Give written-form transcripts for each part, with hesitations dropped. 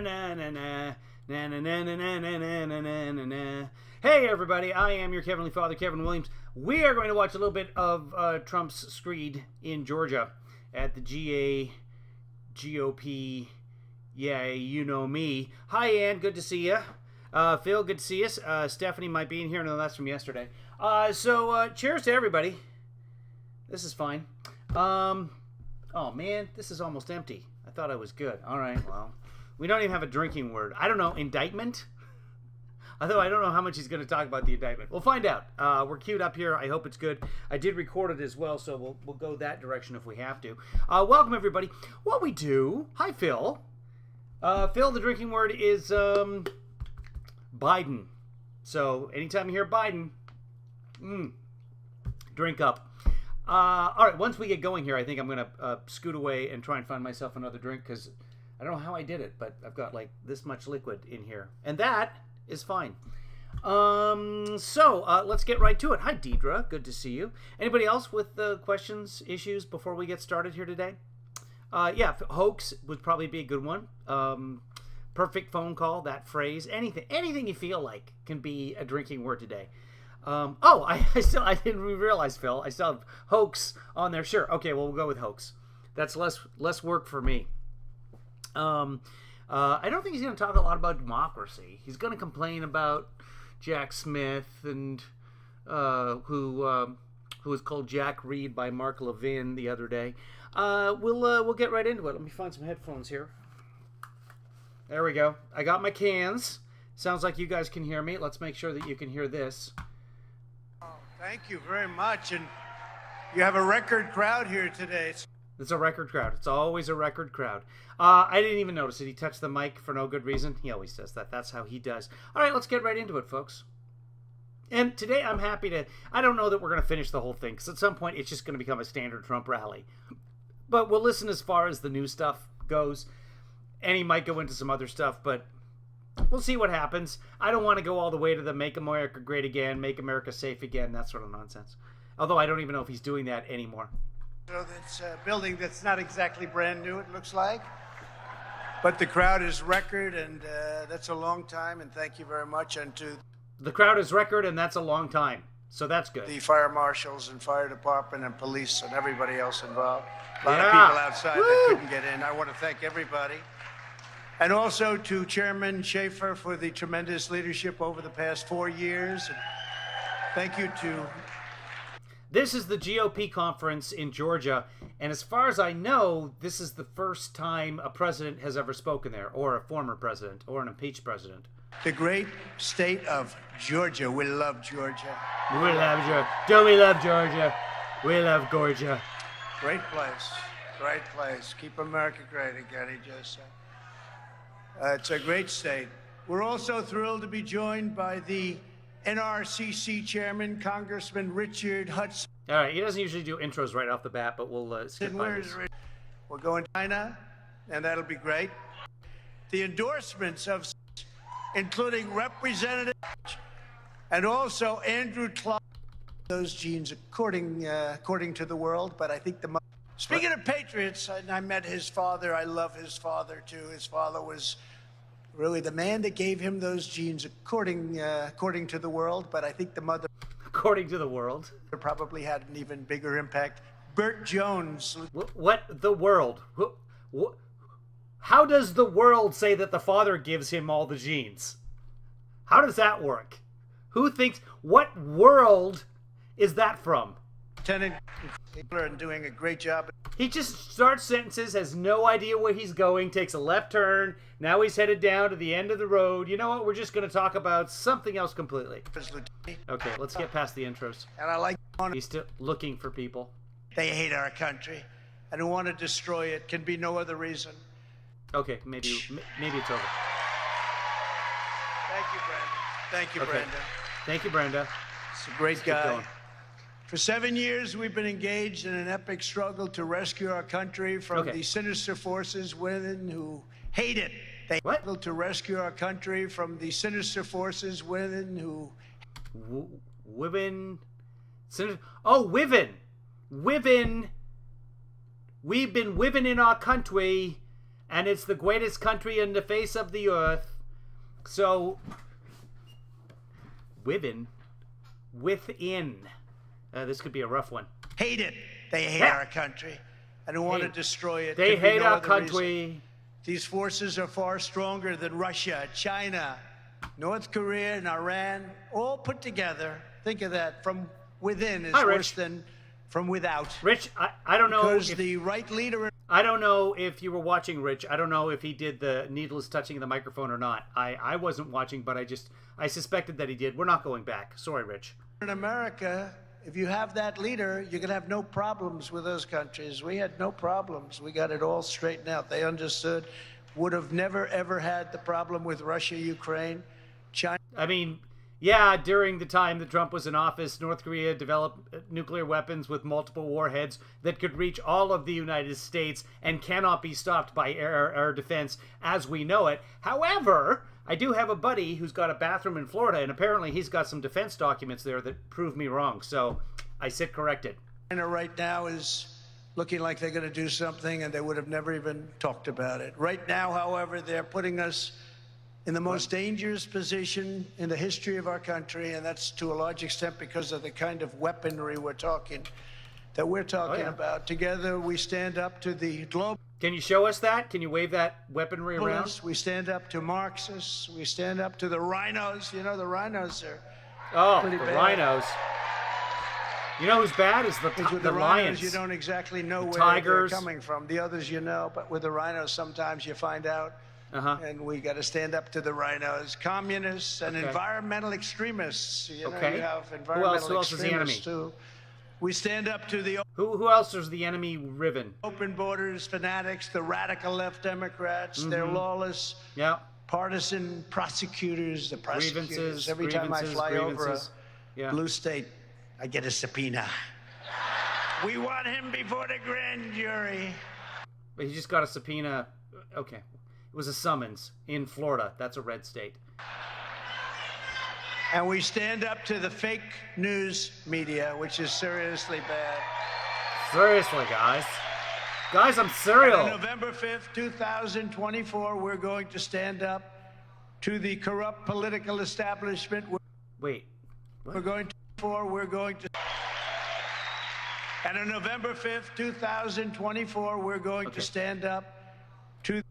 na na na na na na na na na na na na na. Hey everybody, I am your Kevinly Father, Kevin Williams. We are going to watch a little bit of Trump's screed in Georgia at the GAGop. Yeah, you know me. Hi Ann, good to see you. Phil, good to see us. Stephanie might be in here. No, that's from yesterday. So cheers to everybody. This is fine. Oh man, this is almost empty. I thought I was good. All right, well, we don't even have a drinking word. I don't know, indictment? Although I don't know how much he's going to talk about the indictment. We'll find out. We're queued up here. I hope it's good. I did record it as well, so we'll go that direction if we have to. Welcome, everybody. What we do... Hi, Phil. Phil, the drinking word is Biden. So anytime you hear Biden, drink up. All right, once we get going here, I think I'm going to scoot away and try and find myself another drink because I don't know how I did it, but I've got like this much liquid in here. And that is fine. So let's get right to it. Hi, Deidre. Good to see you. Anybody else with questions, issues before we get started here today? Yeah, hoax would probably be a good one. Perfect phone call, that phrase, anything you feel like can be a drinking word today. I didn't realize, Phil. I still have hoax on there. Sure. Okay, well, we'll go with hoax. That's less work for me. I don't think he's going to talk a lot about democracy. He's going to complain about Jack Smith and who was called Jack Reed by Mark Levin the other day. We'll get right into it. Let me find some headphones here. There we go. I got my cans. Sounds like you guys can hear me. Let's make sure that you can hear this. Thank you very much, and you have a record crowd here today. It's a record crowd. It's always a record crowd. I didn't even notice it. He touched the mic for no good reason. He always does that. That's how he does. All right, let's get right into it, folks. And today I'm happy to... I don't know that we're going to finish the whole thing, because at some point it's just going to become a standard Trump rally. But we'll listen as far as the new stuff goes, and he might go into some other stuff, but... we'll see what happens. I don't want to go all the way to the Make America Great Again, Make America Safe Again, that sort of nonsense. Although I don't even know if he's doing that anymore. So it's a building that's not exactly brand new, it looks like. But the crowd is record, and that's a long time, and thank you very much. And to the crowd is record, and that's a long time. So that's good. the fire marshals and fire department and police and everybody else involved. A lot of people outside that couldn't get in. I want to thank everybody. And also to Chairman Schaefer for the tremendous leadership over the past 4 years. And thank you to... This is the GOP conference in Georgia, and as far as I know, this is the first time a president has ever spoken there, or a former president, or an impeached president. The great state of Georgia. We love Georgia. We love Georgia. Do we love Georgia? We love Georgia. Great place. Great place. Keep America great again, he just said. It's a great state. We're also thrilled to be joined by the NRCC chairman, Congressman Richard Hudson. All right, he doesn't usually do intros right off the bat, but we'll skip by this. We're going to China, and that'll be great. The endorsements of, including Representative and also Andrew Clark, those genes according to the world, but I think the... Speaking of patriots, I met his father. I love his father, too. His father was really the man that gave him those genes, according to the world. But I think the mother... According to the world? Probably had an even bigger impact. Burt Jones. What the world? How does the world say that the father gives him all the genes? How does that work? Who thinks... What world is that from? Lieutenant and doing a great job. He just starts sentences, has no idea where he's going, takes a left turn. Now he's headed down to the end of the road. You know what? We're just going to talk about something else completely. Okay, let's get past the intros. And I like... He's still looking for people. They hate our country and who want to destroy it. Can be no other reason. Okay, maybe it's over. Thank you, Brenda. Thank you, Okay. Brenda. Thank you, Brenda. He's a great Keep guy. going. For 7 years, we've been engaged in an epic struggle to rescue our country from the sinister forces within who hate it. They struggle to rescue our country from the sinister forces within who... Women... Oh, We've been living in our country, and it's the greatest country in the face of the earth. So, within, this could be a rough one. Hate it. They hate our country. I don't want to destroy it. They hate our country. These forces are far stronger than Russia, China, North Korea, and Iran, all put together. Think of that. From within is worse than from without. Rich, I don't know. Because the right leader... I don't know if you were watching, Rich. I don't know if he did the needless touching of the microphone or not. I wasn't watching, but I suspected that he did. We're not going back. Sorry, Rich. In America, if you have that leader, you're going to have no problems with those countries. We had no problems. We got it all straightened out. They understood. Would have never, ever had the problem with Russia, Ukraine, China. I mean, yeah, during the time that Trump was in office, North Korea developed nuclear weapons with multiple warheads that could reach all of the United States and cannot be stopped by air defense as we know it. However, I do have a buddy who's got a bathroom in Florida, and apparently he's got some defense documents there that prove me wrong. So I sit corrected. China right now is looking like they're going to do something, and they would have never even talked about it. Right now, however, they're putting us in the most dangerous position in the history of our country, and that's to a large extent because of the kind of weaponry we're talking about. Together, we stand up to the global. Can you show us that? Can you wave that weaponry around? We stand up to Marxists. We stand up to the rhinos. You know, the rhinos are pretty bad. Rhinos. You know who's bad is the rhinos, lions. You don't exactly know where tigers. They're coming from. The others you know, but with the rhinos, sometimes you find out. And we got to stand up to the rhinos, communists and environmental extremists. You know, you have environmental extremists too. We stand up to the... Who else is the enemy riven? Open borders, fanatics, the radical left Democrats, they're lawless, partisan prosecutors, the prosecutors. Every time I fly over a blue state, I get a subpoena. We want him before the grand jury. But he just got a subpoena. Okay. It was a summons in Florida. That's a red state. And we stand up to the fake news media, which is seriously bad. Seriously, guys. Guys, I'm serial. On November 5th, 2024, we're going to stand up to the corrupt political establishment. Wait. What? We're going to... And on November 5th, 2024, we're going to stand up to...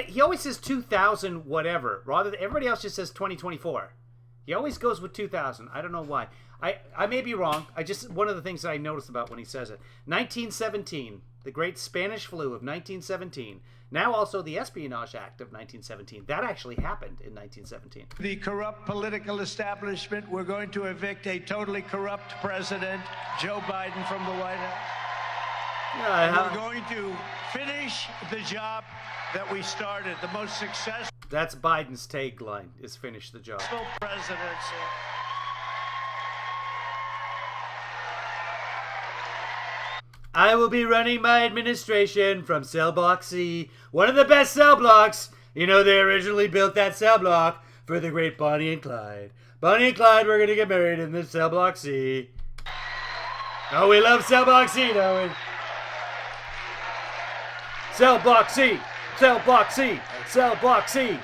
He always says 2000 whatever. Rather than everybody else just says 2024. He always goes with 2000. I don't know why. I may be wrong. One of the things that I noticed about when he says it. 1917, the great Spanish flu of 1917. Now also the Espionage Act of 1917. That actually happened in 1917. The corrupt political establishment. We're going to evict a totally corrupt president, Joe Biden, from the White House. We're going to finish the job that we started, the most successful. That's Biden's tagline, is finish the job. Presidency. I will be running my administration from cell block C, one of the best cell blocks. You know, they originally built that cell block for the great Bonnie and Clyde. Bonnie and Clyde were going to get married in the cell block C. Oh, we love cell block C, don't we? Cell block C. Cell block C. Cell block C.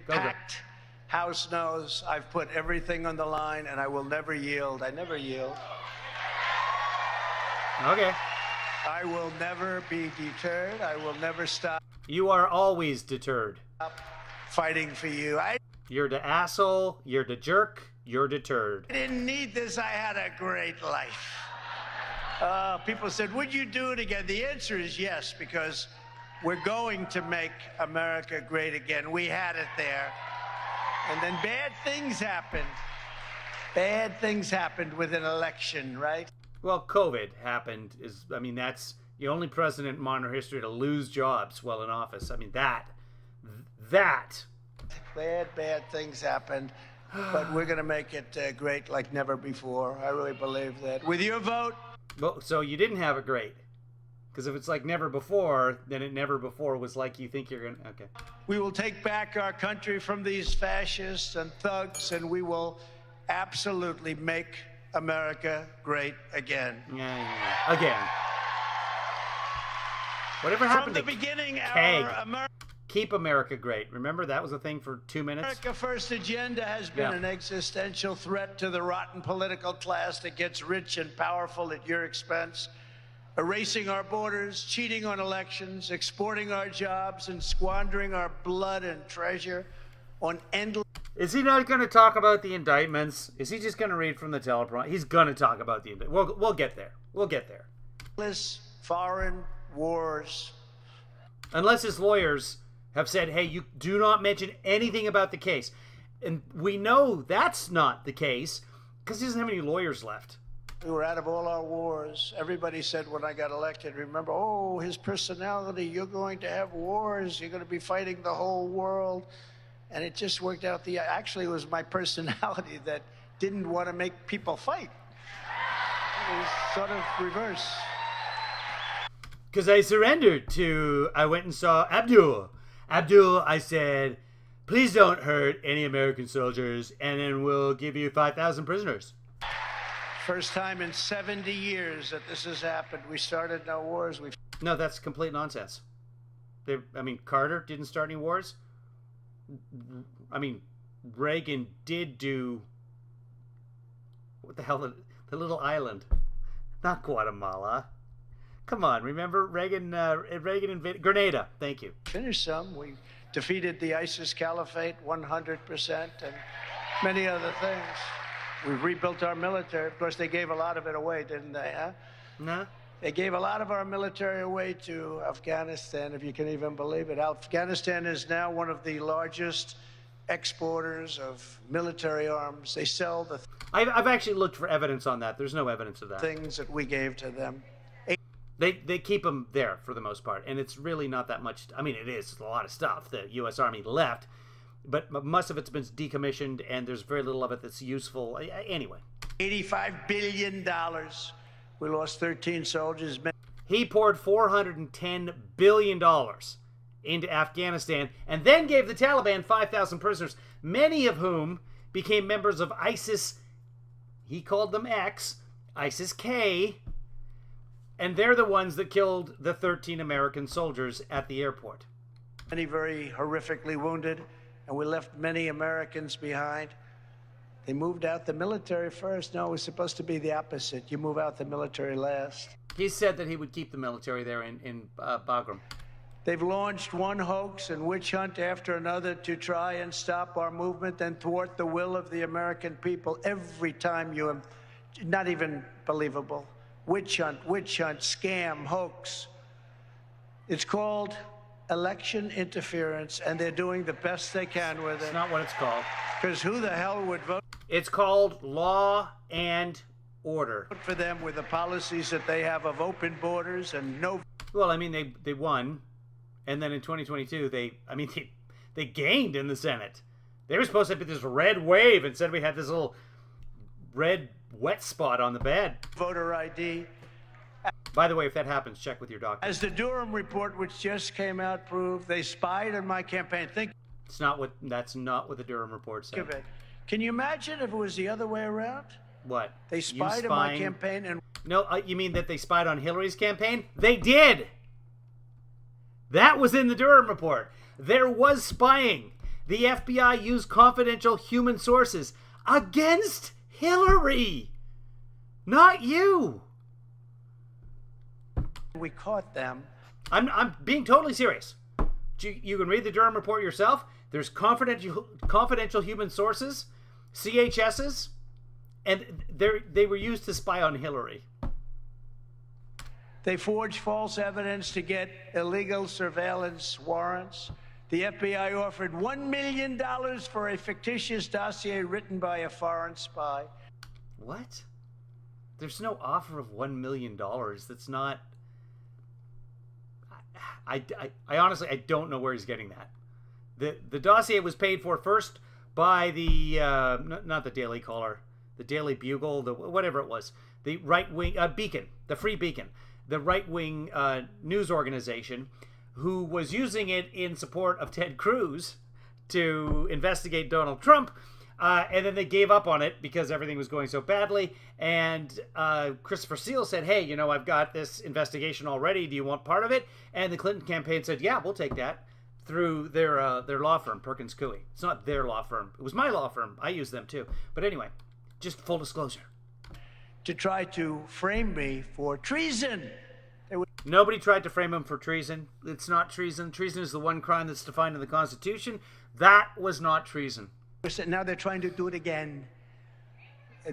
Packed House knows I've put everything on the line, and I will never yield. I never yield. Okay. I will never be deterred. I will never stop. You are always deterred. Fighting for you. You're the asshole. You're the jerk. You're deterred. I didn't need this. I had a great life. People said, would you do it again? The answer is yes, because we're going to make America great again. We had it there. And then bad things happened. Bad things happened with an election, right? Well, COVID happened. That's the only president in modern history to lose jobs while in office. I mean, that. Bad things happened. But we're going to make it great like never before. I really believe that. With your vote. Well, so you didn't have it great. Because if it's like never before, then it never before was like you think you're going to... Okay. We will take back our country from these fascists and thugs, and we will absolutely make America great again. Yeah. Again. Whatever happened From the to beginning, KEG? our Keep America Great. Remember that was a thing for 2 minutes? America First agenda has been an existential threat to the rotten political class that gets rich and powerful at your expense, erasing our borders, cheating on elections, exporting our jobs, and squandering our blood and treasure on endless... Is he not going to talk about the indictments? Is he just going to read from the teleprompter? He's going to talk about the indictments. We'll get there. We'll get there. Foreign wars. Unless his lawyers have said, hey, you do not mention anything about the case. And we know that's not the case because he doesn't have any lawyers left. We were out of all our wars. Everybody said when I got elected, remember, oh, his personality, you're going to have wars. You're going to be fighting the whole world. And it just worked out. Actually, it was my personality that didn't want to make people fight. It was sort of reverse. Because I surrendered to, I went and saw Abdul. Abdul, I said, please don't hurt any American soldiers, and then we'll give you 5,000 prisoners. First time in 70 years that this has happened. We started no wars. No, that's complete nonsense. Carter didn't start any wars. Reagan did do... What the hell? The little island. Not Guatemala. Come on, remember Reagan invaded Grenada. Thank you. Finished some. We defeated the ISIS caliphate 100% and many other things. We've rebuilt our military. Of course, they gave a lot of it away, didn't they, huh? No. They gave a lot of our military away to Afghanistan, if you can even believe it. Afghanistan is now one of the largest exporters of military arms. They sell the I've actually looked for evidence on that. There's no evidence of that. Things that we gave to them. They keep them there for the most part, and it's really not that much. It is a lot of stuff the U.S. Army left, but most of it's been decommissioned, and there's very little of it that's useful. Anyway. $85 billion. We lost 13 soldiers. He poured $410 billion into Afghanistan, and then gave the Taliban 5,000 prisoners, many of whom became members of ISIS. He called them X, ISIS-K, and they're the ones that killed the 13 American soldiers at the airport. Many very horrifically wounded, and we left many Americans behind. They moved out the military first. No, it was supposed to be the opposite. You move out the military last. He said that he would keep the military there in Bagram. They've launched one hoax and witch hunt after another to try and stop our movement and thwart the will of the American people. Every time not even believable. Witch hunt, scam, hoax. It's called election interference, and they're doing the best they can with it. It's not what it's called. Because who the hell would vote? It's called law and order. For them with the policies that they have of open borders and no... Well, they won, and then in 2022, they gained in the Senate. They were supposed to be this red wave, instead we had this little red wet spot on the bed. Voter ID. By the way, if that happens, check with your doctor. As the Durham report, which just came out, proved, they spied on my campaign. That's not what the Durham report said. Can you imagine if it was the other way around? What? They spied on my campaign and... No, you mean that they spied on Hillary's campaign? They did! That was in the Durham report. There was spying. The FBI used confidential human sources against Hillary. Not you. We caught them. I'm being totally serious. You can read the Durham report yourself. There's confidential human sources, CHSs, and they were used to spy on Hillary. They forged false evidence to get illegal surveillance warrants. The FBI offered $1 million for a fictitious dossier written by a foreign spy. What? There's no offer of $1 million. That's not... I honestly, I don't know where he's getting that. The dossier was paid for first by the, not the Daily Caller, the Daily Bugle, whatever it was, the right-wing, Beacon, the Free Beacon, the right-wing news organization, who was using it in support of Ted Cruz to investigate Donald Trump. And then they gave up on it because everything was going so badly. And Christopher Steele said, hey, you know, I've got this investigation already. Do you want part of it? And the Clinton campaign said, yeah, we'll take that, through their law firm, Perkins Coie. It's not their law firm. It was my law firm. I use them too. But anyway, just full disclosure. To try to frame me for treason. Nobody tried to frame him for treason. It's not treason. Treason is the one crime that's defined in the Constitution. That was not treason. Now they're trying to do it again.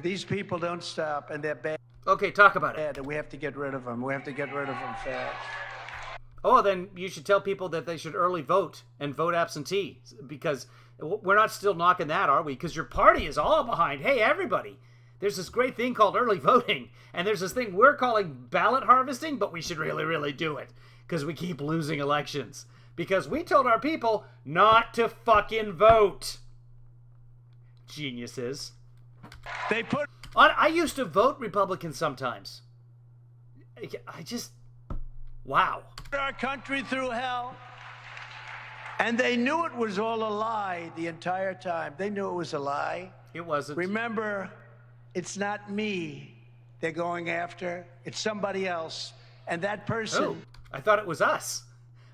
These people don't stop, and they're bad. Okay, talk about it. And we have to get rid of them. We have to get rid of them fast. Oh, then you should tell people that they should early vote and vote absentee, because we're not still knocking that, are we? Because your party is all behind. Hey, everybody, there's this great thing called early voting, and there's this thing we're calling ballot harvesting, but we should really, really do it because we keep losing elections because we told our people not to fucking vote. Geniuses. They put... I used to vote Republican sometimes. I just... Wow. Our country through hell. And they knew it was all a lie the entire time. They knew it was a lie. It wasn't. Remember, it's not me they're going after. It's somebody else. And that person... Oh, I thought it was us.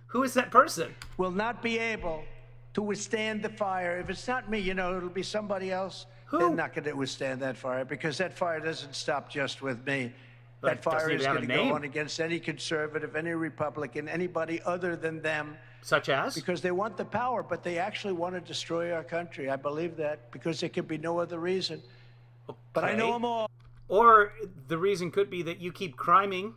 Who is that person? Will not be able to withstand the fire. If it's not me, you know, it'll be somebody else. Who? They're not going to withstand that fire because that fire doesn't stop just with me. But that fire is going to name. go on against any conservative, any Republican, anybody other than them. Such as? Because they want the power, but they actually want to destroy our country. I believe that because there could be no other reason. Okay. But I know them all. Or the reason could be that you keep criming.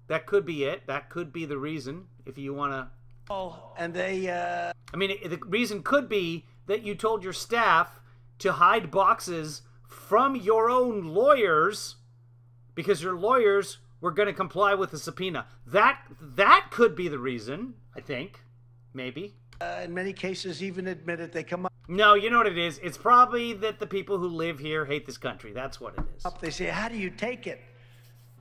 That could be it. That could be the reason, if you want to... Oh, and they... I mean, the reason could be that you told your staff to hide boxes from your own lawyers because your lawyers were going to comply with the subpoena. That could be the reason, I think. Maybe. In many cases, even admitted they come up. No, you know what it is? It's probably that the people who live here hate this country. That's what it is. They say, how do you take it?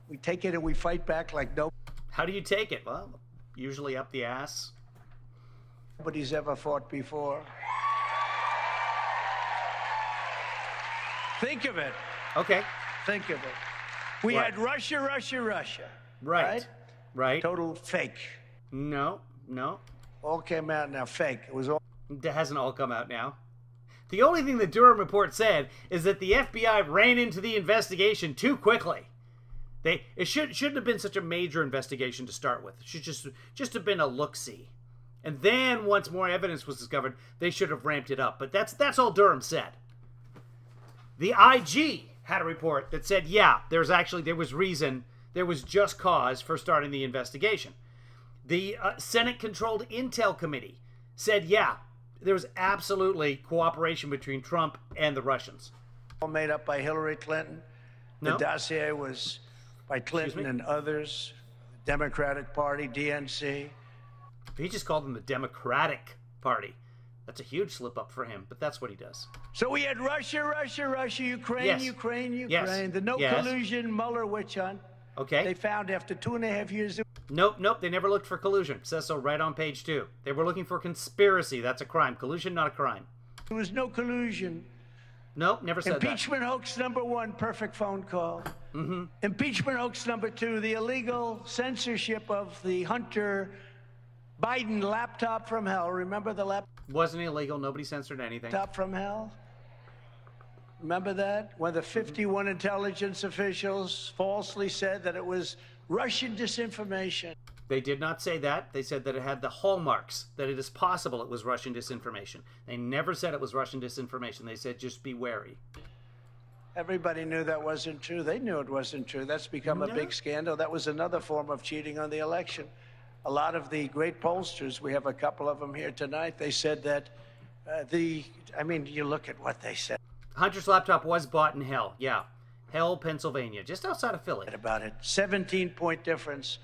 We take it and we fight back like no. How do you take it? Well, usually up the ass. Nobody's ever fought before. Think of it. Okay. Think of it. We had Russia. Right. Right. Total fake. No. All came out now fake. It was all. It hasn't all come out now. The only thing the Durham report said is that the FBI ran into the investigation too quickly. It shouldn't have been such a major investigation to start with. It should just have been a look-see. And then once more evidence was discovered, they should have ramped it up. But that's all Durham said. The IG had a report that said, yeah, there was reason, there was just cause for starting the investigation. The Senate-controlled Intel Committee said, yeah, there was absolutely cooperation between Trump and the Russians. All made up by Hillary Clinton. No. The dossier was by Clinton and others. Democratic Party, DNC. He just called them the Democratic Party. That's a huge slip up for him, but that's what he does. So we had Russia, Ukraine, Yes. Ukraine. Yes. The no Yes. collusion Mueller witch hunt. Okay. They found after 2.5 years. Nope. They never looked for collusion. It says so right on page 2. They were looking for conspiracy. That's a crime. Collusion, not a crime. There was no collusion. Nope, never said Impeachment hoax number 1, perfect phone call. Mm-hmm. Impeachment hoax number 2, the illegal censorship of the Hunter Biden laptop from hell. Remember the laptop? Wasn't illegal. Nobody censored anything. From hell? Remember that? When the 51 intelligence officials falsely said that it was Russian disinformation. They did not say that. They said that it had the hallmarks, that it is possible it was Russian disinformation. They never said it was Russian disinformation. They said just be wary. Everybody knew that wasn't true. They knew it wasn't true. That's become a big scandal. That was another form of cheating on the election. A lot of the great pollsters, we have a couple of them here tonight, they said that you look at what they said. Hunter's laptop was bought in Hell. Yeah. Hell, Pennsylvania, just outside of Philly. About it. 17-point difference.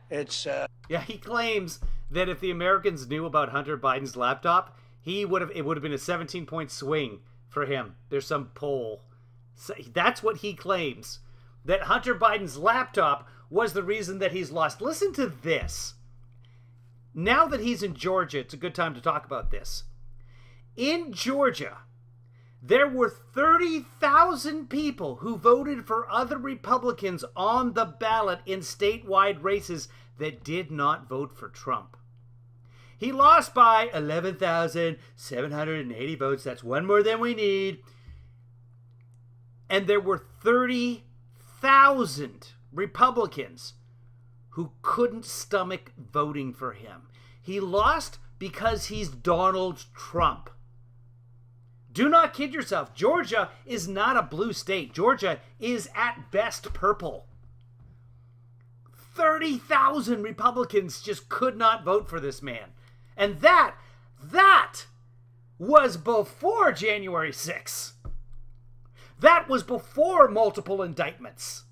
It's Yeah, he claims that if the Americans knew about Hunter Biden's laptop, it would have been a 17-point swing for him. There's some poll. So that's what he claims. That Hunter Biden's laptop was the reason that he's lost. Listen to this. Now that he's in Georgia, it's a good time to talk about this. In Georgia, There were 30,000 people who voted for other Republicans on the ballot in statewide races that did not vote for Trump. He lost by 11,780 votes. That's one more than we need. And there were 30,000 Republicans who couldn't stomach voting for him. He lost because he's Donald Trump. Do not kid yourself. Georgia is not a blue state. Georgia is at best purple. 30,000 Republicans just could not vote for this man. And that was before January 6th. That was before multiple indictments.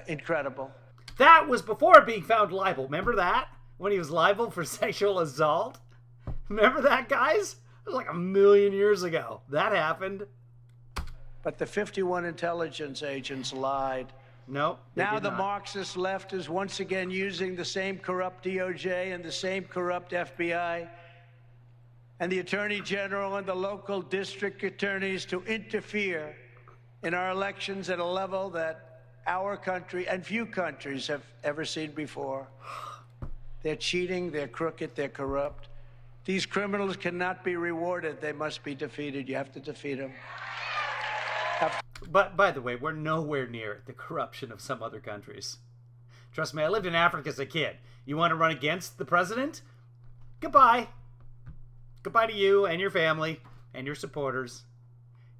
Incredible. That was before being found liable. Remember that? When he was liable for sexual assault? Remember that, guys? It was like 1,000,000 years ago. That happened. But the 51 intelligence agents lied. Nope. Now the Marxist left is once again using the same corrupt DOJ and the same corrupt FBI and the Attorney General and the local district attorneys to interfere in our elections at a level that our country and few countries have ever seen before. They're cheating, they're crooked, they're corrupt. These criminals cannot be rewarded. They must be defeated. You have to defeat them. But, by the way, we're nowhere near the corruption of some other countries. Trust me, I lived in Africa as a kid. You want to run against the president? Goodbye. Goodbye to you and your family and your supporters.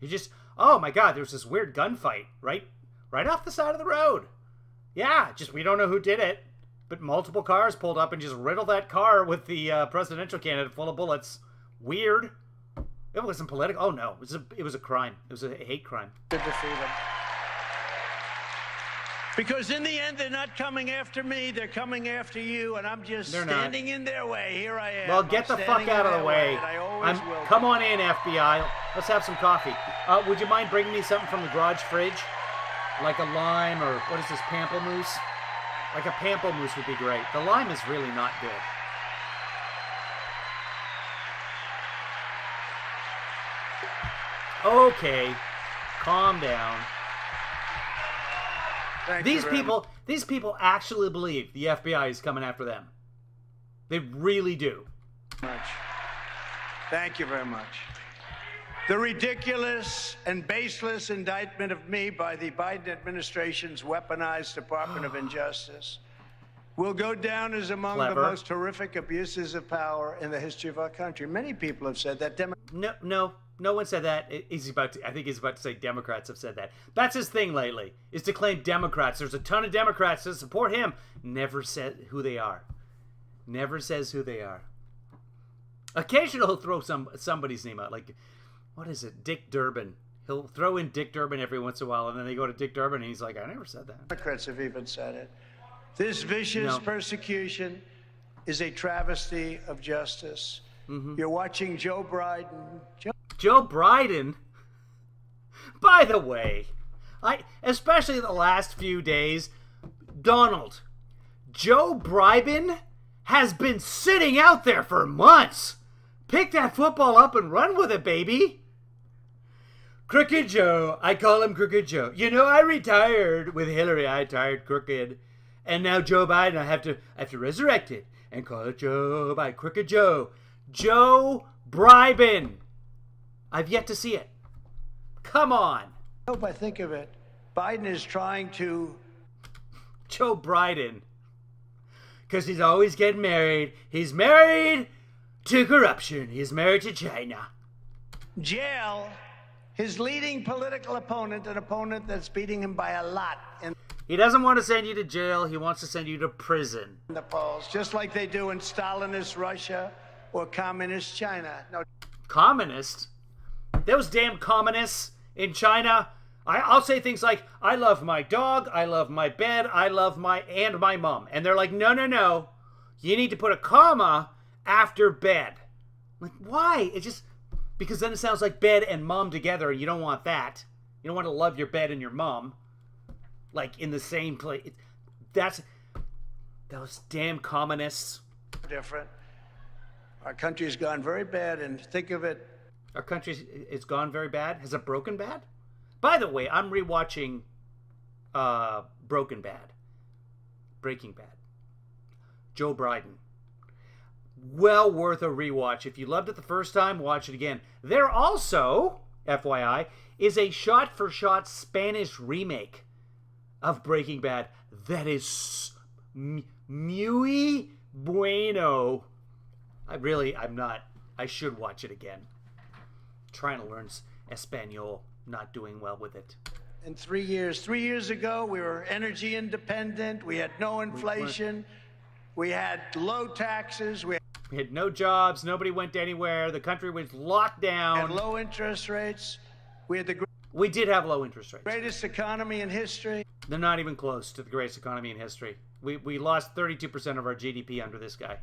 You just, oh my God, there was this weird gunfight right off the side of the road. Yeah, just we don't know who did it. But multiple cars pulled up and just riddled that car with the presidential candidate full of bullets. Weird. It wasn't political. Oh no, it was a crime. It was a hate crime. To defeat them. Because in the end, they're not coming after me. They're coming after you, and I'm just standing in their way. Here I am. Well, get the fuck out of the way. Come on in, FBI. Let's have some coffee. Would you mind bringing me something from the garage fridge? Like a lime or what is this, pamplemousse? Like a pamplemousse would be great. The lime is really not good. Okay, calm down. These people actually believe the FBI is coming after them. They really do. Thank you very much. The ridiculous and baseless indictment of me by the Biden administration's weaponized Department of Injustice will go down as among the most horrific abuses of power in the history of our country. Many people have said that. No one said that. I think he's about to say Democrats have said that. That's his thing lately, is to claim Democrats. There's a ton of Democrats that support him. Never said who they are. Never says who they are. Occasionally he'll throw somebody's name out. Like, what is it? Dick Durbin. He'll throw in Dick Durbin every once in a while, and then they go to Dick Durbin, and he's like, I never said that. Democrats have even said it. This vicious persecution is a travesty of justice. Mm-hmm. You're watching Joe Biden. Joe Biden? By the way, especially the last few days, Donald, Joe Biden has been sitting out there for months. Pick that football up and run with it, baby. Crooked Joe. I call him Crooked Joe. You know, I retired with Hillary. I retired crooked. And now Joe Biden, I have to resurrect it and call it Joe Biden. Crooked Joe. Joe Biden. I've yet to see it. Come on. I hope I think of it. Biden is trying to... Joe Biden. Because he's always getting married. He's married to corruption. He's married to China. Jail his leading political opponent, an opponent that's beating him by a lot. He doesn't want to send you to jail. He wants to send you to prison. In the polls, just like they do in Stalinist Russia or communist China. No. Communist? Those damn communists in China. I'll say things like, I love my dog, I love my bed, I love my mom. And they're like, no. You need to put a comma after bed. Like, why? It just, because then it sounds like bed and mom together, and you don't want that. You don't want to love your bed and your mom, like, in the same place. That's, those damn communists. Different. Our country's gone very bad, and think of it, Our country is gone very bad. Has it broken bad? By the way, I'm rewatching Breaking Bad. Joe Biden. Well worth a rewatch. If you loved it the first time, watch it again. There also, FYI, is a shot-for-shot Spanish remake of Breaking Bad that is muy bueno. I should watch it again. Trying to learn Espanol, not doing well with it. In 3 years. 3 years ago, we were energy independent. We had no inflation. We had low taxes. We had no jobs. Nobody went anywhere. The country was locked down. Had low interest rates. We did have low interest rates. Greatest economy in history. They're not even close to the greatest economy in history. We lost 32% of our GDP under this guy.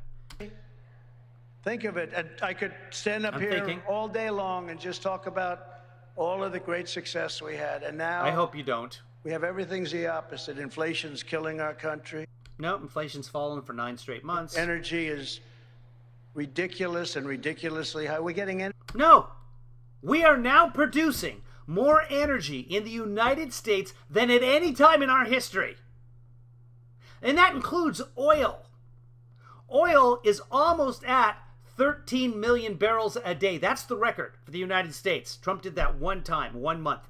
Think of it. I could stand up here all day long and just talk about all of the great success we had. And now I hope you don't. We have everything's the opposite. Inflation's killing our country. No, inflation's fallen for 9 straight months. Energy is ridiculous and ridiculously high. We're getting in. No. We are now producing more energy in the United States than at any time in our history. And that includes oil. Oil is almost at 13 million barrels a day. That's the record for the United States. Trump did that one time, 1 month.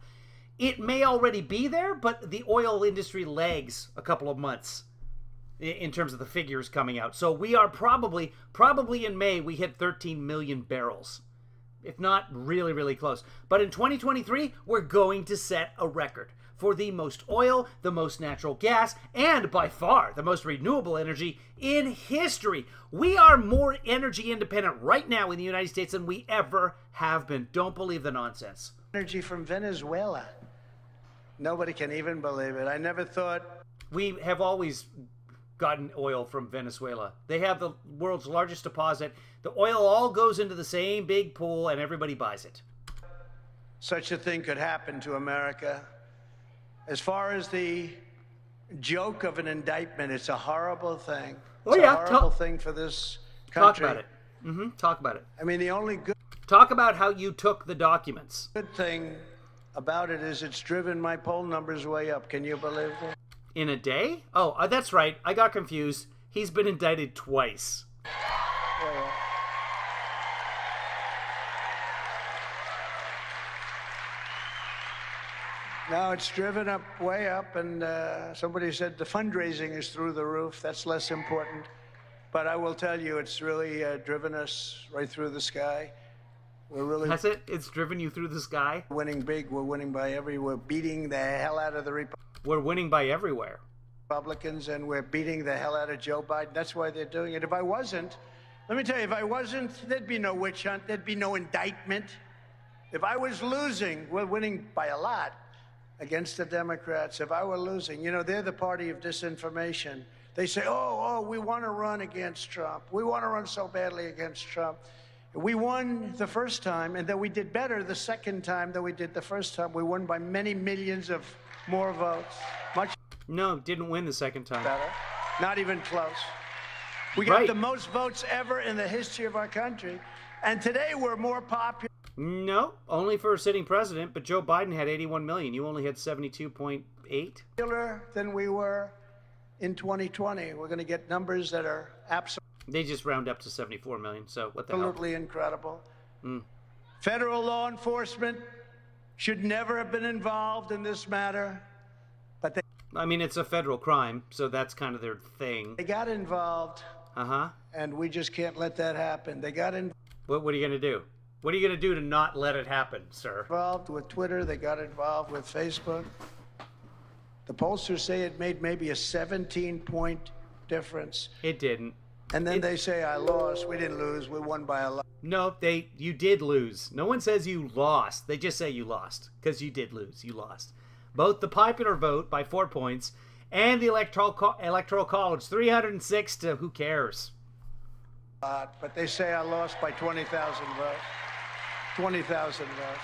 It may already be there, but the oil industry lags a couple of months in terms of the figures coming out. So we are probably in May, we hit 13 million barrels. If not really, really close. But in 2023, we're going to set a record for the most oil, the most natural gas, and by far the most renewable energy in history. We are more energy independent right now in the United States than we ever have been. Don't believe the nonsense. Energy from Venezuela. Nobody can even believe it. I never thought. We have always gotten oil from Venezuela. They have the world's largest deposit. The oil all goes into the same big pool and everybody buys it. Such a thing could happen to America. As far as the joke of an indictment, it's a horrible thing. It's a horrible thing for this country. Talk about it. Talk about it. I mean, the only good... Talk about how you took the documents. Good thing about it is it's driven my poll numbers way up. Can you believe that? In a day? Oh, that's right. I got confused. He's been indicted twice. Yeah. Now it's driven up, way up, and somebody said the fundraising is through the roof. That's less important. But I will tell you, it's really driven us right through the sky. We're really... That's it? It's driven you through the sky? Winning big. We're winning by everywhere. We're beating the hell out of the We're winning by everywhere. Republicans, and we're beating the hell out of Joe Biden. That's why they're doing it. If I wasn't, let me tell you, if I wasn't, there'd be no witch hunt. There'd be no indictment. If I was losing, we're winning by a lot against the Democrats. If I were losing, you know, they're the party of disinformation. They say, we want to run against Trump. We want to run so badly against Trump. We won the first time, and then we did better the second time than we did the first time. We won by many millions of more votes. No, didn't win the second time. Better. Not even close. We got the most votes ever in the history of our country. And today we're more popular. No, only for a sitting president, but Joe Biden had 81 million. You only had 72.8. Than we were in 2020. We're going to get numbers that are absolutely... They just round up to 74 million, so what the hell? Absolutely incredible. Federal law enforcement should never have been involved in this matter, but they... I mean, it's a federal crime, so that's kind of their thing. They got involved. And we just can't let that happen. They got involved. What are you going to do? What are you going to do to not let it happen, sir? Involved with Twitter. They got involved with Facebook. The pollsters say it made maybe a 17-point difference. It didn't. And then they say, I lost. We didn't lose. We won by a lot. No, you did lose. No one says you lost. They just say you lost because you did lose. You lost. Both the popular vote by 4 points and the electoral college, 306 to who cares? But they say I lost by 20,000 votes. 20,000 votes.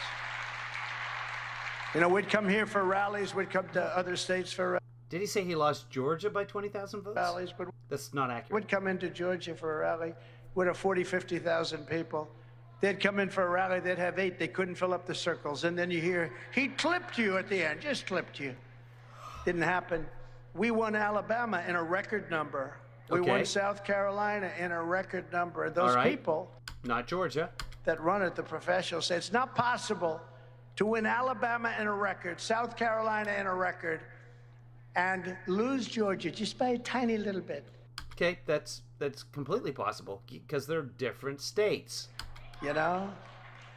You know, we'd come here for rallies. We'd come to other states for rallies. Did he say he lost Georgia by 20,000 votes? Rallies, but that's not accurate. We'd come into Georgia for a rally with 40,000, 50,000 people. They'd come in for a rally, they'd have 8, they couldn't fill up the circles. And then you hear, he clipped you at the end, just clipped you. Didn't happen. We won Alabama in a record number. We won South Carolina in a record number. Those people, not Georgia, that run it, the professionals, say it's not possible to win Alabama in a record, South Carolina in a record, and lose Georgia just by a tiny little bit. Okay, that's completely possible because they're different states. You know?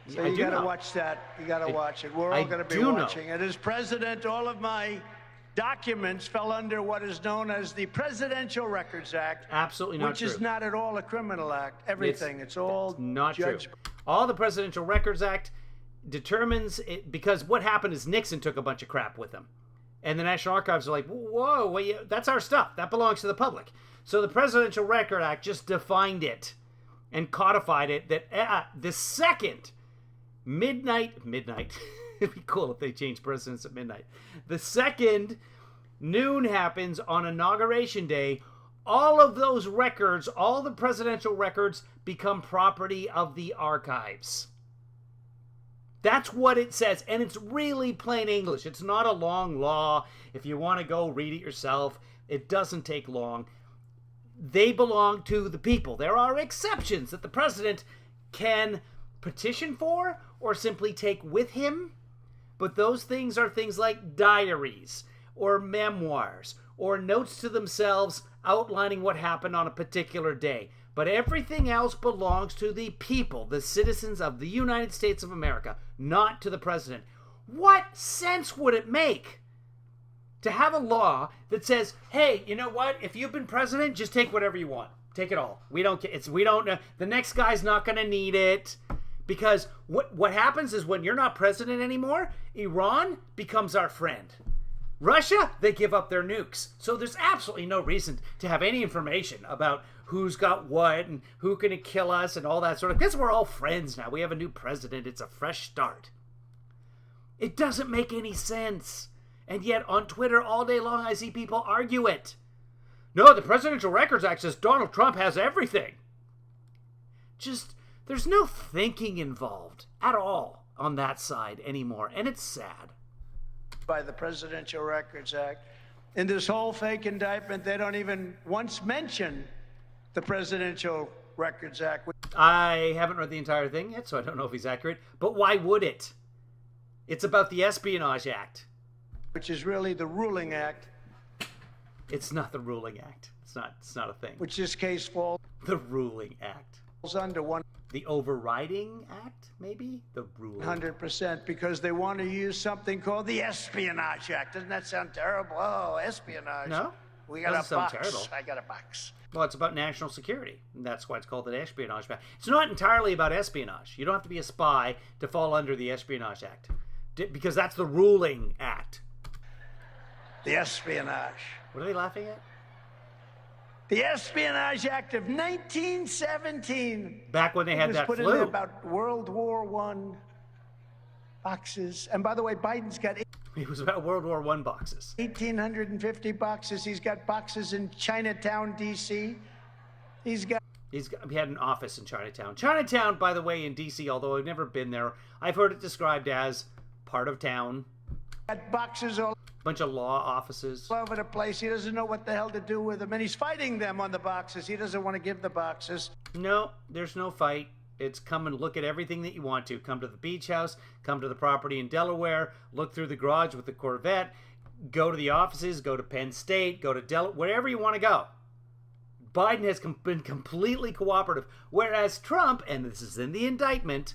So you got to watch that. You got to watch it. We're all going to be watching. And as president, all of my documents fell under what is known as the Presidential Records Act. Absolutely not which true. Which is not at all a criminal act. Everything. It's all not true. All the Presidential Records Act determines it, because what happened is Nixon took a bunch of crap with him. And the National Archives are like, whoa, wait, that's our stuff. That belongs to the public. So the Presidential Record Act just defined it and codified it that the second midnight, it'd be cool if they changed presidents at midnight. The second noon happens on Inauguration Day, all of those records, all the presidential records become property of the archives. That's what it says, and it's really plain English. It's not a long law. If you want to go read it yourself, it doesn't take long. They belong to the people. There are exceptions that the president can petition for or simply take with him, but those things are things like diaries or memoirs or notes to themselves outlining what happened on a particular day. But everything else belongs to the people, the citizens of the United States of America, not to the president. What sense would it make to have a law that says, hey, you know what? If you've been president, just take whatever you want. Take it all. We don't. The next guy's not going to need it, because what happens is when you're not president anymore, Iran becomes our friend. Russia, they give up their nukes. So there's absolutely no reason to have any information about who's got what and who can kill us and all that sort of, because we're all friends now. We have a new president. It's a fresh start. It doesn't make any sense. And yet on Twitter all day long I see people argue it. No, the Presidential Records Act says Donald Trump has everything. Just, there's no thinking involved at all on that side anymore. And it's sad. By the Presidential Records Act. In this whole fake indictment, they don't even once mention the Presidential Records Act. I haven't read the entire thing yet, so I don't know if he's accurate. But why would it? It's about the Espionage Act. Which is really the ruling act. It's not the ruling act. It's not a thing. Which this case falls. The ruling act. Falls under one. The overriding act, maybe? The ruling. 100%, because they want to use something called the Espionage Act. Doesn't that sound terrible? Oh, espionage. No. We got a box. Terrible. I got a box. Well, it's about national security. And that's why it's called the Espionage Act. It's not entirely about espionage. You don't have to be a spy to fall under the Espionage Act, because that's the ruling act. The espionage. What are they laughing at? The Espionage Act of 1917. Back when they had that flu. It was put in there about World War I boxes. And by the way, Biden's got... It was about World War I boxes. 1,850 boxes. He's got boxes in Chinatown, D.C. He had an office in Chinatown. Chinatown, by the way, in D.C., although I've never been there, I've heard it described as part of town. Got boxes all... Bunch of law offices all over the place. He doesn't know what the hell to do with them, and he's fighting them on the boxes. He doesn't want to give the boxes. No, there's no fight. It's come and look at everything that you want to. Come to the beach house, come to the property in Delaware, look through the garage with the Corvette, go to the offices, go to Penn State, go to Delaware, wherever you want to go. Biden has been completely cooperative, whereas Trump, and this is in the indictment,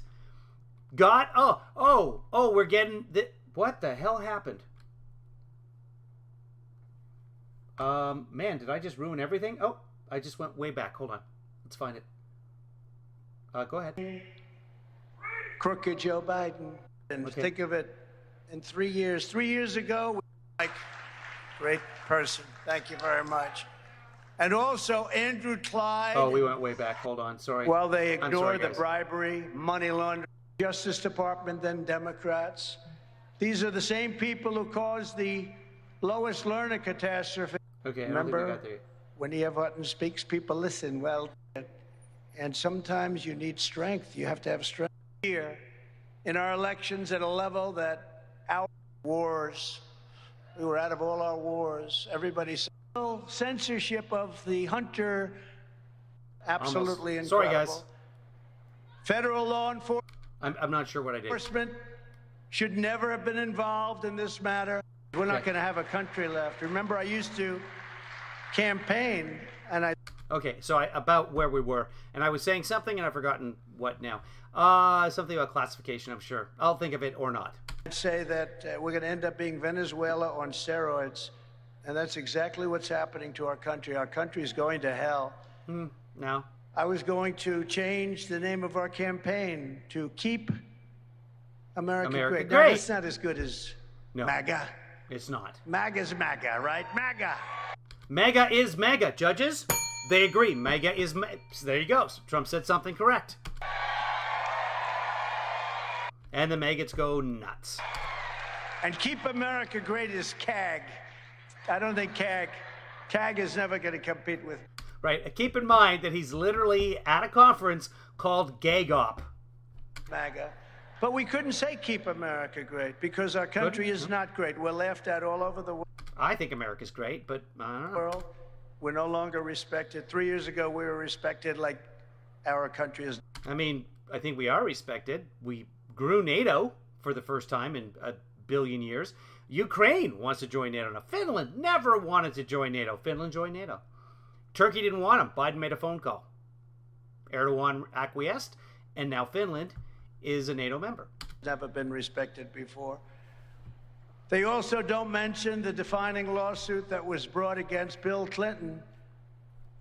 got, we're getting, what the hell happened? Man, did I just ruin everything? Oh, I just went way back. Hold on. Let's find it. Go ahead. Crooked Joe Biden. And think of it in 3 years. 3 years ago, great person. Thank you very much. And also Andrew Clyde. Oh, we went way back. Hold on. Sorry. Well, they ignored the bribery, money laundering, Justice Department, then Democrats. These are the same people who caused the lowest learner catastrophe. Okay, remember when E.F. Hutton speaks, people listen. Well, And sometimes you need strength. You have to have strength. Here, in our elections at a level that our wars, we were out of all our wars. Everybody said, censorship of the Hunter, absolutely Almost. incredible. Sorry, guys. Federal law enforcement. I'm not sure what I did. Should never have been involved in this matter. We're not going to have a country left. Remember, I used to campaign, and I... Okay, so about where we were, and I was saying something, and I've forgotten what now. Something about classification, I'm sure. I'll think of it or not. I'd say that we're going to end up being Venezuela on steroids, and that's exactly what's happening to our country. Our country is going to hell. Now? I was going to change the name of our campaign to Keep America Great. Now, that's not as good as MAGA. It's not. MAGA's MAGA, right? MAGA. MAGA is MAGA. Judges, they agree. MAGA is so there you go. So Trump said something correct. And the maggots go nuts. And Keep America Great is CAG. I don't think CAG is never going to compete with. Right. Keep in mind that he's literally at a conference called GAGop. MAGA. But we couldn't say Keep America Great because our country is not great. We're laughed at all over the world. I think America's great, but I don't know. We're no longer respected. 3 years ago, we were respected like our country is. I mean, I think we are respected. We grew NATO for the first time in a billion years. Ukraine wants to join NATO now. Finland never wanted to join NATO. Finland joined NATO. Turkey didn't want him. Biden made a phone call. Erdogan acquiesced, and now Finland is a NATO member. Never been respected before. They also don't mention the defining lawsuit that was brought against Bill Clinton,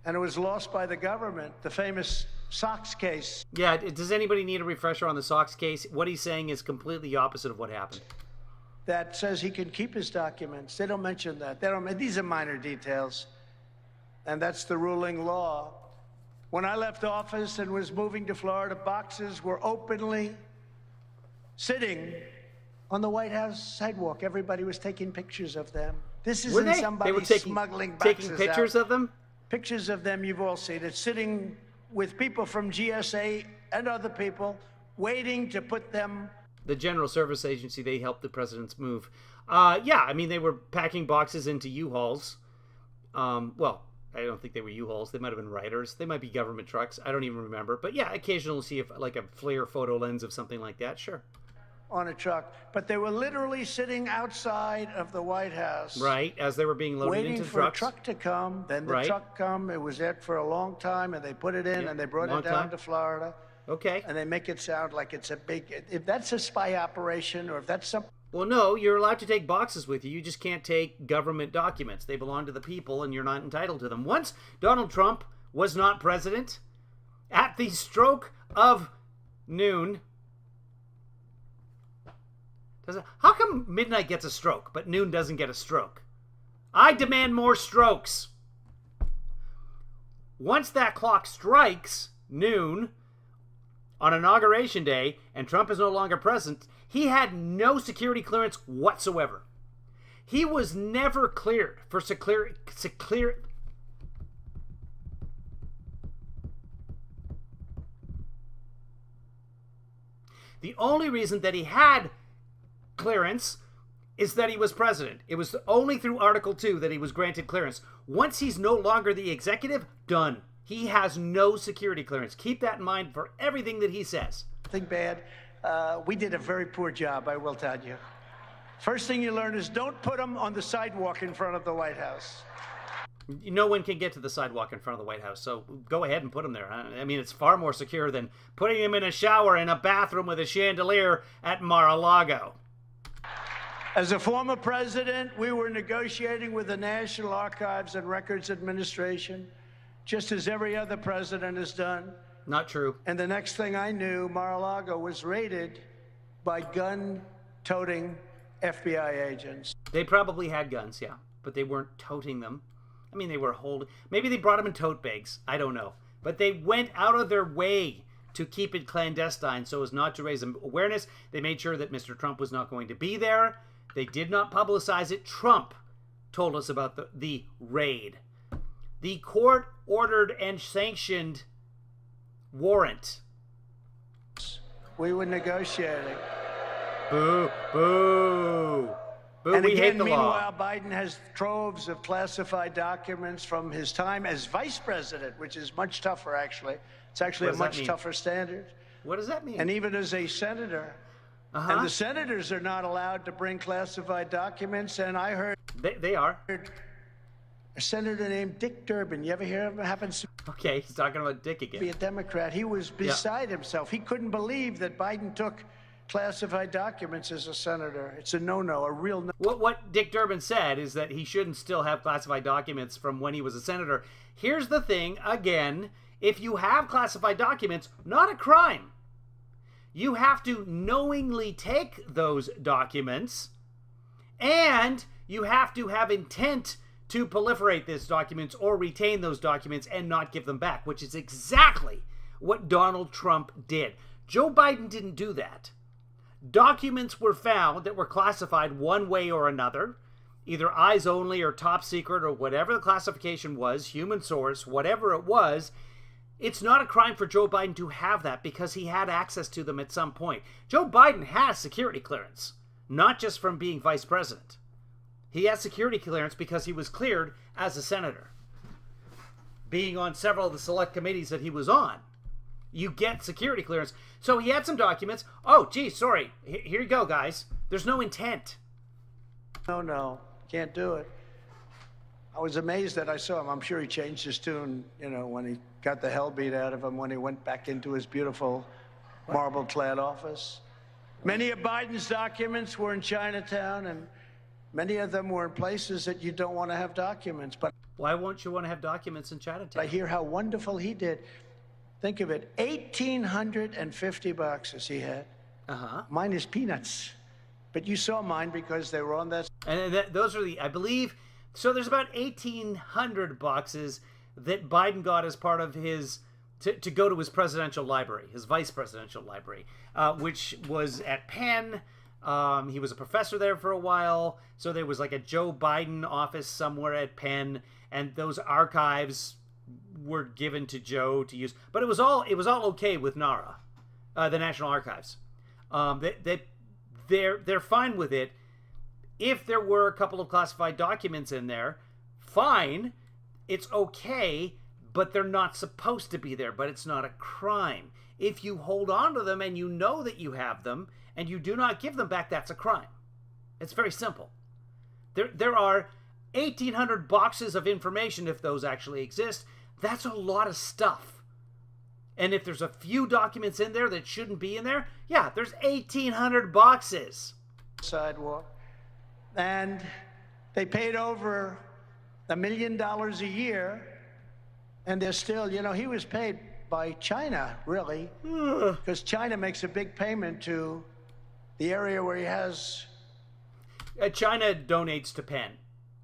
and it was lost by the government, the famous Sox case. Yeah, does anybody need a refresher on the Sox case? What he's saying is completely opposite of what happened. That says he can keep his documents. They don't mention that. These are minor details, and that's the ruling law. When I left office and was moving to Florida, boxes were openly sitting on the White House sidewalk. Everybody was taking pictures of them. This isn't somebody smuggling boxes taking pictures of them? Pictures of them, you've all seen it, sitting with people from GSA and other people, waiting to put them... The General Service Agency, they helped the presidents move. Yeah, I mean, they were packing boxes into U-Hauls. Well, I don't think they were U-Hauls. They might have been Riders. They might be government trucks. I don't even remember. But yeah, occasionally we'll see if, like a FLIR photo lens of something like that. Sure. On a truck. But they were literally sitting outside of the White House. Right, as they were being loaded into trucks. Waiting for a truck to come. Then the truck come. It was there for a long time, and they put it in, and they brought it down to Florida. Okay. And they make it sound like it's a big... If that's a spy operation, or if that's something... Well, no, you're allowed to take boxes with you. You just can't take government documents. They belong to the people, and you're not entitled to them. Once Donald Trump was not president, at the stroke of noon... How come midnight gets a stroke, but noon doesn't get a stroke? I demand more strokes. Once that clock strikes noon on Inauguration Day, and Trump is no longer president, he had no security clearance whatsoever. He was never cleared for The only reason that he had clearance is that he was president. It was only through Article 2 that he was granted clearance. Once he's no longer the executive, done. He has no security clearance. Keep that in mind for everything that he says. Nothing bad. We did a very poor job, I will tell you. First thing you learn is don't put them on the sidewalk in front of the White House. No one can get to the sidewalk in front of the White House, so go ahead and put them there. I mean, it's far more secure than putting them in a shower in a bathroom with a chandelier at Mar-a-Lago. As a former president, we were negotiating with the National Archives and Records Administration, just as every other president has done. Not true. And the next thing I knew, Mar-a-Lago was raided by gun-toting FBI agents. They probably had guns, yeah, but they weren't toting them. I mean, they were holding... Maybe they brought them in tote bags. I don't know. But they went out of their way to keep it clandestine so as not to raise awareness. They made sure that Mr. Trump was not going to be there. They did not publicize it. Trump told us about the raid. The court ordered and sanctioned warrant. We were negotiating. Boo, boo, boo. And We again, hate the meanwhile, law. Biden has troves of classified documents from his time as vice president, which is much tougher, actually. It's actually a much tougher standard. What does that mean? And even as a senator. And the senators are not allowed to bring classified documents. And I heard They are. a senator named Dick Durbin. You ever hear of him? Happens to Okay, he's talking about Dick again. be a Democrat. He was beside himself. He couldn't believe that Biden took classified documents as a senator. It's a no-no, a real no. What Dick Durbin said is that he shouldn't still have classified documents from when he was a senator. Here's the thing, again, if you have classified documents, not a crime. You have to knowingly take those documents, and you have to have intent to proliferate these documents or retain those documents and not give them back, which is exactly what Donald Trump did. Joe Biden didn't do that. Documents were found that were classified one way or another, either eyes only or top secret or whatever the classification was, human source, whatever it was. It's not a crime for Joe Biden to have that because he had access to them at some point. Joe Biden has security clearance, not just from being vice president. He has security clearance because he was cleared as a senator. Being on several of the select committees that he was on, you get security clearance. So he had some documents. Oh, geez, sorry. Here you go, guys. There's no intent. No, can't do it. I was amazed that I saw him. I'm sure he changed his tune, when he got the hell beat out of him when he went back into his beautiful marble-clad office. Many of Biden's documents were in Chinatown, and many of them were in places that you don't want to have documents. But why won't you want to have documents in Chinatown? I hear how wonderful he did. Think of it, 1,850 boxes he had. Mine is peanuts. But you saw mine because they were on that. And those are I believe, so there's about 1,800 boxes that Biden got as part of his, to go to his presidential library, his vice presidential library, which was at Penn. He was a professor there for a while. So there was like a Joe Biden office somewhere at Penn, and those archives were given to Joe to use. But it was all okay with NARA, the National Archives. They're fine with it. If there were a couple of classified documents in there, fine, it's okay, but they're not supposed to be there, but it's not a crime. If you hold on to them and you know that you have them and you do not give them back, that's a crime. It's very simple. There are 1,800 boxes of information, if those actually exist. That's a lot of stuff. And if there's a few documents in there that shouldn't be in there, yeah, there's 1,800 boxes. Sidewalk. And they paid over $1 million a year, and they're still, he was paid by China, really, because China makes a big payment to the area where he has. China donates to Penn.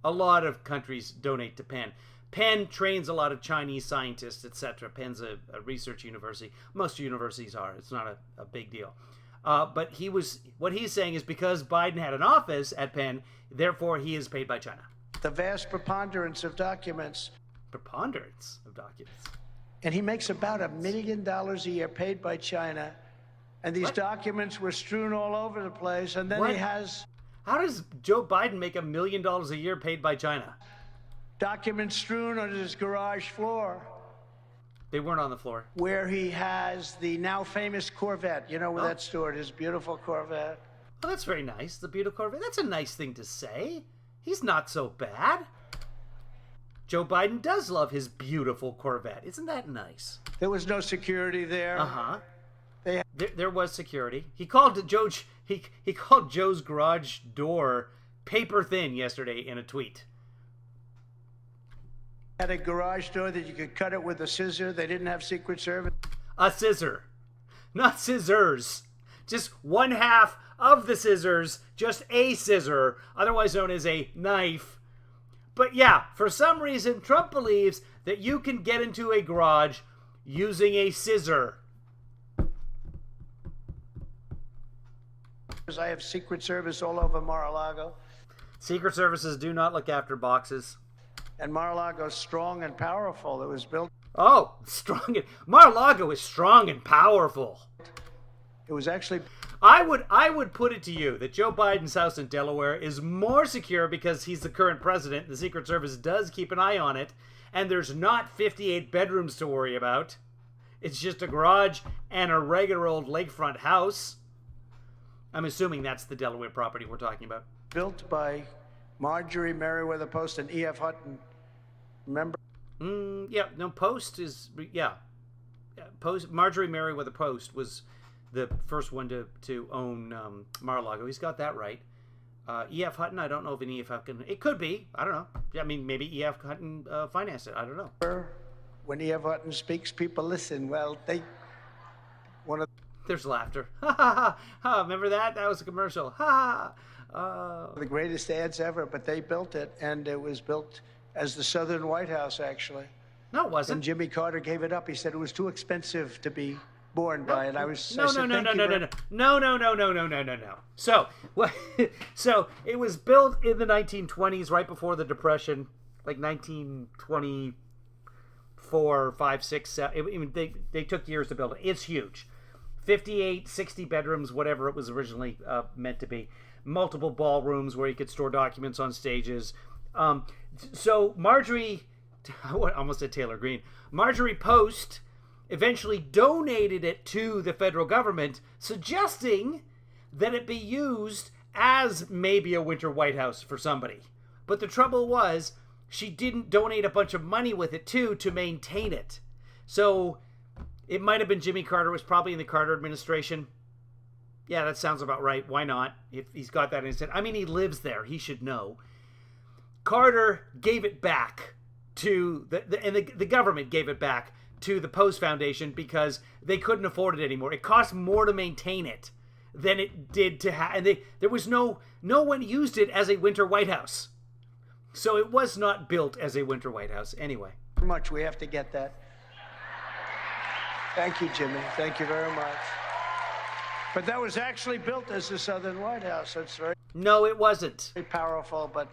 A lot of countries donate to Penn. Penn trains a lot of Chinese scientists, etc. Penn's a research university. Most universities are. It's not a big deal. But what he's saying is because Biden had an office at Penn, therefore he is paid by China. The vast preponderance of documents. Preponderance of documents. And he makes about $1 million a year paid by China. And these documents were strewn all over the place. And then he has. How does Joe Biden make $1 million a year paid by China? Documents strewn on his garage floor. They weren't on the floor. Where he has the now famous Corvette. You know where that's stored, his beautiful Corvette. Oh, that's very nice, the beautiful Corvette. That's a nice thing to say. He's not so bad. Joe Biden does love his beautiful Corvette. Isn't that nice? There was no security there. There was security. He called he called Joe's garage door paper thin yesterday in a tweet. Had a garage door that you could cut it with a scissor. They didn't have Secret Service. A scissor. Not scissors. Just one half of the scissors. Just a scissor. Otherwise known as a knife. But yeah, for some reason, Trump believes that you can get into a garage using a scissor. I have Secret Service all over Mar-a-Lago. Secret Services do not look after boxes. And Mar-a-Lago is strong and powerful. It was built. Oh, strong. Mar-a-Lago is strong and powerful. It was actually... I would put it to you that Joe Biden's house in Delaware is more secure because he's the current president. The Secret Service does keep an eye on it, and there's not 58 bedrooms to worry about. It's just a garage and a regular old lakefront house. I'm assuming that's the Delaware property we're talking about. Built by Marjorie Merriweather Post and E.F. Hutton. Remember? Yeah, no, Post is, yeah. Post, Marjorie Merriweather Post was the first one to own Mar-a-Lago. He's got that right. E.F. Hutton, I don't know if an E.F. Hutton, it could be. I don't know. I mean, maybe E.F. Hutton financed it. I don't know. When E.F. Hutton speaks, people listen. Well, There's laughter. Ha ha ha. Remember that? That was a commercial. Ha ha. the greatest ads ever, but they built it, and it was built as the Southern White House, actually. No, it wasn't. And Jimmy Carter gave it up. He said it was too expensive to be born by it. No. So it was built in the 1920s, right before the Depression, like 1924, 5, 6, 7. They took years to build it. It's huge. 58, 60 bedrooms, whatever it was originally meant to be. Multiple ballrooms where you could store documents on stages. So Marjorie, I almost said Taylor Greene, Marjorie Post eventually donated it to the federal government, suggesting that it be used as maybe a winter White House for somebody. But the trouble was, she didn't donate a bunch of money with it, too, to maintain it. So it might have been Jimmy Carter. It was probably in the Carter administration. Yeah, that sounds about right. Why not? If he's got that in his head. I mean, he lives there. He should know. Carter gave it back to the government gave it back to the Post Foundation because they couldn't afford it anymore. It cost more to maintain it than it did to have, and there was no one used it as a winter White House. So it was not built as a winter White House anyway. Much we have to get that. Thank you, Jimmy. Thank you very much. But that was actually built as the Southern White House. That's No, it wasn't. Very powerful, but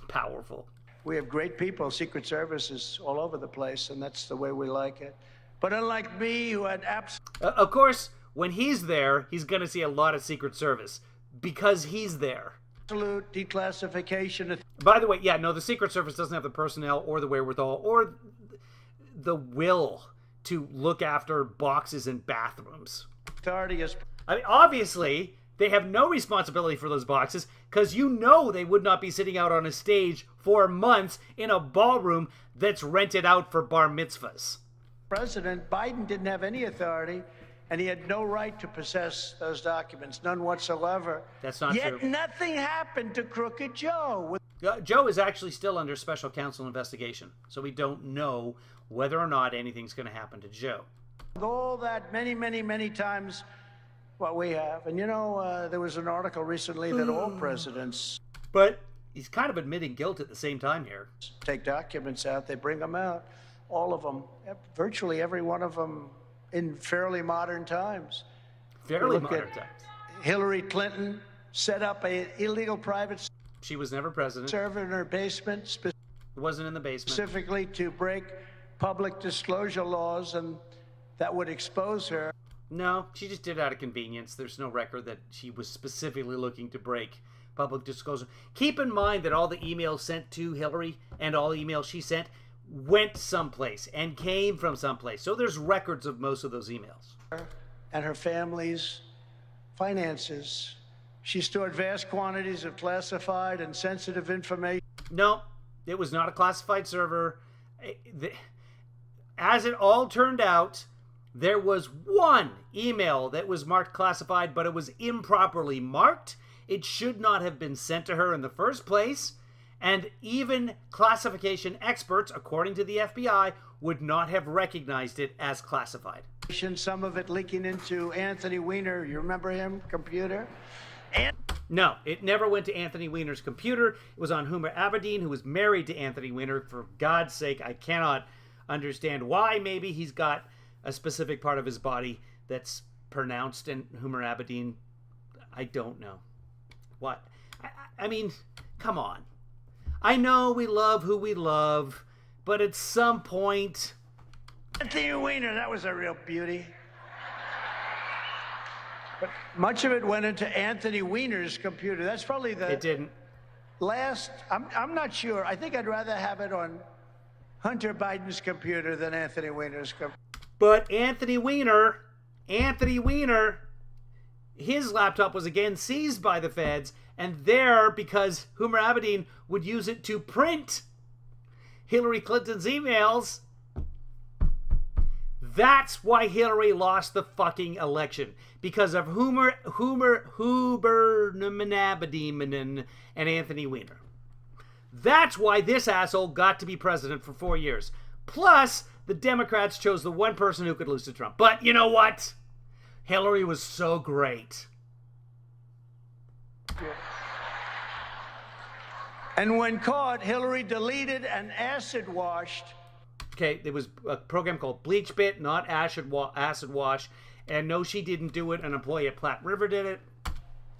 powerful. We have great people. Secret Service is all over the place, and that's the way we like it. But unlike me, who had of course, when he's there, he's going to see a lot of Secret Service because he's there. Absolute declassification. By the way, yeah, no, the Secret Service doesn't have the personnel or the wherewithal or the will to look after boxes in bathrooms. Authority is... I mean, obviously, they have no responsibility for those boxes because you know they would not be sitting out on a stage for months in a ballroom that's rented out for bar mitzvahs. President Biden didn't have any authority, and he had no right to possess those documents, none whatsoever. That's not true. Yet nothing happened to Crooked Joe. Joe is actually still under special counsel investigation, so we don't know whether or not anything's going to happen to Joe. With all that many times what we have. And, you know, there was an article recently that all presidents... But he's kind of admitting guilt at the same time here. Take documents out, they bring them out, all of them, virtually every one of them in fairly modern times. Fairly modern times. Hillary Clinton set up an illegal private... She was never president. ...server in her basement. It wasn't in the basement. Specifically to break public disclosure laws, and that would expose her. No, she just did it out of convenience. There's no record that she was specifically looking to break public disclosure. Keep in mind that all the emails sent to Hillary and all the emails she sent went someplace and came from someplace. So there's records of most of those emails. And her family's finances. She stored vast quantities of classified and sensitive information. No, it was not a classified server. As it all turned out, there was one email that was marked classified, but it was improperly marked. It should not have been sent to her in the first place. And even classification experts, according to the FBI, would not have recognized it as classified. Some of it leaking into Anthony Weiner. You remember him? Computer? No, it never went to Anthony Weiner's computer. It was on Huma Abedin, who was married to Anthony Weiner. For God's sake, I cannot understand why. Maybe he's got a specific part of his body that's pronounced in Huma Abedin. I don't know. What? I mean, come on. I know we love who we love, but at some point, Anthony Weiner, that was a real beauty. But much of it went into Anthony Weiner's computer. That's probably the It didn't. last. I'm not sure. I think I'd rather have it on Hunter Biden's computer than Anthony Weiner's computer. But Anthony Weiner, his laptop was again seized by the feds, and there, because Hoomer Abedin would use it to print Hillary Clinton's emails, that's why Hillary lost the fucking election. Because of Hoomer Abedin and Anthony Weiner. That's why this asshole got to be president for 4 years. Plus, the Democrats chose the one person who could lose to Trump. But you know what? Hillary was so great. And when caught, Hillary deleted and acid washed. Okay, there was a program called Bleach Bit, not acid wash. And no, she didn't do it. An employee at Platte River did it.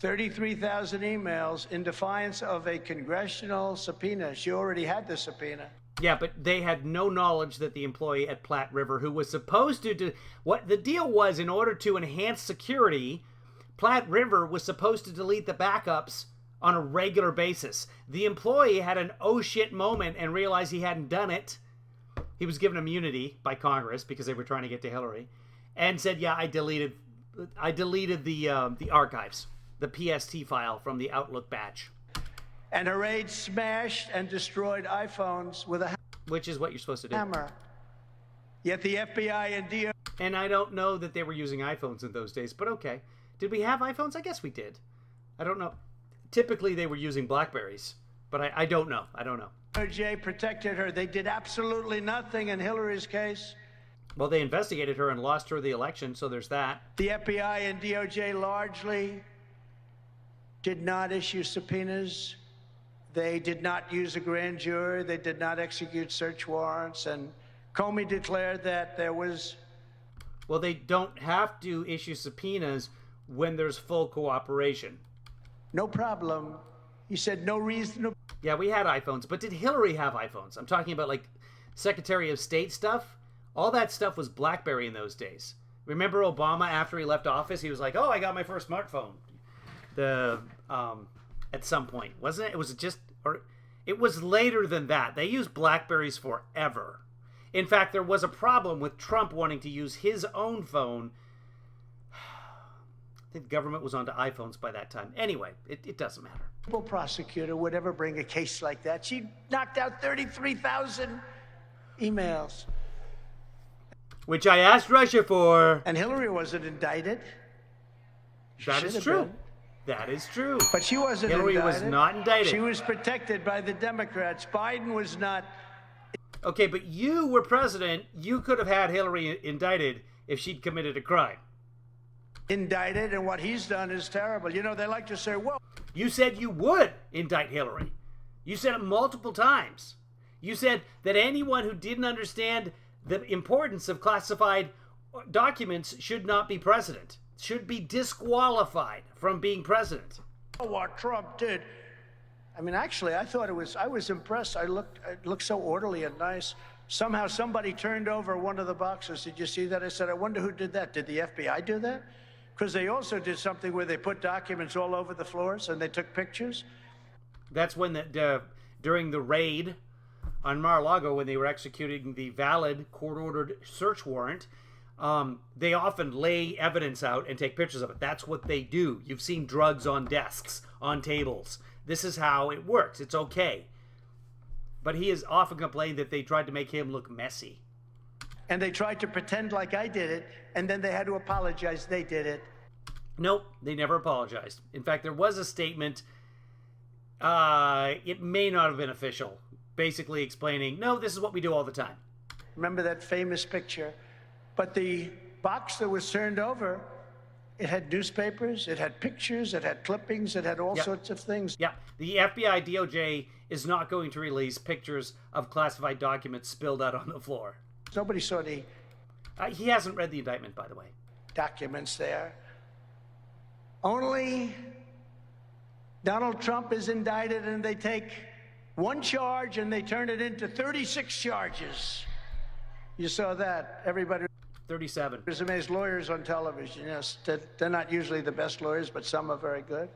33,000 emails in defiance of a congressional subpoena. She already had the subpoena. Yeah, but they had no knowledge that the employee at Platte River, who was supposed to do... What the deal was, in order to enhance security, Platte River was supposed to delete the backups on a regular basis. The employee had an oh shit moment and realized he hadn't done it. He was given immunity by Congress because they were trying to get to Hillary. And said, yeah, I deleted the archives, the PST file from the Outlook batch. And her aides smashed and destroyed iPhones with a which is what you're supposed to do. Hammer. Yet the FBI and DO... And I don't know that they were using iPhones in those days, but okay. Did we have iPhones? I guess we did. I don't know. Typically, they were using Blackberries, but I don't know. I don't know. DOJ protected her. They did absolutely nothing in Hillary's case. Well, they investigated her and lost her the election, so there's that. The FBI and DOJ largely did not issue subpoenas. They did not use a grand jury. They did not execute search warrants. And Comey declared that there was... Well, they don't have to issue subpoenas when there's full cooperation. No problem. He said no reason... Yeah, we had iPhones, but did Hillary have iPhones? I'm talking about, like, Secretary of State stuff. All that stuff was BlackBerry in those days. Remember Obama, after he left office, he was like, oh, I got my first smartphone. At some point, wasn't it? It was just, or it was later than that. They used BlackBerries forever. In fact, there was a problem with Trump wanting to use his own phone. I think the government was onto iPhones by that time. Anyway, it doesn't matter. No prosecutor would ever bring a case like that. She knocked out 33,000 emails. Which I asked Russia for. And Hillary wasn't indicted. That is true. That is true. But she wasn't indicted. Hillary was not indicted. She was protected by the Democrats. Biden was not. Okay, but you were president. You could have had Hillary indicted if she'd committed a crime. Indicted, and what he's done is terrible. You know, they like to say, well... You said you would indict Hillary. You said it multiple times. You said that anyone who didn't understand the importance of classified documents should not be president, should be disqualified from being president. What Trump did. I mean, actually, I was impressed. It looked so orderly and nice. Somehow somebody turned over one of the boxes. Did you see that? I said, I wonder who did that. Did the FBI do that? Because they also did something where they put documents all over the floors and they took pictures. That's when during the raid on Mar-a-Lago, when they were executing the valid court-ordered search warrant, they often lay evidence out and take pictures of it. That's what they do. You've seen drugs on desks, on tables. This is how it works. It's okay. But he has often complained that they tried to make him look messy. And they tried to pretend like I did it, and then they had to apologize they did it. Nope, they never apologized. In fact, there was a statement, it may not have been official, basically explaining, no, this is what we do all the time. Remember that famous picture? But the box that was turned over, it had newspapers, it had pictures, it had clippings, it had all sorts of things. Yeah, the FBI DOJ is not going to release pictures of classified documents spilled out on the floor. Nobody saw the... he hasn't read the indictment, by the way. Documents there. Only Donald Trump is indicted, and they take one charge and they turn it into 36 charges. You saw that. Everybody 37. was amazed. Lawyers on television, yes, they're not usually the best lawyers, but some are very good.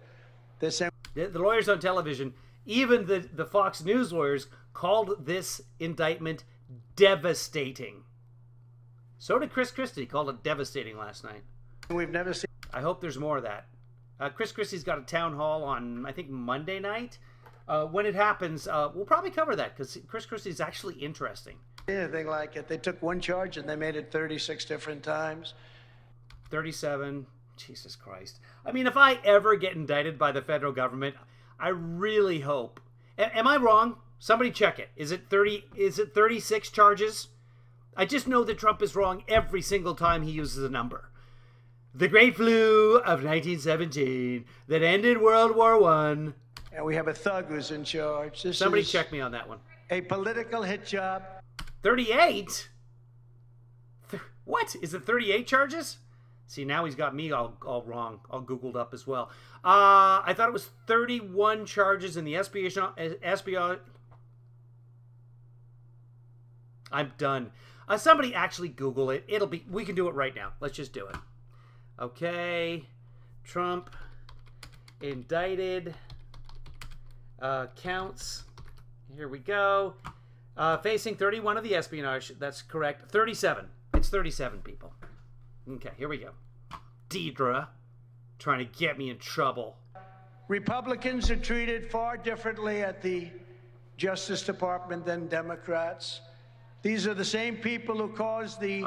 They're saying The lawyers on television, even the Fox News lawyers, called this indictment devastating. So did Chris Christie, called it devastating last night. we've never seen. I hope there's more of that. Chris Christie's got a town hall on, I think, Monday night. When it happens, we'll probably cover that because Chris Christie's actually interesting. Anything like it. They took one charge and they made it 36 different times. 37. Jesus Christ. I mean, if I ever get indicted by the federal government, I really hope. Am I wrong? Somebody check it. Is it 30? Is it 36 charges? I just know that Trump is wrong every single time he uses a number. The Great Flu of 1917 that ended World War I. And we have a thug who's in charge. Somebody check me on that one. A political hit job. 38? What? Is it 38 charges? See, now he's got me all wrong, all Googled up as well. I thought it was 31 charges in the espionage. I'm done. Somebody actually Google it. We can do it right now. Let's just do it. Okay. Trump indicted counts. Here we go. Facing 31 of the espionage. That's correct. 37. It's 37 people. Okay, here we go. Deidre, trying to get me in trouble. Republicans are treated far differently at the Justice Department than Democrats. These are the same people who caused the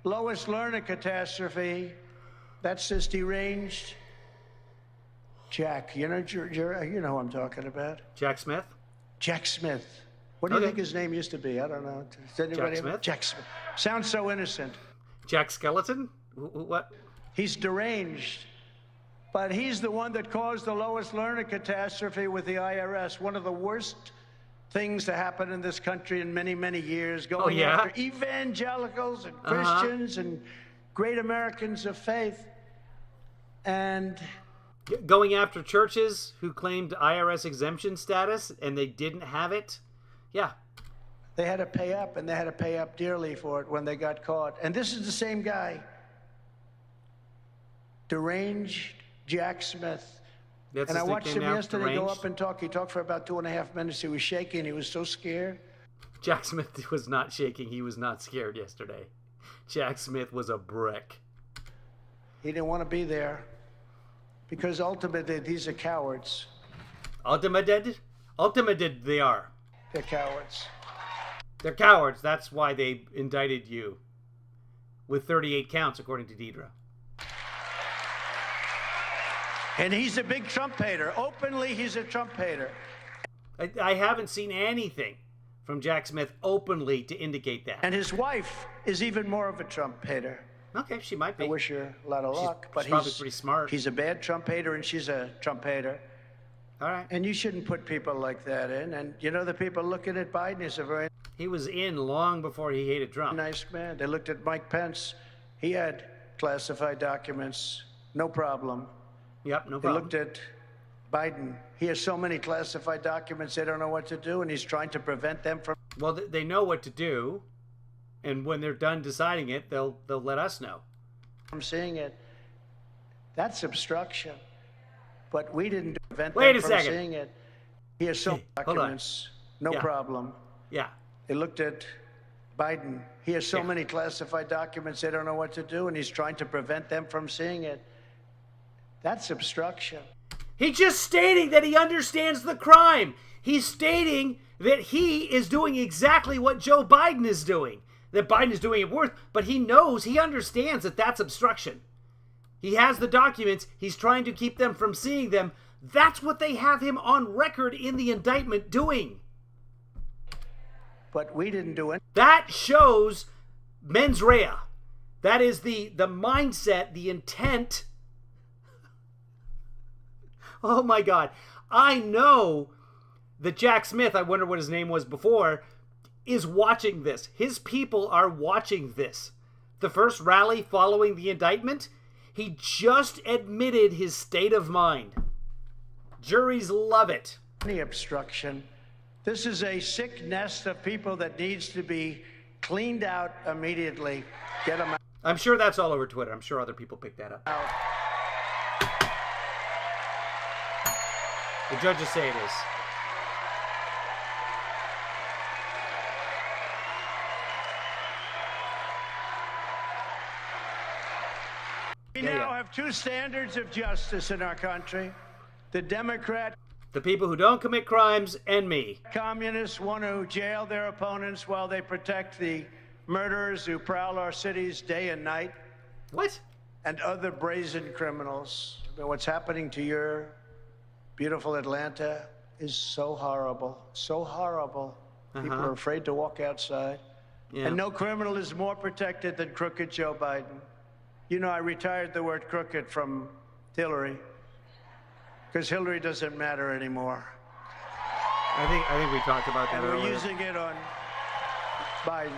Lois Lerner catastrophe. That's this deranged Jack. You know who I'm talking about. Jack Smith? Jack Smith. What do you think his name used to be? I don't know. Does anybody Jack Smith? Jack Smith. Sounds so innocent. Jack Skeleton? What? He's deranged. But he's the one that caused the Lois Lerner catastrophe with the IRS. One of the worst things to happen in this country in many, many years. Going after evangelicals and Christians and great Americans of faith. And going after churches who claimed IRS exemption status and they didn't have it. Yeah. They had to pay up, and they had to pay up dearly for it when they got caught. And this is the same guy. Deranged Jack Smith. That's and I his watched him nickname now? yesterday Deranged? go up and talk. He talked for about 2.5 minutes. He was shaking. He was so scared. Jack Smith was not shaking. He was not scared yesterday. Jack Smith was a brick. He didn't want to be there because ultimately these are cowards. Ultimated they are. They're cowards. They're cowards. That's why they indicted you. With 38 counts, according to Deidre. And he's a big Trump hater. Openly, he's a Trump hater. I haven't seen anything from Jack Smith openly to indicate that. And his wife is even more of a Trump hater. Okay, she might be. I wish her a lot of luck. But she's probably pretty smart. He's a bad Trump hater, and she's a Trump hater. All right. And you shouldn't put people like that in. And you know, the people looking at Biden is a very He was in long before he hated Trump. nice man. They looked at Mike Pence. He had classified documents. No problem. Yep, no They problem. looked at Biden. He has so many classified documents, they don't know what to do, and he's trying to prevent them from Well, they know what to do, and when they're done deciding it, they'll let us know. seeing it. That's obstruction. But we didn't prevent Wait them a from second. seeing it. He has so many Hold on. documents. No Yeah. problem. Yeah. They looked at Biden. He has so Yeah. many classified documents, they don't know what to do, and he's trying to prevent them from seeing it. That's obstruction. He's just stating that he understands the crime. He's stating that he is doing exactly what Joe Biden is doing. That Biden is doing it worse, but he knows, he understands that that's obstruction. He has the documents. He's trying to keep them from seeing them. That's what they have him on record in the indictment doing. But we didn't do it. That shows mens rea. That is the mindset, the intent. Oh my God. I know that Jack Smith, I wonder what his name was before, is watching this. His people are watching this. The first rally following the indictment, he just admitted his state of mind. Juries love it. Any obstruction. This is a sick nest of people that needs to be cleaned out immediately. Get them out. I'm sure that's all over Twitter. I'm sure other people picked that up. The judges say it is. We now have two standards of justice in our country. The Democrat, the people who don't commit crimes, and me. Communists want to jail their opponents while they protect the murderers who prowl our cities day and night. What? And other brazen criminals. I mean, what's happening to your beautiful Atlanta is so horrible. So horrible. People are afraid to walk outside. Yeah. And no criminal is more protected than crooked Joe Biden. You know, I retired the word crooked from Hillary because Hillary doesn't matter anymore. I think we talked about that earlier. We're using it on Biden.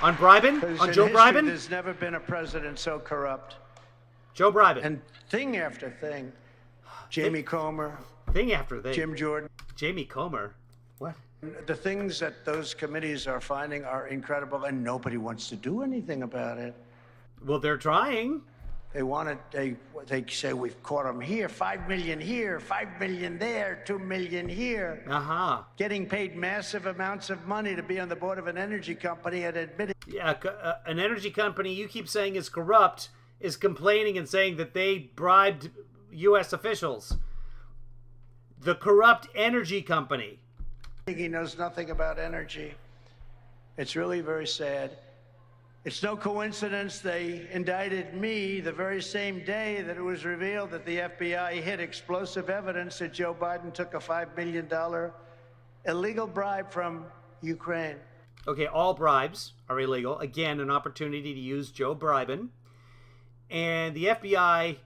On Bribin? On Joe Bribin? There's never been a president so corrupt. Joe Bribin. And thing after thing. Jamie Comer. Thing after thing. Jim Jordan. Jamie Comer? What? The things that those committees are finding are incredible, and nobody wants to do anything about it. Well, they're trying. They want it. They say we've caught them here, 5 million here, 5 million there, 2 million here. Getting paid massive amounts of money to be on the board of an energy company and admitting. Yeah, an energy company you keep saying is corrupt is complaining and saying that they bribed U.S. officials. The corrupt energy company. He knows nothing about energy. It's really very sad. It's no coincidence they indicted me the very same day that it was revealed that the FBI hid explosive evidence that Joe Biden took a $5 million illegal bribe from Ukraine. Okay, all bribes are illegal. Again, an opportunity to use Joe Bribin. And the FBI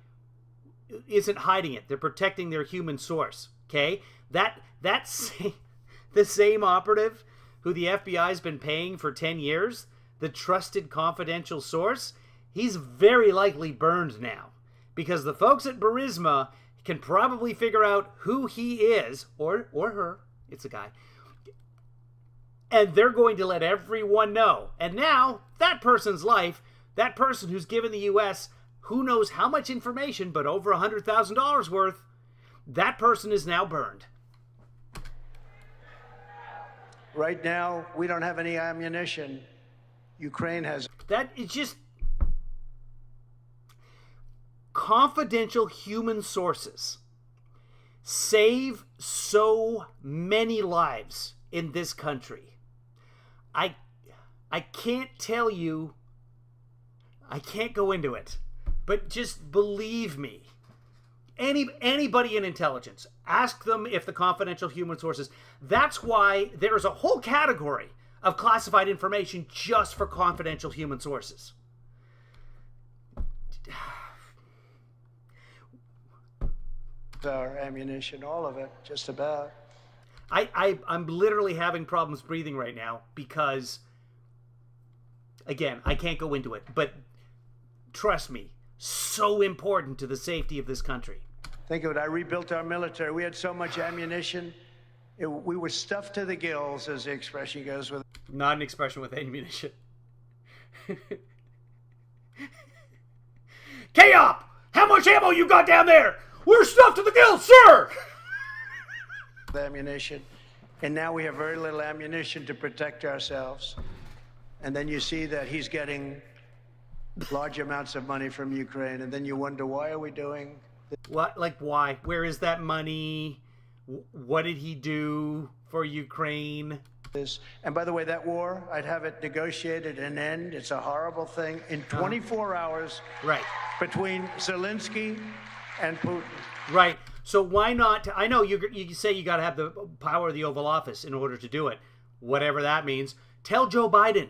isn't hiding it. They're protecting their human source. Okay? That's the same operative who the FBI's been paying for 10 years, the trusted confidential source, he's very likely burned now. Because the folks at Burisma can probably figure out who he is, or her, it's a guy, and they're going to let everyone know. And now, that person's life, that person who's given the U.S. who knows how much information, but over $100,000 worth, that person is now burned. Right now, we don't have any ammunition. Ukraine has. That is just confidential human sources save so many lives in this country. I can't tell you, I can't go into it, but just believe me. Anybody in intelligence, ask them if the confidential human sources. That's why there's a whole category of classified information just for confidential human sources. Our ammunition, all of it, just about. I'm literally having problems breathing right now because, again, I can't go into it, but trust me, so important to the safety of this country. Think of it, I rebuilt our military. We had so much ammunition. We were stuffed to the gills, as the expression goes. With not an expression with ammunition. KAGop! How much ammo you got down there? We're stuffed to the gills, sir! Ammunition. And now we have very little ammunition to protect ourselves. And then you see that he's getting large amounts of money from Ukraine. And then you wonder, why are we doing this? What? Like, why? Where is that money? What did he do for Ukraine? And by the way, that war, I'd have it negotiated and end. It's a horrible thing. In 24 hours, right, between Zelensky and Putin. Right. So why not? I know you say you got to have the power of the Oval Office in order to do it. Whatever that means. Tell Joe Biden.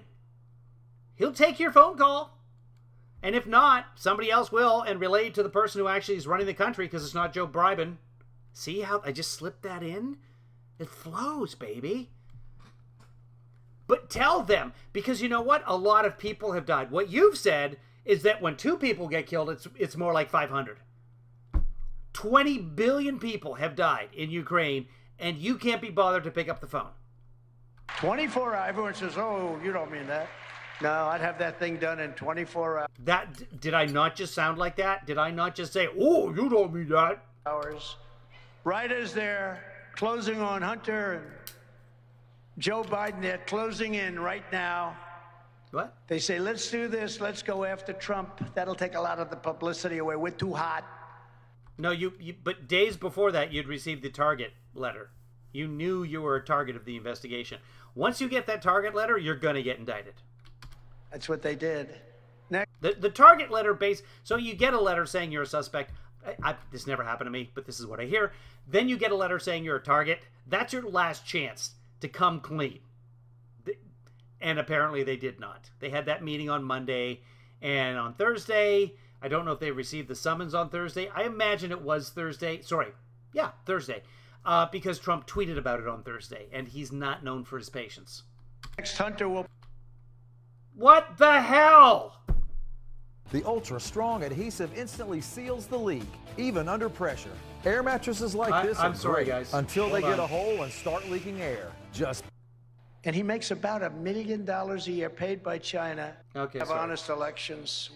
He'll take your phone call. And if not, somebody else will, and relate to the person who actually is running the country, because it's not Joe Bribin. See how I just slipped that in? It flows, baby. But tell them, because you know what? A lot of people have died. What you've said is that when 2 people get killed, it's more like 500. 20 billion people have died in Ukraine, and you can't be bothered to pick up the phone. 24 hours. Everyone says, oh, you don't mean that. No, I'd have that thing done in 24 hours. That, did I not just sound like that? Did I not just say, oh, you don't mean that? Hours. Right as they're closing on Hunter and Joe Biden, they're closing in right now. What? They say, let's do this. Let's go after Trump. That'll take a lot of the publicity away. We're too hot. No, but days before that, you'd received the target letter. You knew you were a target of the investigation. Once you get that target letter, you're going to get indicted. That's what they did. Next. The target letter base, so you get a letter saying you're a suspect. This never happened to me, but this is what I hear. Then you get a letter saying you're a target. That's your last chance to come clean. And apparently they did not. They had that meeting on Monday, and on Thursday, I don't know if they received the summons on Thursday. I imagine it was Thursday. Sorry. Yeah, Thursday. Because Trump tweeted about it on Thursday, and he's not known for his patience. Next, Hunter will... What the hell? The ultra-strong adhesive instantly seals the leak, even under pressure. Air mattresses like this I'm are sorry, great guys. until they Hold get on. a hole and start leaking air. Just... And he makes about $1 million a year paid by China. Okay, Have sorry. honest elections.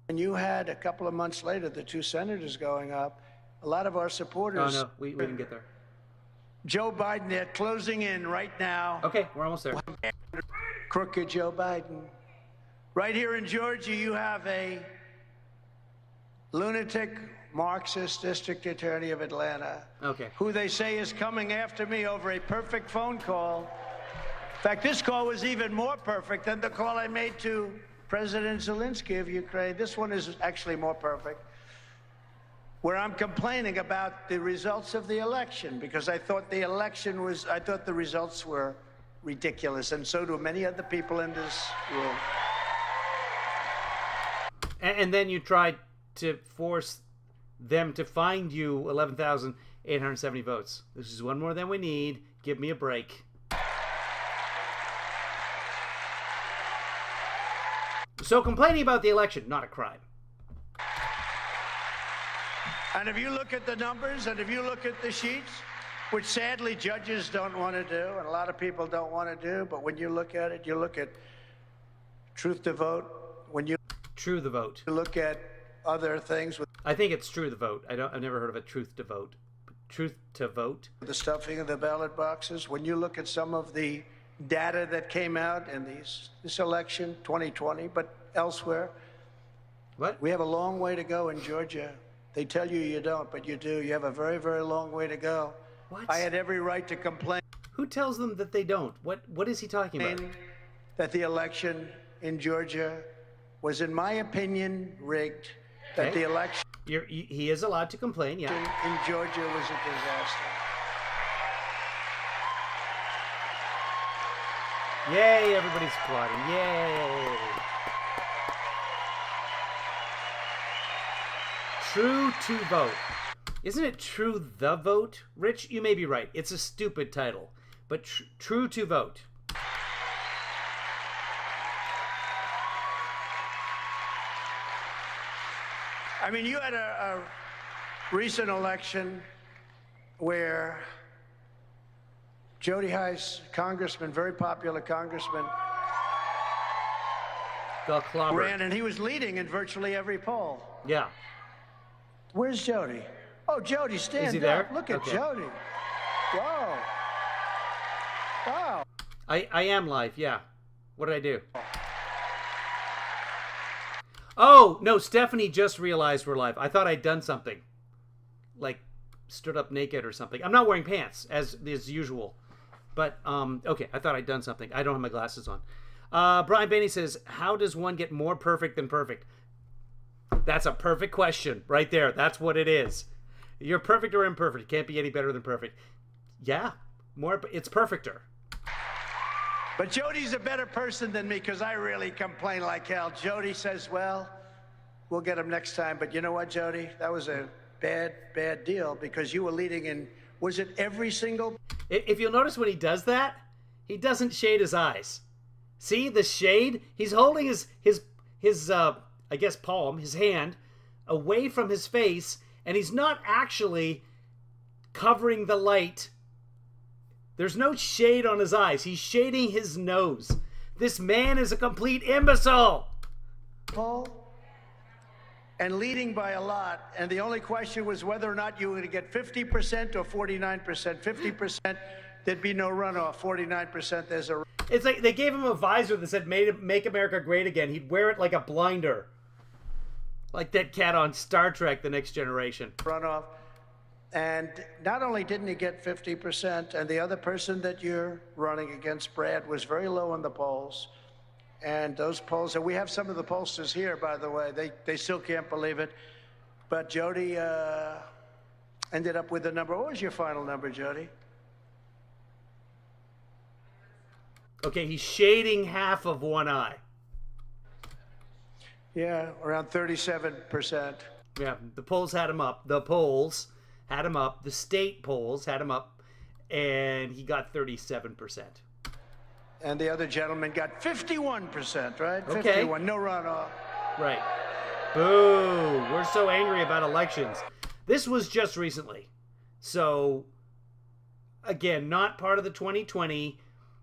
And you had a couple of months later, the two senators going up. A lot of our supporters... Oh, no, we didn't get there. Joe Biden, they're closing in right now. Okay, we're almost there. Crooked Joe Biden. Right here in Georgia, you have a lunatic Marxist district attorney of Atlanta. Okay. Who they say is coming after me over a perfect phone call. In fact, this call was even more perfect than the call I made to President Zelensky of Ukraine. This one is actually more perfect, where I'm complaining about the results of the election because I thought the results were ridiculous, and so do many other people in this room. And then you tried to force them to find you 11,870 votes. This is one more than we need. Give me a break. So complaining about the election, not a crime. And if you look at the numbers and if you look at the sheets, which sadly judges don't want to do and a lot of people don't want to do, but when you look at it, you look at truth to vote. When you True the vote. look at other things with I think it's true the vote. I've never heard of a truth to vote. Truth to vote. the stuffing of the ballot boxes, when you look at some of the data that came out in this election, 2020, but elsewhere, What? we have a long way to go in Georgia. They tell you you don't, but you do. You have a very, very long way to go. What? I had every right to complain Who tells them that they don't? What is he talking about? that the election in Georgia was, in my opinion, rigged. That Okay. the election He is allowed to complain, yeah. in Georgia was a disaster. Yay, everybody's applauding. Yay. True to vote. Isn't it True the Vote? Rich, you may be right. It's a stupid title. But True to Vote. I mean, you had a recent election where Jody Hice, congressman, very popular congressman, Got clobbered. ran, and he was leading in virtually every poll. Yeah. Where's Jody? Oh, Jody, stand Is he up. there? Look at Okay. Jody. Whoa. Wow. I am live, yeah. What did I do? Oh, no, Stephanie just realized we're live. I thought I'd done something. Like, stood up naked or something. I'm not wearing pants, as usual. But, okay, I thought I'd done something. I don't have my glasses on. Brian Bainey says, how does one get more perfect than perfect? That's a perfect question right there. That's what it is. You're perfect or imperfect. It can't be any better than perfect. Yeah, it's perfecter. But Jody's a better person than me because I really complain like hell. Jody says, well, we'll get him next time. But you know what, Jody? That was a bad, bad deal because you were leading in, was it every single? If you'll notice when he does that, he doesn't shade his eyes. See the shade? He's holding his I guess palm, his hand, away from his face, and he's not actually covering the light There's no shade on his eyes. He's shading his nose. This man is a complete imbecile. Poll and leading by a lot. And the only question was whether or not you were going to get 50% or 49%. 50%, there'd be no runoff. 49%, there's a... It's like they gave him a visor that said "Make America Great Again." He'd wear it like a blinder. Like that cat on Star Trek, The Next Generation. Runoff. And not only didn't he get 50%, and the other person that you're running against, Brad, was very low in the polls. And those polls, and we have some of the pollsters here, by the way, they still can't believe it. But Jody ended up with the number. What was your final number, Jody? Okay, he's shading half of one eye. Yeah, around 37%. Yeah, the polls had him up. The polls had him up. The state polls had him up. And he got 37%. And the other gentleman got 51%, right? Okay. 51, no runoff. Right. Boo. We're so angry about elections. This was just recently. So, again, not part of the 2020.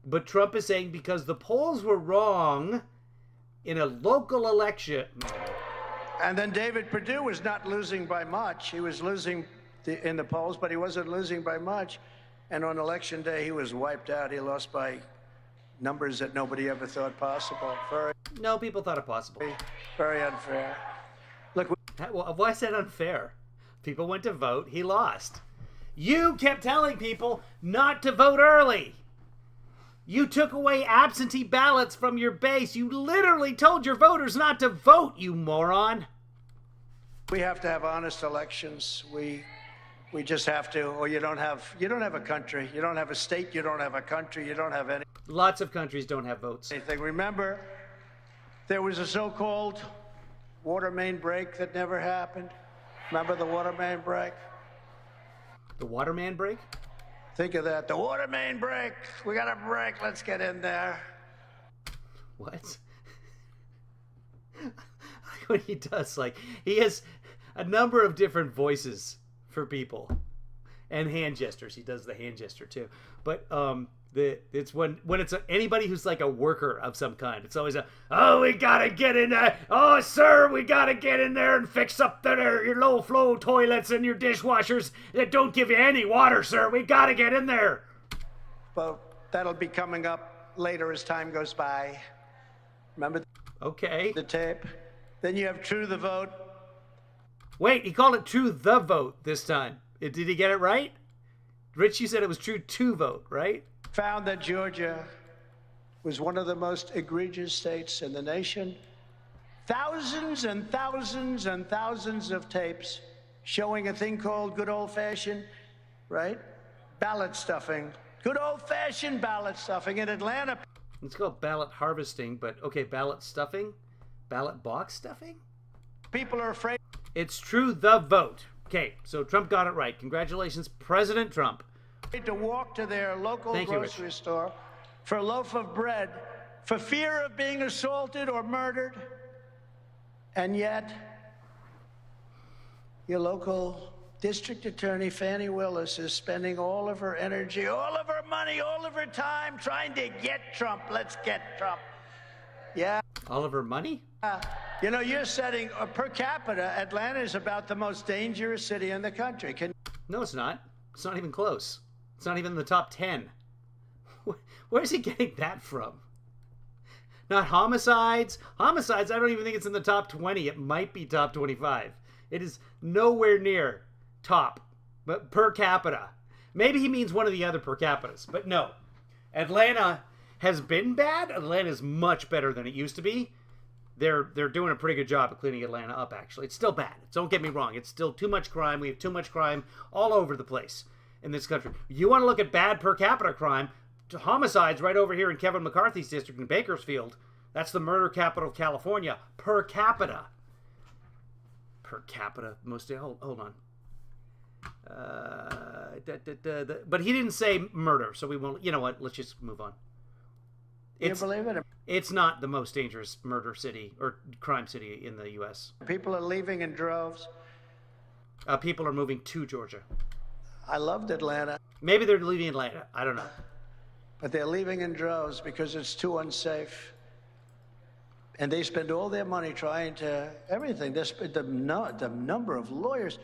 But Trump is saying because the polls were wrong in a local election. And then David Perdue was not losing by much. He was losing in the polls, but he wasn't losing by much. And on election day, he was wiped out. He lost by numbers that nobody ever thought possible. No, people thought it possible. Very unfair. Look, why is that unfair? People went to vote. He lost. You kept telling people not to vote early. You took away absentee ballots from your base. You literally told your voters not to vote, you moron. we have to have honest elections. We just have to, or you don't have a country. You don't have a state. You don't have a country. You don't have any. Lots of countries don't have votes. Anything. Remember, there was a so-called water main break that never happened. Remember the water main break? The water man break? Think of that. The water main break. We got a break. Let's get in there. What? What he does, like, he has a number of different voices for people and hand gestures. He does the hand gesture too. But it's when it's anybody who's like a worker of some kind. It's always oh, we gotta get in there. Oh, sir, we gotta get in there and fix up your low flow toilets and your dishwashers that don't give you any water, sir. We gotta get in there. Well, that'll be coming up later as time goes by. Remember the tape? Then you have True the Vote. Wait, he called it True the Vote this time. Did he get it right? Rich, you said it was True to Vote, right? Found that Georgia was one of the most egregious states in the nation. Thousands and thousands and thousands of tapes showing a thing called good old-fashioned, right? Ballot stuffing. Good old-fashioned ballot stuffing in Atlanta. It's called ballot harvesting, but okay, ballot stuffing? Ballot box stuffing? People are afraid. It's True the Vote. Okay, so Trump got it right. Congratulations, President Trump. To walk to their local grocery store for a loaf of bread for fear of being assaulted or murdered. And yet, your local district attorney, Fannie Willis, is spending all of her energy, all of her money, all of her time trying to get Trump. Let's get Trump. Yeah. All of her money? You know, you're setting, per capita, Atlanta is about the most dangerous city in the country. No, it's not. It's not even close. It's not even in the top 10. Where's he getting that from? Not homicides. Homicides, I don't even think it's in the top 20. It might be top 25. It is nowhere near top, but per capita. Maybe he means one of the other per capitas, but no. Atlanta has been bad. Atlanta's much better than it used to be. They're doing a pretty good job of cleaning Atlanta up, actually. It's still bad. Don't get me wrong. It's still too much crime. We have too much crime all over the place in this country. You want to look at bad per capita crime, homicides right over here in Kevin McCarthy's district in Bakersfield. That's the murder capital of California. Per capita. Per capita. Hold on. But he didn't say murder, so we won't. You know what? Let's just move on. You believe it? It's not the most dangerous murder city or crime city in the U.S. People are leaving in droves. People are moving to Georgia. I loved Atlanta. Maybe they're leaving Atlanta. I don't know. But they're leaving in droves because it's too unsafe. And they spend all their money trying to everything. The number of lawyers.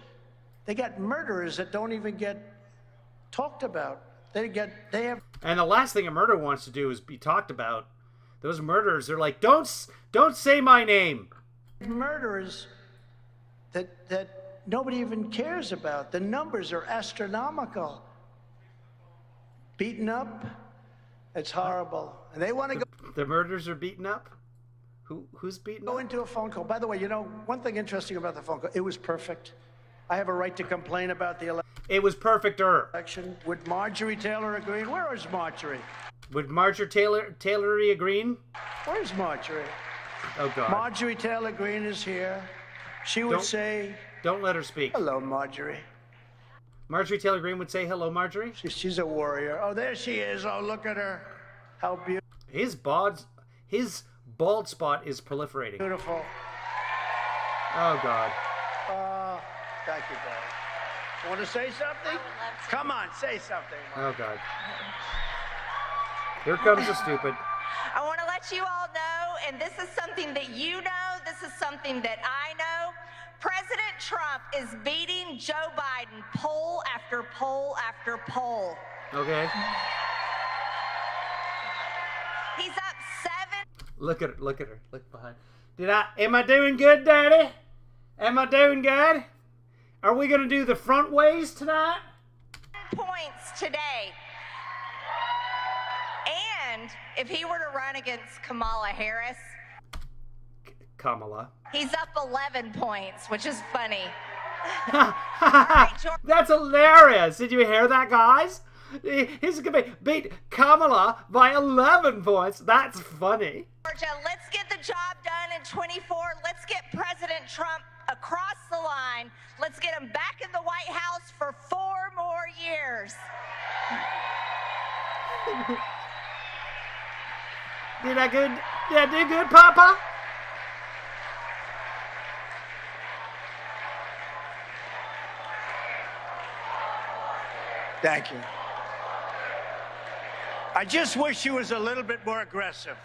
They got murderers that don't even get talked about. They have. And the last thing a murderer wants to do is be talked about. Those murderers, they're like, don't say my name. Murderers that nobody even cares about. The numbers are astronomical. Beaten up. It's horrible. And they want to go. The murderers are beaten up? Who's beaten up? Go into a phone call. By the way, you know, one thing interesting about the phone call, it was perfect. I have a right to complain about the election. It was perfect-er. Would Marjorie Taylor Greene? Where is Marjorie? Would Marjorie Taylor Greene? Where's Marjorie? Oh, God. Marjorie Taylor Greene is here. She would say... Don't let her speak. Hello, Marjorie. Marjorie Taylor Greene would say, hello, Marjorie? She's a warrior. Oh, there she is. Oh, look at her. How beautiful. His bald spot is proliferating. Beautiful. Oh, God. Thank you, darling. Want to say something? Come on, say something. Oh, God. Here comes the stupid. I want to let you all know, and this is something that you know, this is something that I know. President Trump is beating Joe Biden poll after poll after poll. Okay. He's up 7. Look at her. Look behind. Am I doing good, Daddy? Am I doing good? Are we going to do the front ways tonight? Points today. And if he were to run against Kamala Harris, Kamala. he's up 11 points, which is funny. That's hilarious. Did you hear that, guys? He's going to beat Kamala by 11 points. That's funny. Georgia, let's get the job done in 24. Let's get President Trump across the line. Let's get him back in the White House for 4 more years. Did I do good, Papa? Thank you. I just wish she was a little bit more aggressive.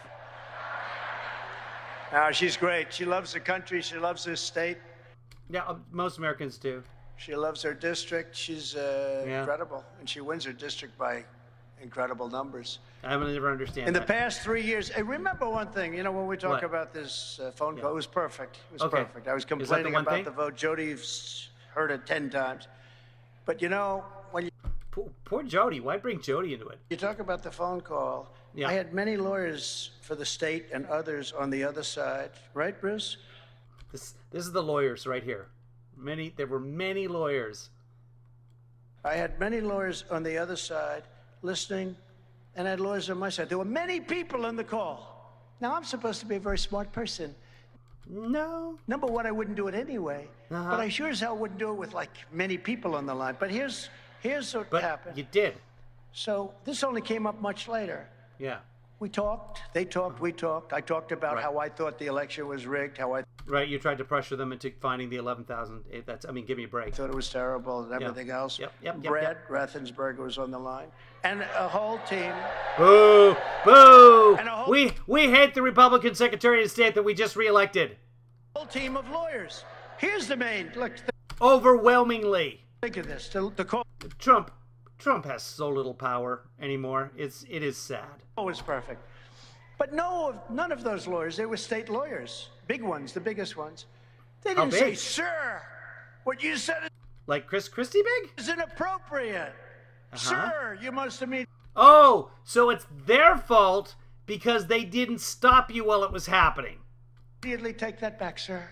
She's great. She loves the country. She loves this state. Yeah, most Americans do. She loves her district. She's incredible. And she wins her district by incredible numbers. I will never understand In the that. past 3 years, hey, remember one thing, you know, when we talk What? about this phone call, it was perfect. It was Okay. perfect. I was Is that the complaining one about thing? the vote. Jody's heard it 10 times. But, you know, when Poor Jody. Why bring Jody into it? you talk about the phone call, Yeah. I had many lawyers for the state and others on the other side. Right, Bruce? This is the lawyers right here. There were many lawyers. I had many lawyers on the other side listening, and I had lawyers on my side. There were many people on the call. Now, I'm supposed to be a very smart person. No. Number one, I wouldn't do it anyway, but I sure as hell wouldn't do it with like many people on the line. But here's what But happened. you did. So this only came up much later. Yeah. We talked, they talked, we talked. I talked about Right. how I thought the election was rigged, how I Right, you tried to pressure them into finding the 11,000. Give me a break. thought it was terrible and everything else. Yep. Brad Raffensperger was on the line, and a whole team. Boo! Boo! And a whole- We hate the Republican Secretary of State that we just reelected. Whole team of lawyers. Here's the main. Look, Overwhelmingly. think of this. The call Trump has so little power anymore. It is sad. was perfect, but none of those lawyers. They were state lawyers, big ones, the biggest ones. They How didn't say, big? "Sir, what you said Like Chris Christie big? is inappropriate." Sir, you must immediately Oh, so it's their fault because they didn't stop you while it was happening. take that back, sir.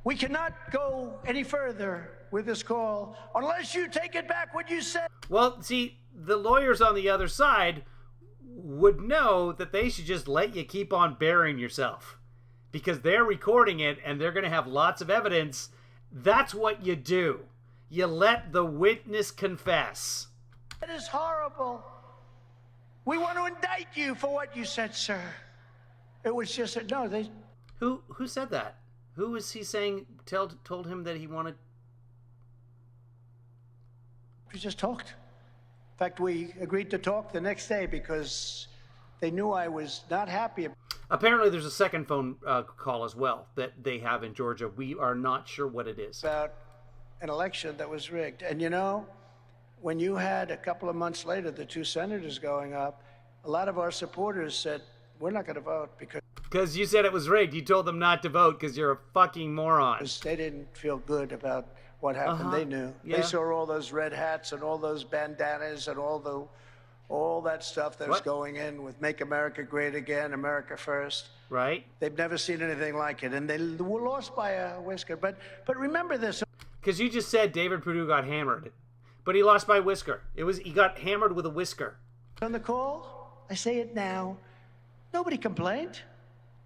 We cannot go any further with this call unless you take it back what you said. Well, see, the lawyers on the other side would know that they should just let you keep on burying yourself because they're recording it and they're going to have lots of evidence. That's what you do. You let the witness confess. That is horrible. We want to indict you for what you said, sir. It was just no. Who said that? Who was he saying told him that he wanted? We just talked. In fact, we agreed to talk the next day because they knew I was not happy. Apparently, there's a second phone call as well that they have in Georgia. We are not sure what it is. About an election that was rigged. And you know, when you had a couple of months later the two senators going up, a lot of our supporters said, we're not going to vote because you said it was rigged. You told them not to vote because you're a fucking moron. They didn't feel good about what happened. They knew. Yeah. They saw all those red hats and all those bandanas and all that stuff that was going in with Make America Great Again, America First. Right. They've never seen anything like it, and they were lost by a whisker. But remember this. Because you just said David Perdue got hammered, but he lost by a whisker. He got hammered with a whisker. On the call, I say it now, nobody complained.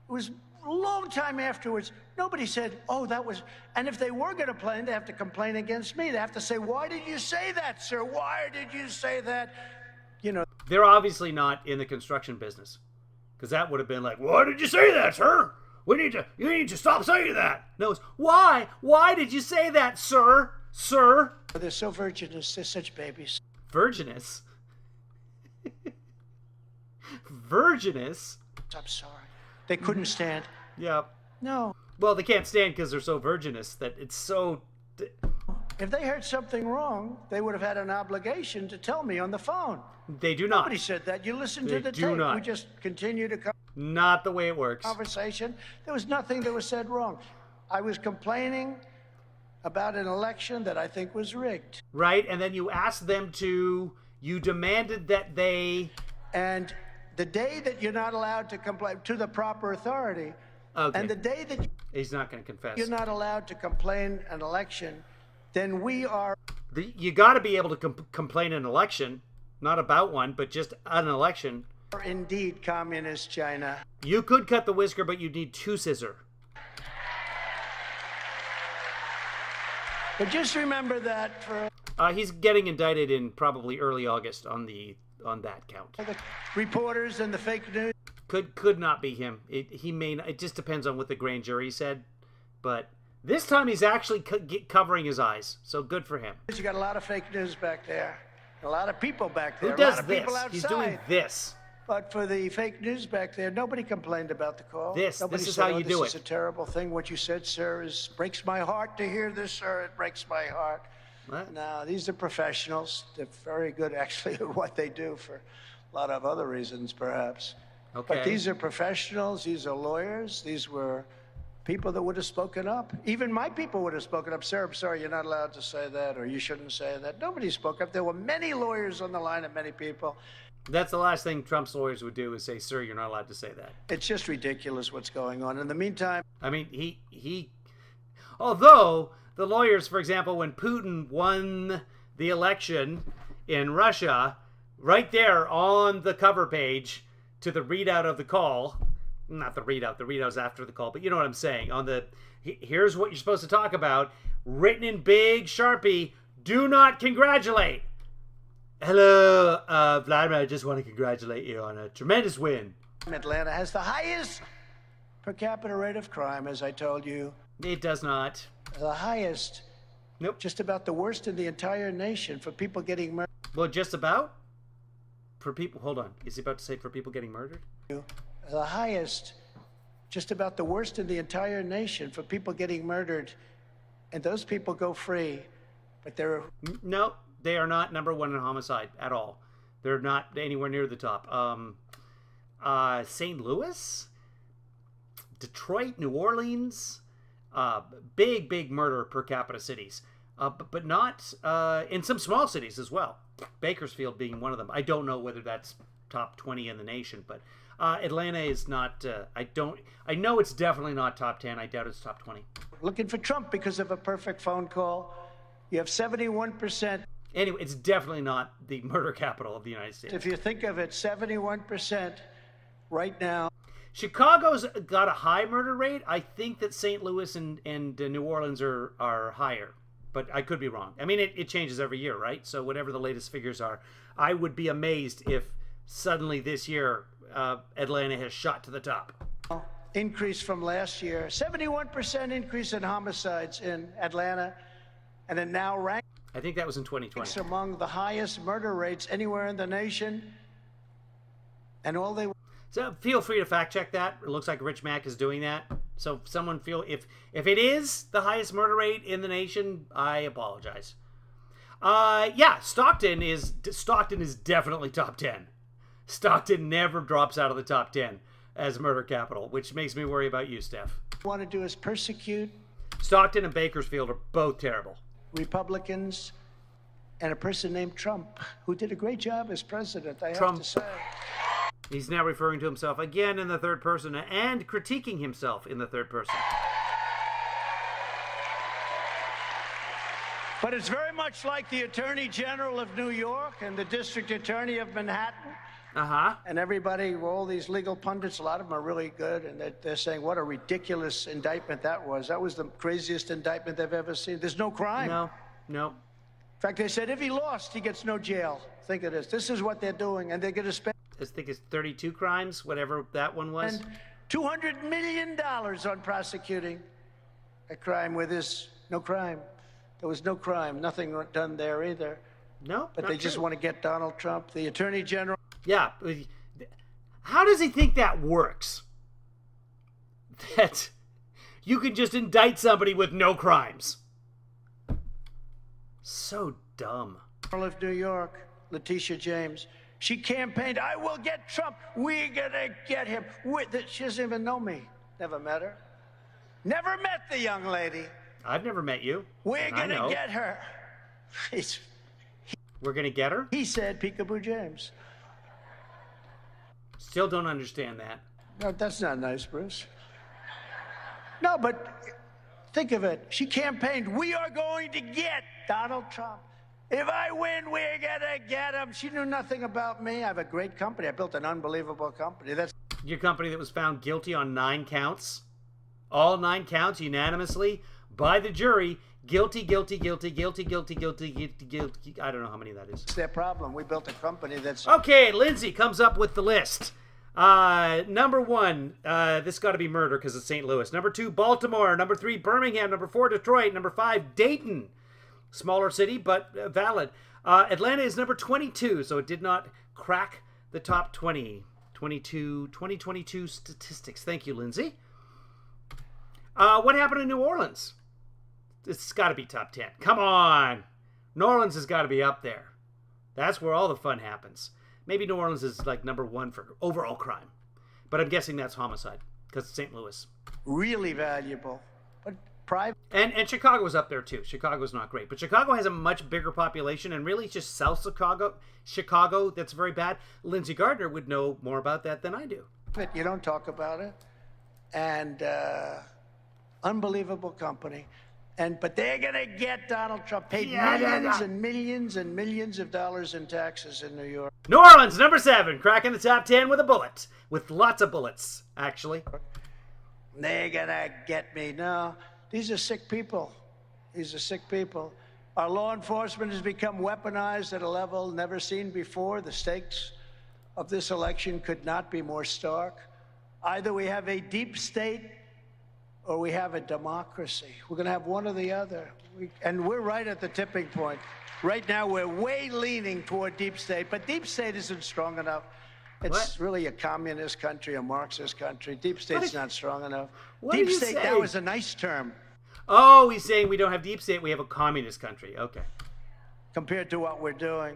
It was a long time afterwards. Nobody said, oh, that was... And if they were going to complain, they have to complain against me. They have to say, why did you say that, sir? Why did you say that? You know... They're obviously not in the construction business. Because that would have been like, why did you say that, sir? You need to stop saying that. No, it's, why? Why did you say that, sir? Sir? They're so virginous. They're such babies. Virginous? Virginous? I'm sorry. They couldn't stand. Yeah. No. Well, they can't stand because they're so virginous that it's so... If they heard something wrong, they would have had an obligation to tell me on the phone. They do not. Nobody said that. You listen to the do tape. not. We just continue to not the way it works. Conversation. There was nothing that was said wrong. I was complaining about an election that I think was rigged. Right, and then you asked them to... You demanded that they... And the day that you're not allowed to complain to the proper authority, and the day that he's not going to confess, you're not allowed to complain an election, then we are... You got to be able to complain an election, not about one, but just an election. Indeed, communist China. You could cut the whisker, but you'd need two scissors. But just remember that for... he's getting indicted in probably early August on that count. The reporters and the fake news. Could not be him. It just depends on what the grand jury said, but this time he's actually covering his eyes, so good for him. You got a lot of fake news back there, a lot of people back there. Who does a lot of this? People outside. He's doing this. But for the fake news back there, nobody complained about the call. This Nobody is said, how you do This is a terrible thing. What you said, sir, breaks my heart to hear this, sir. It breaks my heart. What? No, these are professionals. They're very good, actually, at what they do for a lot of other reasons, perhaps. Okay. But these are professionals. These are lawyers. These were people that would have spoken up. Even my people would have spoken up. Sir, I'm sorry, you're not allowed to say that, or you shouldn't say that. Nobody spoke up. There were many lawyers on the line and many people. That's the last thing Trump's lawyers would do is say, sir, you're not allowed to say that. It's just ridiculous what's going on. In the meantime... I mean, he... Although, the lawyers, for example, when Putin won the election in Russia, right there on the cover page to the readout of the call, not the readout's after the call, but you know what I'm saying, on the, here's what you're supposed to talk about, written in big Sharpie, do not congratulate. Hello, Vladimir, I just want to congratulate you on a tremendous win. Atlanta has the highest per capita rate of crime, as I told you. It does not. The highest. Nope. Just about the worst in the entire nation for people getting murdered. Well, just about? For people, hold on. Is he about to say for people getting murdered? The highest. Just about the worst in the entire nation for people getting murdered. And those people go free. But they're... No. They are not number one in homicide at all. They're not anywhere near the top. St. Louis, Detroit, New Orleans, big murder per capita cities, but not in some small cities as well. Bakersfield being one of them. I don't know whether that's top 20 in the nation, but Atlanta is not. I know it's definitely not top 10. I doubt it's top 20. Looking for Trump because of a perfect phone call. You have 71%. Anyway, it's definitely not the murder capital of the United States. If you think of it, 71% right now. Chicago's got a high murder rate. I think that St. Louis and New Orleans are higher, but I could be wrong. I mean, it changes every year, right? So whatever the latest figures are, I would be amazed if suddenly this year Atlanta has shot to the top. Increase from last year. 71% increase in homicides in Atlanta, and it now ranks. I think that was in 2020. It's among the highest murder rates anywhere in the nation. And all they... So feel free to fact check that. It looks like Rich Mac is doing that. So if someone feel if it is the highest murder rate in the nation, I apologize. Yeah, Stockton is definitely top 10. Stockton never drops out of the top 10 as murder capital, which makes me worry about you, Steph. want to do is persecute Stockton and Bakersfield are both terrible. Republicans and a person named Trump, who did a great job as president, I Trump. have to say. He's now referring to himself again in the third person and critiquing himself in the third person. But it's very much like the Attorney General of New York and the District Attorney of Manhattan. Uh-huh. And everybody, all these legal pundits, a lot of them are really good, and they're saying what a ridiculous indictment that was. That was the craziest indictment they've ever seen. There's no crime. No. In fact, they said if he lost, he gets no jail. Think of this. This is what they're doing, and they're going to spend... I think it's 32 crimes, whatever that one was. And $200 million on prosecuting a crime where there's no crime. There was no crime. Nothing done there either. No, but they just want to get Donald Trump, the Attorney General. Yeah. How does he think that works? That you can just indict somebody with no crimes. So dumb. Of New York, Letitia James. She campaigned, I will get Trump. We're going to get him. She doesn't even know me. Never met her. Never met the young lady. I've never met you. We're going to get her. We're going to get her? He said Peekaboo James. Still don't understand that. No, that's not nice, Bruce. No, but think of it. She campaigned, we are going to get Donald Trump. If I win, we're going to get him. She knew nothing about me. I have a great company. I built an unbelievable company. That's your company that was found guilty on 9 counts. All 9 counts unanimously by the jury. Guilty, guilty, guilty, guilty, guilty, guilty, guilty, guilty. I don't know how many that is. It's their problem. We built a company that's... Okay, Lindsay comes up with the list. Number 1, this got to be murder because it's St. Louis. Number 2, Baltimore. Number 3, Birmingham. Number 4, Detroit. Number 5, Dayton. Smaller city, but valid. Atlanta is number 22, so it did not crack the top 2022 statistics. Thank you, Lindsay. What happened in New Orleans? It's got to be top 10. Come on. New Orleans has got to be up there. That's where all the fun happens. Maybe New Orleans is like number 1 for overall crime. But I'm guessing that's homicide because it's St. Louis. Really valuable. But private. And Chicago's up there too. Chicago's not great. But Chicago has a much bigger population, and really it's just South Chicago that's very bad. Lindsay Gardner would know more about that than I do. But you don't talk about it. And unbelievable company. But they're going to get Donald Trump. Paid millions and millions and millions of dollars in taxes in New York. New Orleans, number 7, cracking the top 10 with a bullet. With lots of bullets, actually. They're going to get me. No, these are sick people. These are sick people. Our law enforcement has become weaponized at a level never seen before. The stakes of this election could not be more stark. Either we have a deep state or we have a democracy. We're going to have one or the other. And we're right at the tipping point. Right now, we're way leaning toward deep state, but deep state isn't strong enough. It's really a communist country, a Marxist country. Deep state's not strong enough. Deep state now is a nice term. Oh, he's saying we don't have deep state, we have a communist country. Okay. Compared to what we're doing.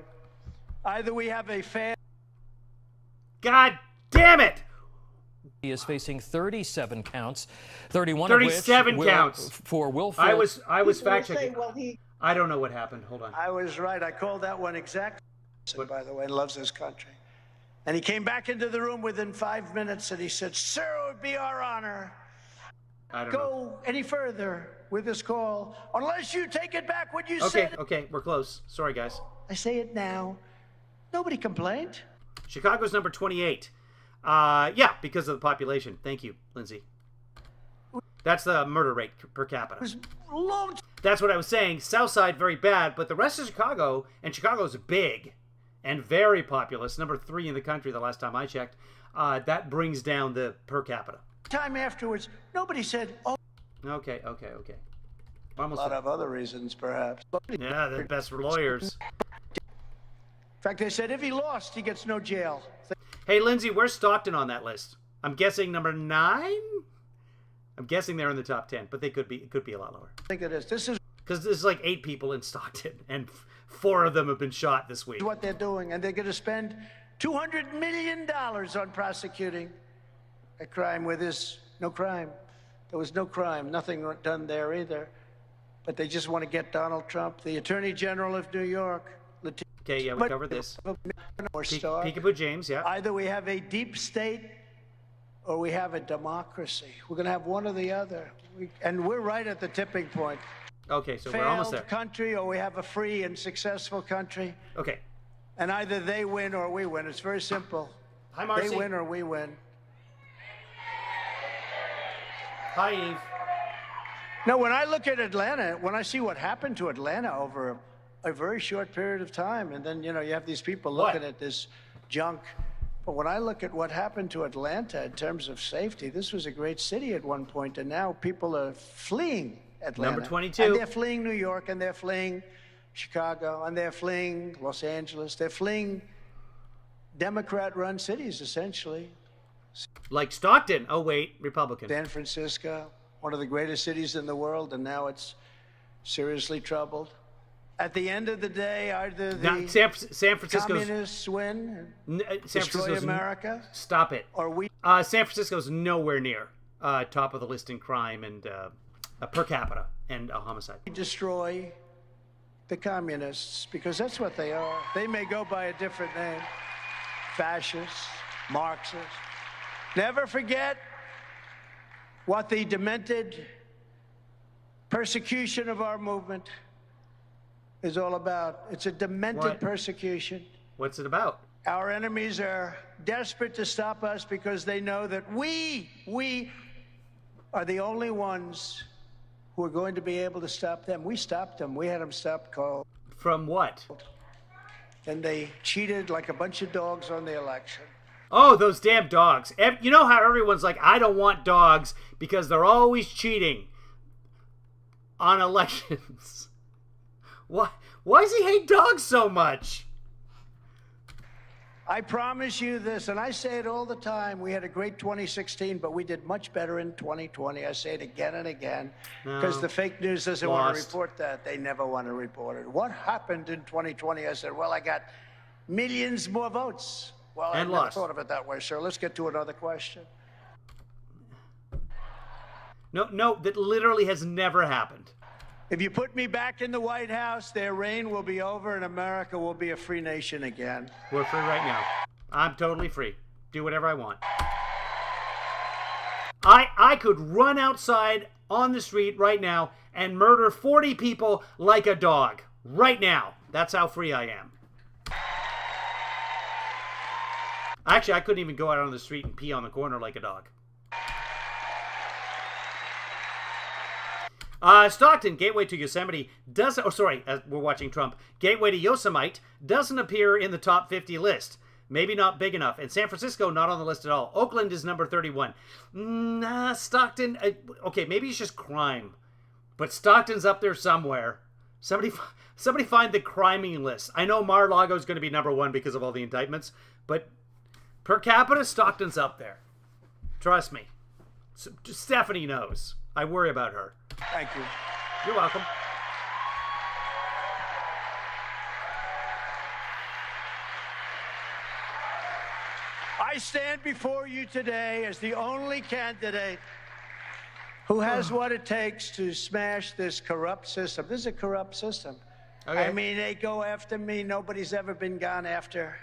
Either we have a fair... God damn it! He is facing 37 counts, 31 37 of which counts for willful. I was fact checking. I don't know what happened. Hold on. I was right. I called that one exactly. By the way, loves this country. And he came back into the room within 5 minutes and he said, "Sir, it would be our honor. I don't Go know. any further with this call unless you take it back what you said." Okay, we're close. Sorry, guys. I say it now. Nobody complained. Chicago's number 28. Yeah, because of the population. Thank you, Lindsay. That's the murder rate per capita. It was low. That's what I was saying. Southside, very bad, but the rest of Chicago, and Chicago's big and very populous, number 3 in the country the last time I checked, that brings down the per capita. Time afterwards, nobody said, "Oh." Okay. A lot of other reasons, perhaps. Yeah, the best lawyers. In fact, they said if he lost, he gets no jail. Hey, Lindsay, where's Stockton on that list? I'm guessing number 9? I'm guessing they're in the top 10, but it could be a lot lower. I think it is. This is because there's like 8 people in Stockton, and 4 of them have been shot this week. what they're doing, and they're going to spend $200 million on prosecuting a crime where there's no crime. There was no crime, nothing done there either. But they just want to get Donald Trump, the Attorney General of New York. Okay, yeah, we covered this. Peekaboo James, yeah. Either we have a deep state or we have a democracy. We're going to have one or the other. And we're right at the tipping point. Okay, so we're almost there. Failed country, or we have a free and successful country. Okay. And either they win or we win. It's very simple. Hi, Marcy. They win or we win. Hi, Eve. No, when I look at Atlanta, when I see what happened to Atlanta over a very short period of time, and then, you have these people looking at this junk. But when I look at what happened to Atlanta in terms of safety, this was a great city at one point, and now people are fleeing Atlanta. Number 22. And they're fleeing New York, and they're fleeing Chicago, and they're fleeing Los Angeles. They're fleeing Democrat-run cities, essentially. Like Stockton. Oh, wait, Republican. San Francisco, one of the greatest cities in the world, and now it's seriously troubled. At the end of the day, either the San Francisco's communists win and destroy America. Stop it. Or we. San Francisco's nowhere near top of the list in crime and per capita and homicide. Destroy the communists, because that's what they are. They may go by a different name. Fascists, Marxists. Never forget what the demented persecution of our movement is all about. It's a demented persecution. What's it about? Our enemies are desperate to stop us because they know that we are the only ones who are going to be able to stop them. We stopped them. We had them stopped cold. From what? And they cheated like a bunch of dogs on the election. Oh, those damn dogs. You know how everyone's like, I don't want dogs because they're always cheating on elections. Why does he hate dogs so much? I promise you this, and I say it all the time, we had a great 2016, but we did much better in 2020. I say it again and again, because the fake news doesn't want to report that. They never want to report it. What happened in 2020? I said, well, I got millions more votes. Well, I never thought of it that way, sir. Let's get to another question. No, that literally has never happened. If you put me back in the White House, their reign will be over and America will be a free nation again. We're free right now. I'm totally free. Do whatever I want. I could run outside on the street right now and murder 40 people like a dog. Right now. That's how free I am. Actually, I couldn't even go out on the street and pee on the corner like a dog. Stockton, gateway to Yosemite, we're watching Trump. Gateway to Yosemite doesn't appear in the top 50 list. Maybe not big enough. And San Francisco, not on the list at all. Oakland is number 31. Nah, Stockton, okay, maybe it's just crime. But Stockton's up there somewhere. Somebody find the criming list. I know Mar-a-Lago's going to be number 1 because of all the indictments. But per capita, Stockton's up there. Trust me. Stephanie knows. I worry about her. Thank you. You're welcome. I stand before you today as the only candidate who has what it takes to smash this corrupt system. This is a corrupt system. Okay. I mean, they go after me. Nobody's ever been gone after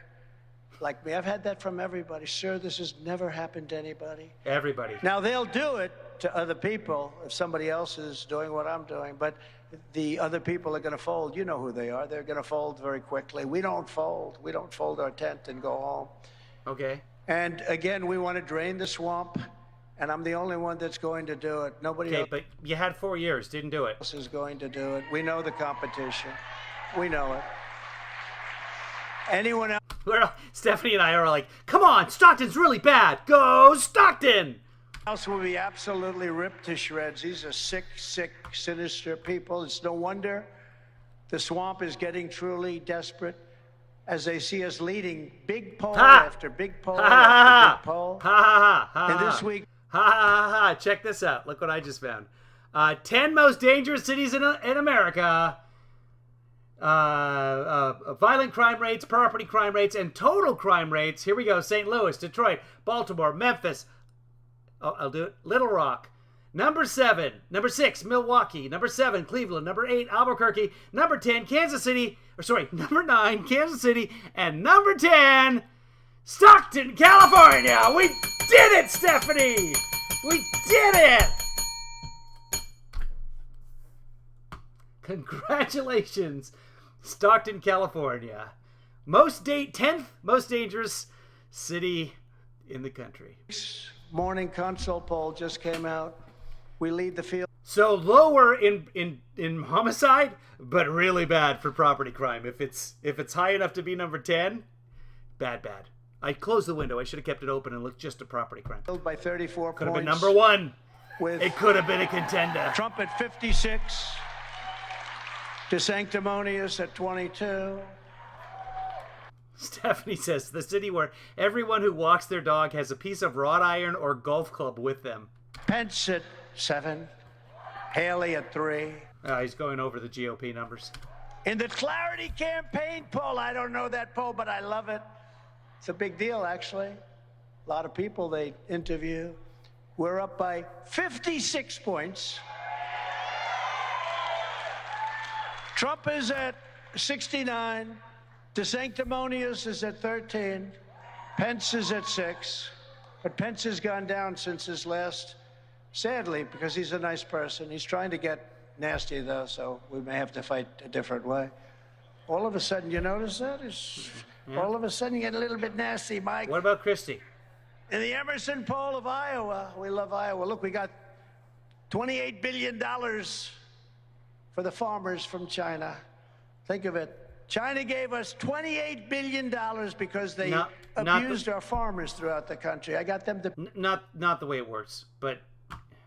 like me. I've had that from everybody. Sir, this has never happened to anybody. Everybody. Now, they'll do it to other people if somebody else is doing what I'm doing, but the other people are going to fold. You know who they are. They're going to fold very quickly. We don't fold. We don't fold our tent and go home. Okay. And again, we want to drain the swamp, and I'm the only one that's going to do it. Nobody else. Okay, but you had 4 years, didn't do it. Is going to do it. We know the competition. We know it. Anyone else? Stephanie and I are like, come on, Stockton's really bad. Go Stockton! House will be absolutely ripped to shreds. These are sick, sinister people. It's no wonder the swamp is getting truly desperate as they see us leading big poll after big poll after big poll. And this week, check this out. Look what I just found. 10 most dangerous cities in America. Violent crime rates, property crime rates, and total crime rates. Here we go. St. Louis, Detroit, Baltimore, Memphis. Oh, I'll do it. Little Rock. Number 7. Number 6, Milwaukee. Number 7, Cleveland. Number 8, Albuquerque. Number 10, Kansas City. Number 9, Kansas City. And number 10, Stockton, California. We did it, Stephanie. We did it. Congratulations, Stockton, California. 10th most dangerous city in the country. morning consult poll just came out. We lead the field. So lower in homicide, but really bad for property crime. If it's high enough to be number 10, bad. I closed the window. I should have kept it open and looked just at property crime. By 34 could have points. been number 1. With it could have been a contender. Trump at 56. DeSanctimonious at 22. Stephanie says the city where everyone who walks their dog has a piece of wrought iron or golf club with them. Pence at 7. Haley at 3. He's going over the GOP numbers. In the Clarity campaign poll, I don't know that poll, but I love it. It's a big deal, actually. A lot of people they interview. We're up by 56 points. Trump is at 69. DeSanctimonious is at 13. Pence is at 6. But Pence has gone down since his last, sadly, because he's a nice person. He's trying to get nasty, though, so we may have to fight a different way. All of a sudden, you notice that? Yeah. All of a sudden, you get a little bit nasty, Mike. What about Christie? In the Emerson poll of Iowa, we love Iowa. Look, we got $28 billion for the farmers from China. Think of it. China gave us $28 billion because they abused our farmers throughout the country. I got them to... Not the way it works, but...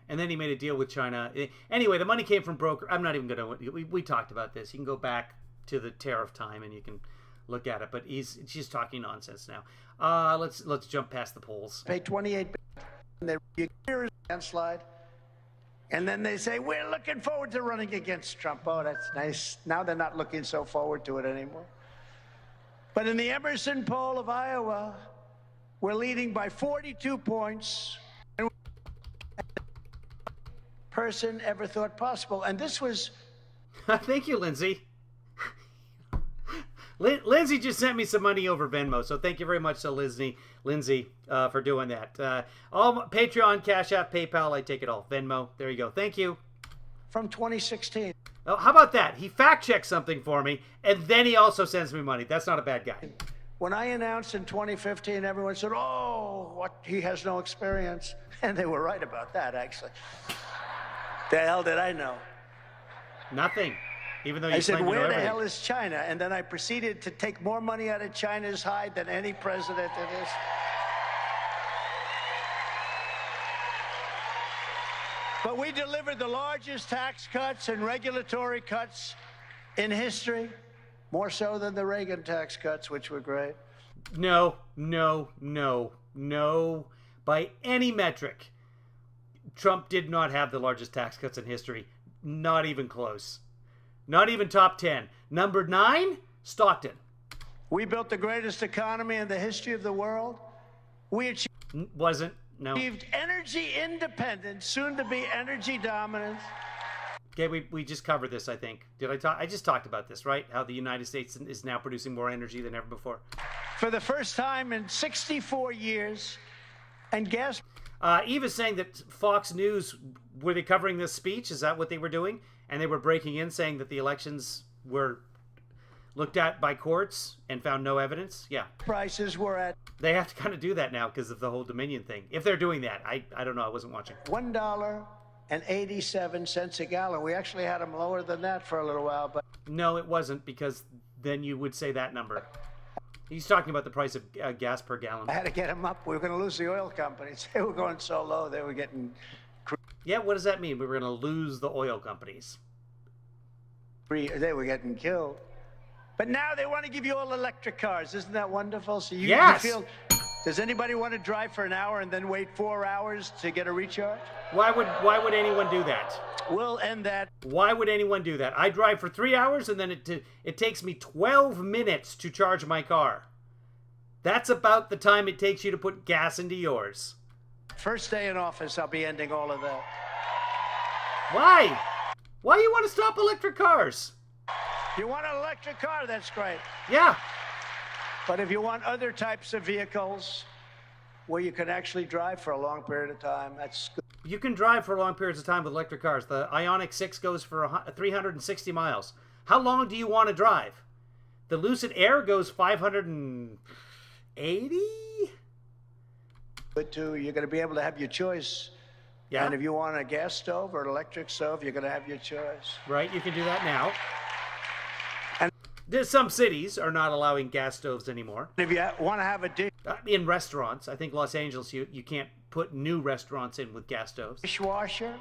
And then he made a deal with China. Anyway, the money came from broker. I'm not even going to... We talked about this. You can go back to the tariff time and you can look at it. But she's talking nonsense now. Let's jump past the polls. Pay $28 billion. They hear a landslide. And then they say, we're looking forward to running against Trump. Oh, that's nice. Now they're not looking so forward to it anymore. But in the Emerson poll of Iowa, we're leading by 42 points. And person ever thought possible. And this was... Thank you, Lindsay. Lindsay just sent me some money over Venmo, so thank you very much to Lindsay, for doing that. All Patreon, Cash App, PayPal, I take it all. Venmo, there you go. Thank you. From 2016. Oh, how about that? He fact-checked something for me, and then he also sends me money. That's not a bad guy. When I announced in 2015, everyone said, oh, what? He has no experience. And they were right about that, actually. The hell did I know? Nothing. Even though you I said, claim to know where the everything. hell is China? And then I proceeded to take more money out of China's hide than any president in this. But we delivered the largest tax cuts and regulatory cuts in history, more so than the Reagan tax cuts, which were great. No. By any metric, Trump did not have the largest tax cuts in history. Not even close. Not even top 10. Number 9, Stockton. We built the greatest economy in the history of the world. We achieved energy independence, soon to be energy dominance. Okay, we just covered this, I think. Did I talk? I just talked about this, right? How the United States is now producing more energy than ever before. For the first time in 64 years. And guess... Eva's saying that Fox News, were they covering this speech? Is that what they were doing? And they were breaking in saying that the elections were looked at by courts and found no evidence? Yeah. Prices were at... They have to kind of do that now because of the whole Dominion thing. If they're doing that, I don't know. I wasn't watching. $1.87 a gallon. We actually had them lower than that for a little while, but... No, it wasn't, because then you would say that number. He's talking about the price of gas per gallon. I had to get them up. We were going to lose the oil companies. They were going so low, they were getting... Yeah, what does that mean? We were going to lose the oil companies. They were getting killed. But now they want to give you all electric cars. Isn't that wonderful? So you feel... Does anybody want to drive for an hour and then wait 4 hours to get a recharge? Why would anyone do that? We'll end that. Why would anyone do that? I drive for 3 hours and then it takes me 12 minutes to charge my car. That's about the time it takes you to put gas into yours. First day in office, I'll be ending all of that. Why? Why do you want to stop electric cars? You want an electric car? That's great. Yeah. But if you want other types of vehicles where you can actually drive for a long period of time, that's good. You can drive for long periods of time with electric cars. The Ioniq 6 goes for 360 miles. How long do you want to drive? The Lucid Air goes 580? But too, you're going to be able to have your choice. Yeah. And if you want a gas stove or an electric stove, you're going to have your choice. Right, you can do that now. And some cities are not allowing gas stoves anymore. if you want to have a In restaurants, I think Los Angeles, you can't put new restaurants in with gas stoves. dishwasher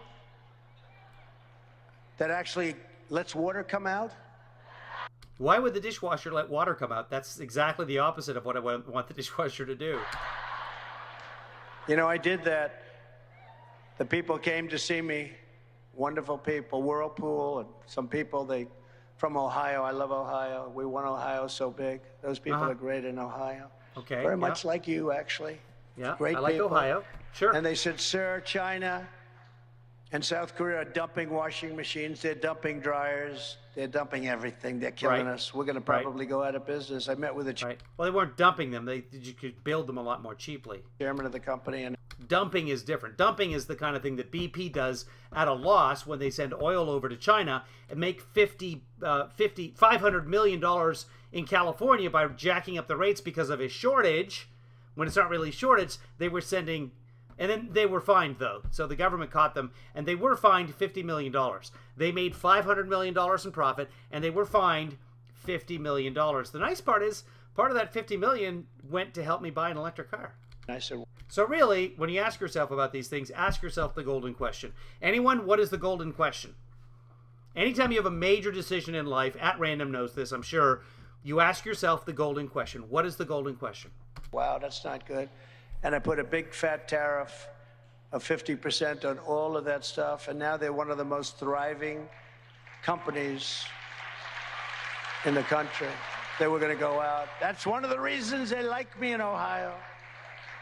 that actually lets water come out. Why would the dishwasher let water come out? That's exactly the opposite of what I want the dishwasher to do. You know, I did that. The people came to see me, wonderful people, Whirlpool, and some people, from Ohio. I love Ohio. We want Ohio so big. Those people are great in Ohio. Okay. Very much like you, actually. Yeah, Great I like people. Ohio. Sure. And they said, sir, China and South Korea are dumping washing machines. They're dumping dryers. They're dumping everything. They're killing us. We're going to probably go out of business. I met with the Well, they weren't dumping them. You could build them a lot more cheaply. chairman of the company. And Dumping is different. Dumping is the kind of thing that BP does at a loss when they send oil over to China and make $500 million in California by jacking up the rates because of a shortage. When it's not really a shortage, they were sending... And then they were fined, though. So the government caught them, and they were fined $50 million. They made $500 million in profit, and they were fined $50 million. The nice part is, part of that $50 million went to help me buy an electric car. I said, So really, when you ask yourself about these things, ask yourself the golden question. Anyone, what is the golden question? Anytime you have a major decision in life, at random knows this, I'm sure, you ask yourself the golden question. What is the golden question? wow, that's not good. And I put a big fat tariff of 50% on all of that stuff. And now they're one of the most thriving companies in the country. They were going to go out. That's one of the reasons they like me in Ohio.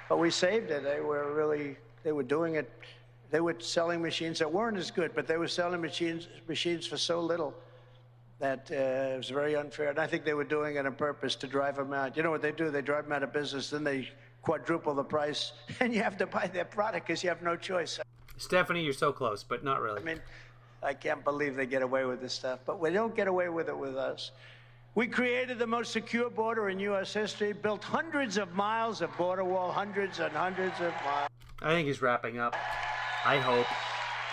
But we saved it. They were doing it. They were selling machines that weren't as good, but they were selling machines for so little that it was very unfair. And I think they were doing it on purpose to drive them out. You know what they do? They drive them out of business, then they quadruple the price, and you have to buy their product because you have no choice. Stephanie, you're so close, but not really. I mean, I can't believe they get away with this stuff, but we don't get away with it with us. We created the most secure border in U.S. history, built hundreds of miles of border wall, hundreds and hundreds of miles. I think he's wrapping up. I hope.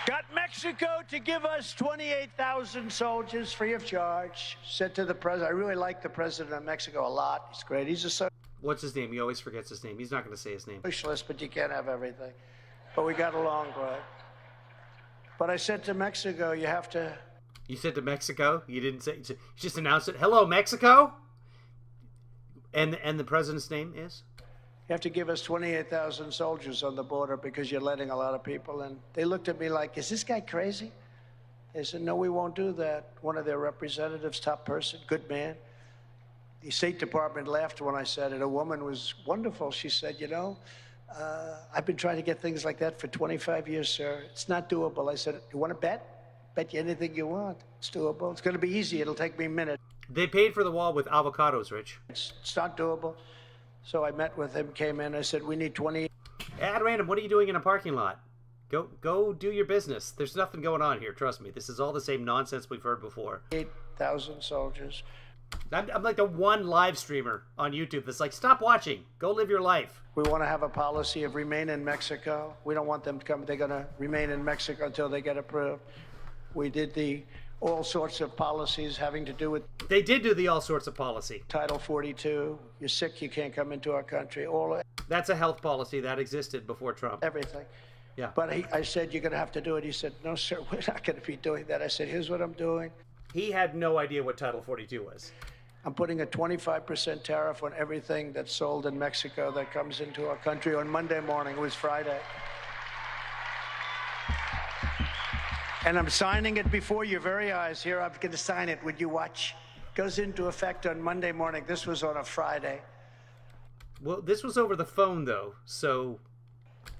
Got Mexico to give us 28,000 soldiers free of charge. Said to the president, I really like the president of Mexico a lot. He's great. He's a What's his name? He always forgets his name. He's not going to say his name. socialist, but you can't have everything. But we got along great. But I said to Mexico, you have to... You said to Mexico? You didn't say... You just announced it. Hello, Mexico? And the president's name is? You have to give us 28,000 soldiers on the border because you're letting a lot of people in. They looked at me like, is this guy crazy? They said, no, we won't do that. One of their representatives, top person, good man. The State Department laughed when I said it. A woman was wonderful. She said, you know, I've been trying to get things like that for 25 years, sir. It's not doable. I said, you want to bet? Bet you anything you want. It's doable. It's going to be easy. It'll take me a minute. They paid for the wall with avocados, Rich. It's not doable. So I met with him, came in. I said, we need 20. At random, what are you doing in a parking lot? Go do your business. There's nothing going on here. Trust me. This is all the same nonsense we've heard before. 8,000 soldiers. I'm like the one live streamer on YouTube that's like, stop watching. Go live your life. We want to have a policy of remain in Mexico. We don't want them to come. They're going to remain in Mexico until they get approved. We did the all sorts of policies having to do with They did do the all sorts of policy. Title 42. You're sick, you can't come into our country. That's a health policy that existed before Trump. Everything. Yeah. But I said, you're going to have to do it. He said, no, sir, we're not going to be doing that. I said, here's what I'm doing. He had no idea what Title 42 was. I'm putting a 25% tariff on everything that's sold in Mexico that comes into our country on Monday morning. It was Friday. And I'm signing it before your very eyes. Here, I'm going to sign it. Would you watch? Goes into effect on Monday morning. This was on a Friday. Well, this was over the phone, though, so...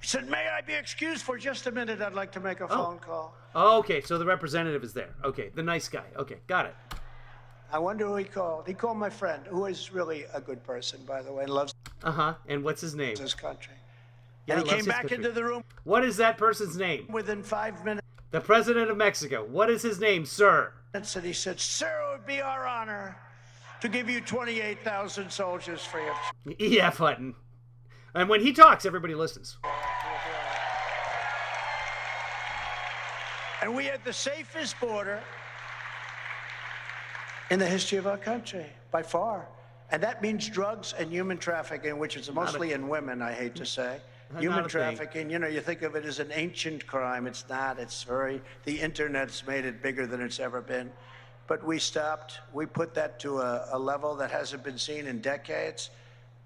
He said, may I be excused for just a minute? I'd like to make a phone call. Oh, okay, so the representative is there. Okay, the nice guy. Okay, got it. I wonder who he called. He called my friend, who is really a good person, by the way, and loves And what's his name? his country. Yeah, And he came back into the room What is that person's name? within 5 minutes. The president of Mexico. What is his name, sir? And he said, sir, it would be our honor to give you 28,000 soldiers free of charge. EF Hutton. And when he talks, everybody listens. And we had the safest border in the history of our country, by far. And that means drugs and human trafficking, which is mostly in women, I hate to say. Human trafficking, you know, you think of it as an ancient crime. It's not. It's the internet's made it bigger than it's ever been. But we stopped. We put that to a level that hasn't been seen in decades.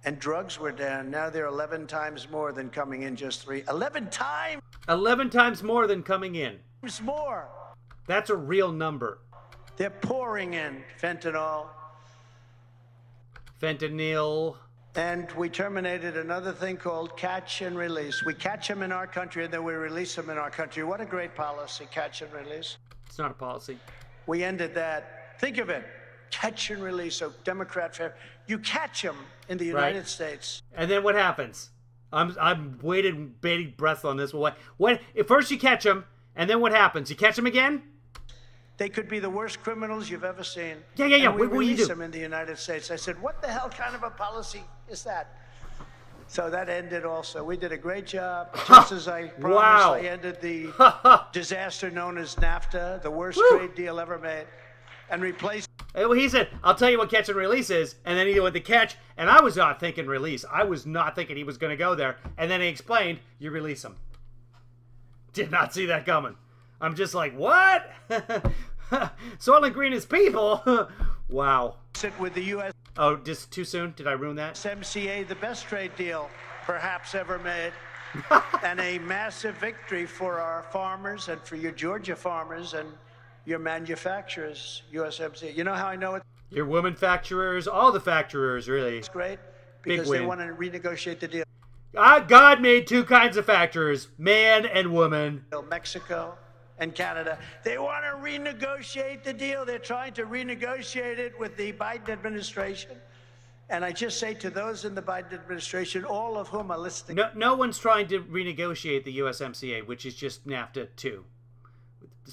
And drugs were down. Now they're 11 times more than coming in just 3. 11 times 11 times more than coming in. more. That's a real number. They're pouring in fentanyl. Fentanyl. And we terminated another thing called catch and release. We catch them in our country and then we release them in our country. What a great policy, catch and release. It's not a policy. We ended that. Think of it. Catch and release. So Democrat fair. You catch them in the United States. And then what happens? I'm waiting bated breath on this. What? If first you catch them, and then what happens? You catch them again? They could be the worst criminals you've ever seen. Yeah. And we What do you release do? them in the United States. I said, what the hell kind of a policy is that? So that ended also. We did a great job. Just as I promised, Wow. I ended the disaster known as NAFTA, the worst trade deal ever made, and replaced. Well, he said, I'll tell you what catch and release is. And then he went to catch, and I was not thinking release. I was not thinking he was going to go there. And then he explained, you release him. Did not see that coming. I'm just like, what? Soylent Green is people? Wow. Sit with the U.S. Oh, just too soon? Did I ruin that? MCA, the best trade deal perhaps ever made, and a massive victory for our farmers and for your Georgia farmers and your manufacturers, USMCA. You know how I know it? Your woman facturers, all the facturers, really. It's great Big because they win. want to renegotiate the deal. God made two kinds of facturers, man and woman. Mexico and Canada. They want to renegotiate the deal. They're trying to renegotiate it with the Biden administration. And I just say to those in the Biden administration, all of whom are listening. No one's trying to renegotiate the USMCA, which is just NAFTA 2.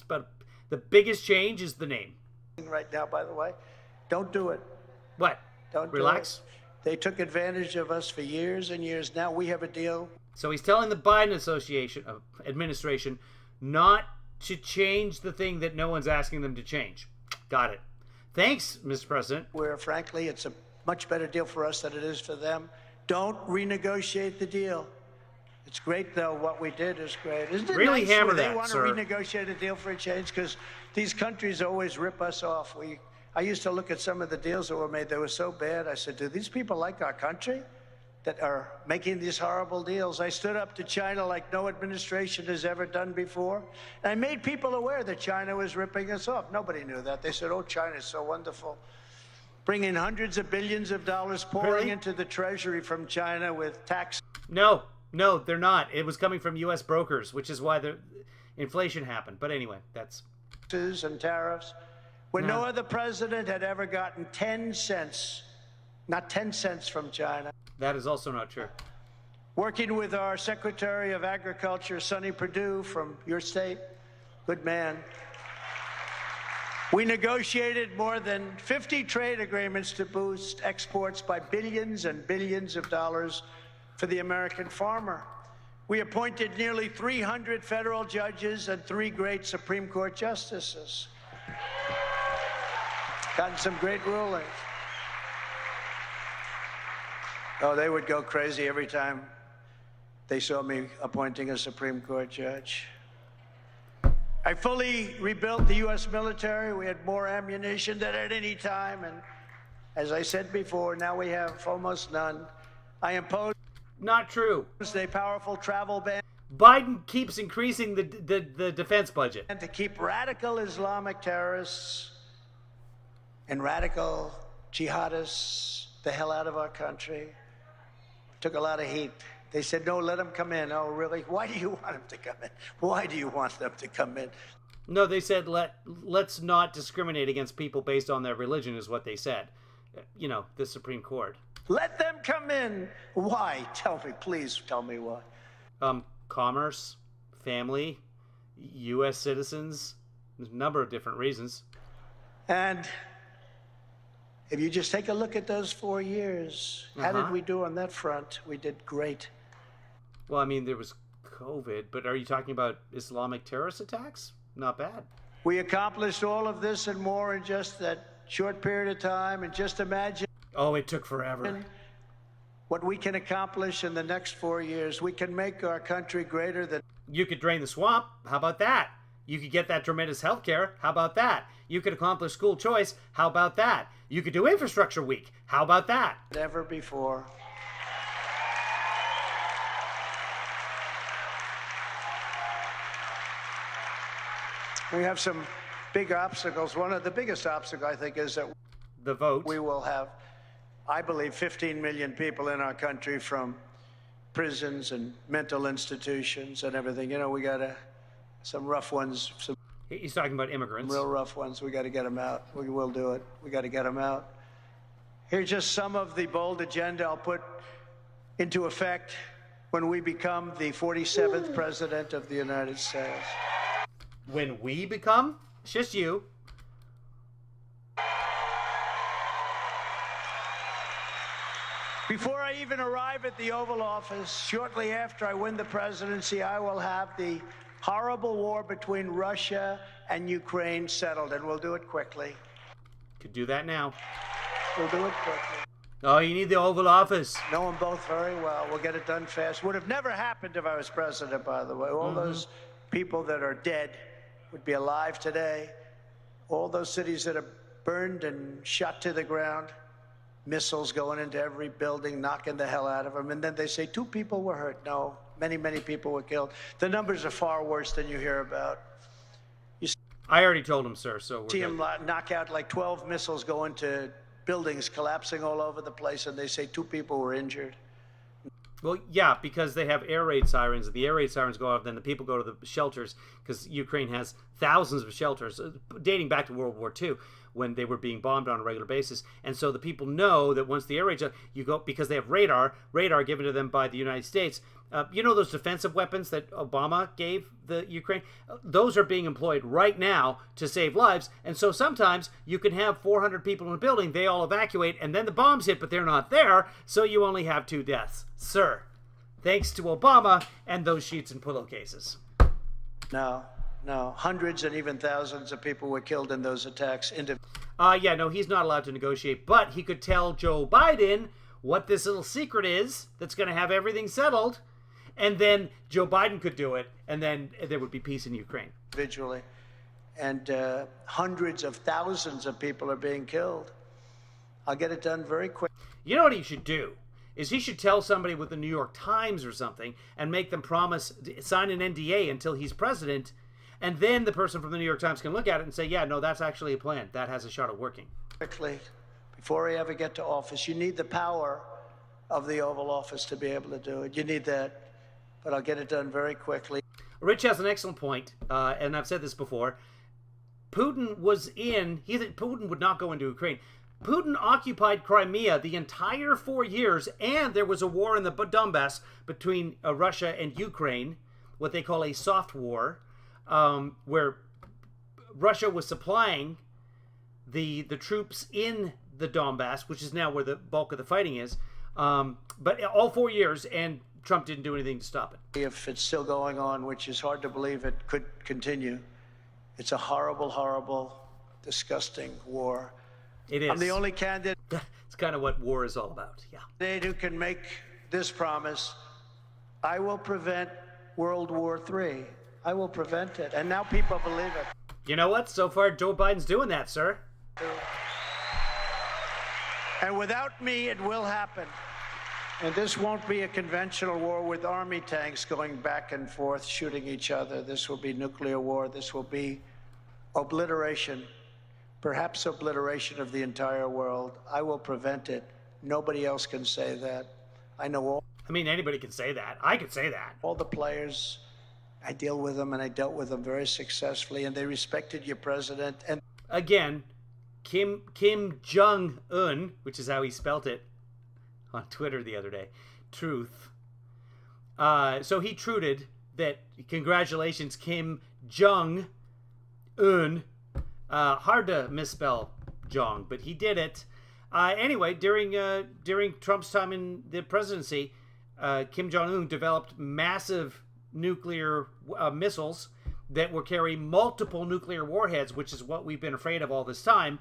But the biggest change is the name. Right now, by the way, don't do it. What? Don't Relax? Do it. They took advantage of us for years and years. Now we have a deal. So he's telling the Biden administration not to change the thing that no one's asking them to change. Got it. Thanks, Mr. President. Where, frankly, it's a much better deal for us than it is for them. Don't renegotiate the deal. It's great, though. What we did is great. Isn't it Really nice hammer when they that, want sir. to renegotiate a deal for a change? Because these countries always rip us off. I used to look at some of the deals that were made. They were so bad. I said, do these people like our country that are making these horrible deals? I stood up to China like no administration has ever done before. And I made people aware that China was ripping us off. Nobody knew that. They said, oh, China's so wonderful. Bringing hundreds of billions of dollars pouring into the treasury from China with tax. No, they're not. It was coming from U.S. brokers, which is why the inflation happened. But anyway, that's... And tariffs. When no other president had ever gotten 10 cents, not 10 cents from China. That is also not true. Working with our Secretary of Agriculture, Sonny Perdue from your state, good man. We negotiated more than 50 trade agreements to boost exports by billions and billions of dollars for the American farmer. We appointed nearly 300 federal judges and 3 great Supreme Court justices. Gotten some great rulings. Oh, they would go crazy every time they saw me appointing a Supreme Court judge. I fully rebuilt the U.S. military. We had more ammunition than at any time. And as I said before, now we have almost none. I imposed Not true. a powerful travel ban. Biden keeps increasing the defense budget. And to keep radical Islamic terrorists and radical jihadists the hell out of our country. Took a lot of heat. They said, no, let them come in. Oh, really? Why do you want them to come in? Why do you want them to come in? No, they said let's not discriminate against people based on their religion is what they said. You know, the Supreme Court. Let them come in. Why? Tell me, please tell me why. Commerce, family, U.S. citizens. There's a number of different reasons. And if you just take a look at those 4 years, how did we do on that front? We did great. Well, I mean, there was COVID, but are you talking about Islamic terrorist attacks? Not bad. We accomplished all of this and more in just that short period of time, and just imagine. Oh, it took forever. What we can accomplish in the next 4 years. We can make our country greater than. You could drain the swamp. How about that? You could get that tremendous health care. How about that? You could accomplish school choice. How about that? You could do infrastructure week. How about that? Ever before. We have some big obstacles. One of the biggest obstacles, I think, is that the vote. We will have, I believe, 15 million people in our country from prisons and mental institutions and everything. You know, we got some rough ones. He's talking about immigrants. Real rough ones. We got to get them out. We will do it. We got to get them out. Here's just some of the bold agenda I'll put into effect when we become the 47th president of the United States. When we become? It's just you. Before I even arrive at the Oval Office, shortly after I win the presidency, I will have the horrible war between Russia and Ukraine settled, and we'll do it quickly. Could do that now. We'll do it quickly. Oh, you need the Oval Office. Know them both very well. We'll get it done fast. Would have never happened if I was president, by the way. All those people that are dead would be alive today. All those cities that are burned and shot to the ground. Missiles going into every building, knocking the hell out of them. And then they say 2 people were hurt. No, many, many people were killed. The numbers are far worse than you hear about. I already told him, sir, so we're see good. them knock out like 12 missiles go into buildings, collapsing all over the place, and they say 2 people were injured. Well, yeah, because they have air raid sirens. The air raid sirens go off, then the people go to the shelters, because Ukraine has thousands of shelters, dating back to World War II, when they were being bombed on a regular basis. And so the people know that once the air raid, you go, because they have radar given to them by the United States. You know those defensive weapons that Obama gave the Ukraine? Those are being employed right now to save lives. And so sometimes you can have 400 people in a building, they all evacuate, and then the bombs hit, but they're not there, so you only have 2 deaths. Sir, thanks to Obama and those sheets and pillowcases. No, hundreds and even thousands of people were killed in those attacks. Yeah, no, he's not allowed to negotiate, but he could tell Joe Biden what this little secret is that's going to have everything settled. And then Joe Biden could do it, and then there would be peace in Ukraine. Individually. And hundreds of thousands of people are being killed. I'll get it done very quick. You know what he should do? Is he should tell somebody with the New York Times or something and make them promise, sign an NDA until he's president, and then the person from the New York Times can look at it and say, yeah, no, that's actually a plan. That has a shot at working. Quickly, before I ever get to office, you need the power of the Oval Office to be able to do it. You need that. But I'll get it done very quickly. Rich has an excellent point, and I've said this before. Putin would not go into Ukraine. Putin occupied Crimea the entire 4 years, and there was a war in the Donbass between Russia and Ukraine, what they call a soft war, where Russia was supplying the troops in the Donbass, which is now where the bulk of the fighting is. But all 4 years, and Trump didn't do anything to stop it. If it's still going on, which is hard to believe it could continue, it's a horrible, horrible disgusting war. It is. I'm the only candidate It's kind of what war is all about. Yeah. who can make this promise. I will prevent World War III. I will prevent it. And now people believe it. You know what? So far, Joe Biden's doing that, sir. And without me, it will happen. And this won't be a conventional war with army tanks going back and forth, shooting each other. This will be nuclear war. This will be obliteration, perhaps obliteration of the entire world. I will prevent it. Nobody else can say that. I know all. I mean, anybody can say that. I could say that. All the players, I deal with them, and I dealt with them very successfully, and they respected your president. And again, Kim Jong-un, which is how he spelt it on Twitter the other day, truth. So he truted that, congratulations, Kim Jong-un. Hard to misspell Jong, but he did it. Anyway, during Trump's time in the presidency, Kim Jong-un developed massive nuclear missiles that will carry multiple nuclear warheads, which is what we've been afraid of all this time,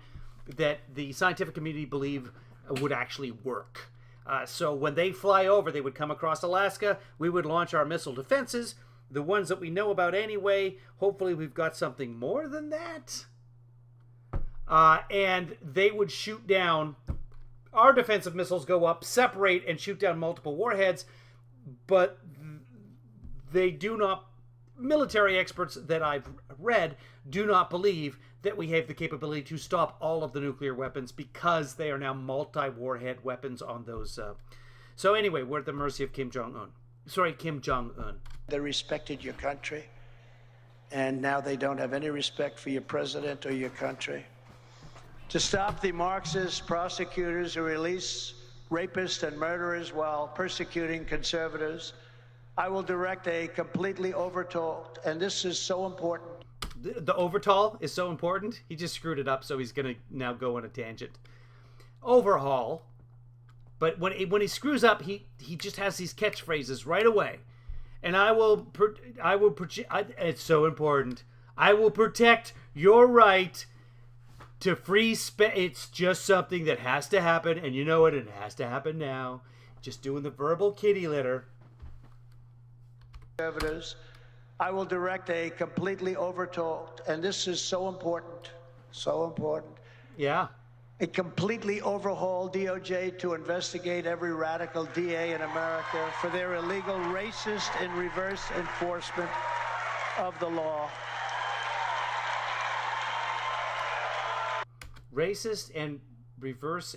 that the scientific community believe would actually work. So when they fly over, they would come across Alaska. We would launch our missile defenses, the ones that we know about anyway. Hopefully we've got something more than that. And they would shoot down. Our defensive missiles go up, separate, and shoot down multiple warheads. But they do not, military experts that I've read do not believe that we have the capability to stop all of the nuclear weapons, because they are now multi-warhead weapons on those. So anyway, we're at the mercy of Kim Jong-un. They respected your country, and now they don't have any respect for your president or your country. To stop the Marxist prosecutors who release rapists and murderers while persecuting conservatives, I will direct a completely overhauled, and this is so important. The overhaul is so important. He just screwed it up, so he's going to now go on a tangent. Overhaul. But when he screws up, he just has these catchphrases right away. And it's so important. I will protect your right to free speech. It's just something that has to happen, and you know it, and it has to happen now. Just doing the verbal kitty litter. Conservatives, I will direct a completely overhauled, and this is so important, Yeah. a completely overhauled DOJ to investigate every radical DA in America for their illegal, racist, and reverse enforcement of the law. Racist and reverse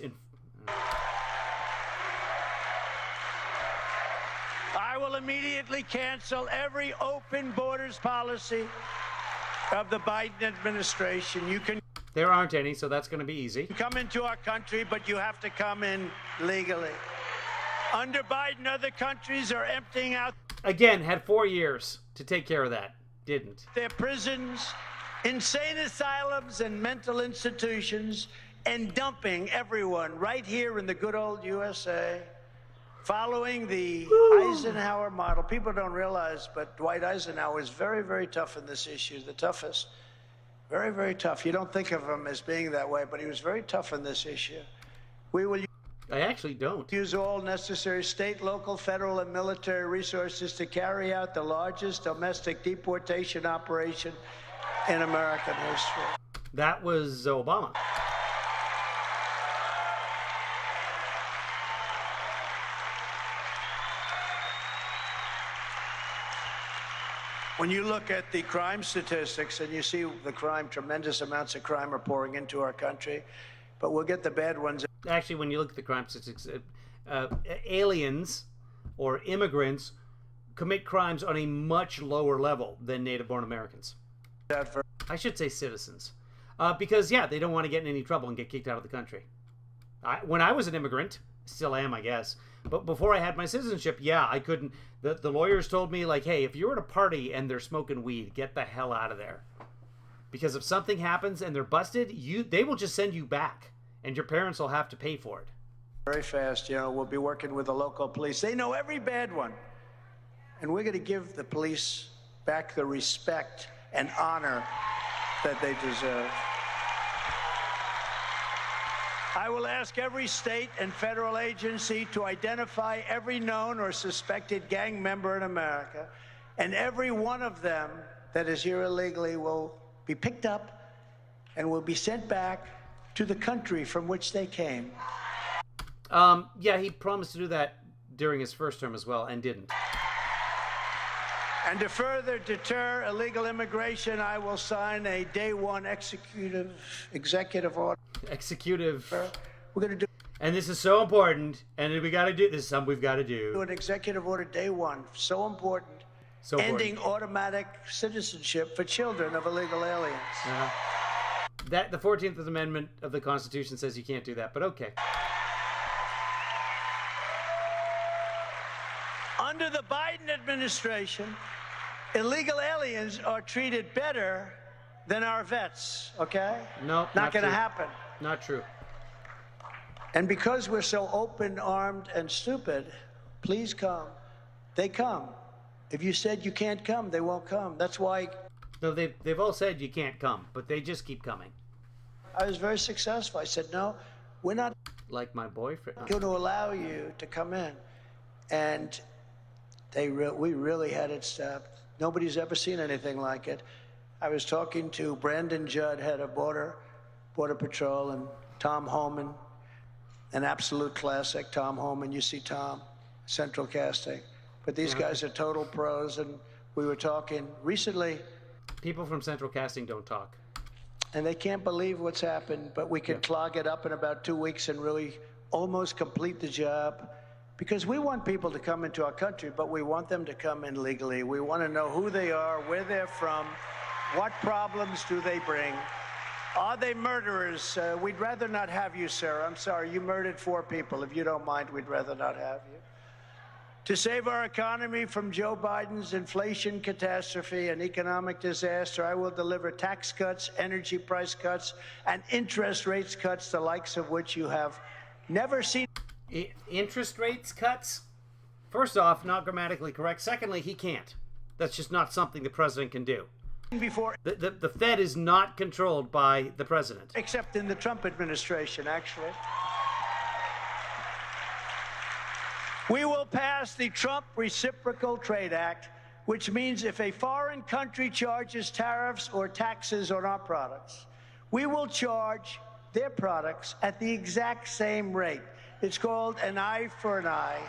I will immediately cancel every open borders policy of the Biden administration. You can There aren't any, so that's going to be easy. come into our country, but you have to come in legally. Under Biden, other countries are emptying out Again, had 4 years to take care of that. Didn't. their prisons, insane asylums, and mental institutions, and dumping everyone right here in the good old USA, following the Eisenhower model. People don't realize, but Dwight Eisenhower is very, very tough in this issue, the toughest. Very, very tough. You don't think of him as being that way, but he was very tough in this issue. We will I actually don't. use all necessary state, local, federal, and military resources to carry out the largest domestic deportation operation in American history. That was Obama. When you look at the crime statistics and you see the crime, tremendous amounts of crime are pouring into our country, but we'll get the bad ones. Actually, when you look at the crime statistics, aliens or immigrants commit crimes on a much lower level than native-born Americans. I should say citizens. Because, yeah, they don't want to get in any trouble and get kicked out of the country. When I was an immigrant, still am, I guess, but before I had my citizenship, yeah, I couldn't. The lawyers told me, like, hey, if you're at a party and they're smoking weed, get the hell out of there. Because if something happens and they're busted, they will just send you back, and your parents will have to pay for it. Very fast, we'll be working with the local police. They know every bad one. And we're going to give the police back the respect and honor that they deserve. I will ask every state and federal agency to identify every known or suspected gang member in America, and every one of them that is here illegally will be picked up and will be sent back to the country from which they came. Yeah, he promised to do that during his first term as well, and didn't. And to further deter illegal immigration, I will sign a day one executive order. Executive. We're going to do. And this is so important, and we got to do this. Is something we've got to do. An executive order day one, so important. So ending automatic citizenship for children of illegal aliens. That the 14th Amendment of the Constitution says you can't do that, but okay. Under the Biden administration, illegal aliens are treated better than our vets, okay? No, not going to happen. Not true. And because we're so open, armed, and stupid, please come. They come. If you said you can't come, they won't come. That's why... No, they've all said you can't come, but they just keep coming. I was very successful. I said, no, we're not... Like my boyfriend. ...going to allow you to come in. And we really had it stopped. Nobody's ever seen anything like it. I was talking to Brandon Judd, head of Border Patrol, and Tom Homan, an absolute classic, Tom Homan. You see Tom, Central Casting. But these guys are total pros, and we were talking recently. People from Central Casting don't talk. And they can't believe what's happened, but we can clog it up in about 2 weeks and really almost complete the job. Because we want people to come into our country, but we want them to come in legally. We want to know who they are, where they're from, what problems do they bring. Are they murderers? We'd rather not have you, sir. I'm sorry, you murdered 4 people. If you don't mind, we'd rather not have you. To save our economy from Joe Biden's inflation catastrophe and economic disaster, I will deliver tax cuts, energy price cuts, and interest rates cuts, the likes of which you have never seen. Interest rates cuts? First off, not grammatically correct. Secondly, he can't. That's just not something the president can do. Before the Fed is not controlled by the president. Except in the Trump administration, actually. We will pass the Trump Reciprocal Trade Act, which means if a foreign country charges tariffs or taxes on our products, we will charge their products at the exact same rate. It's called an eye for an eye.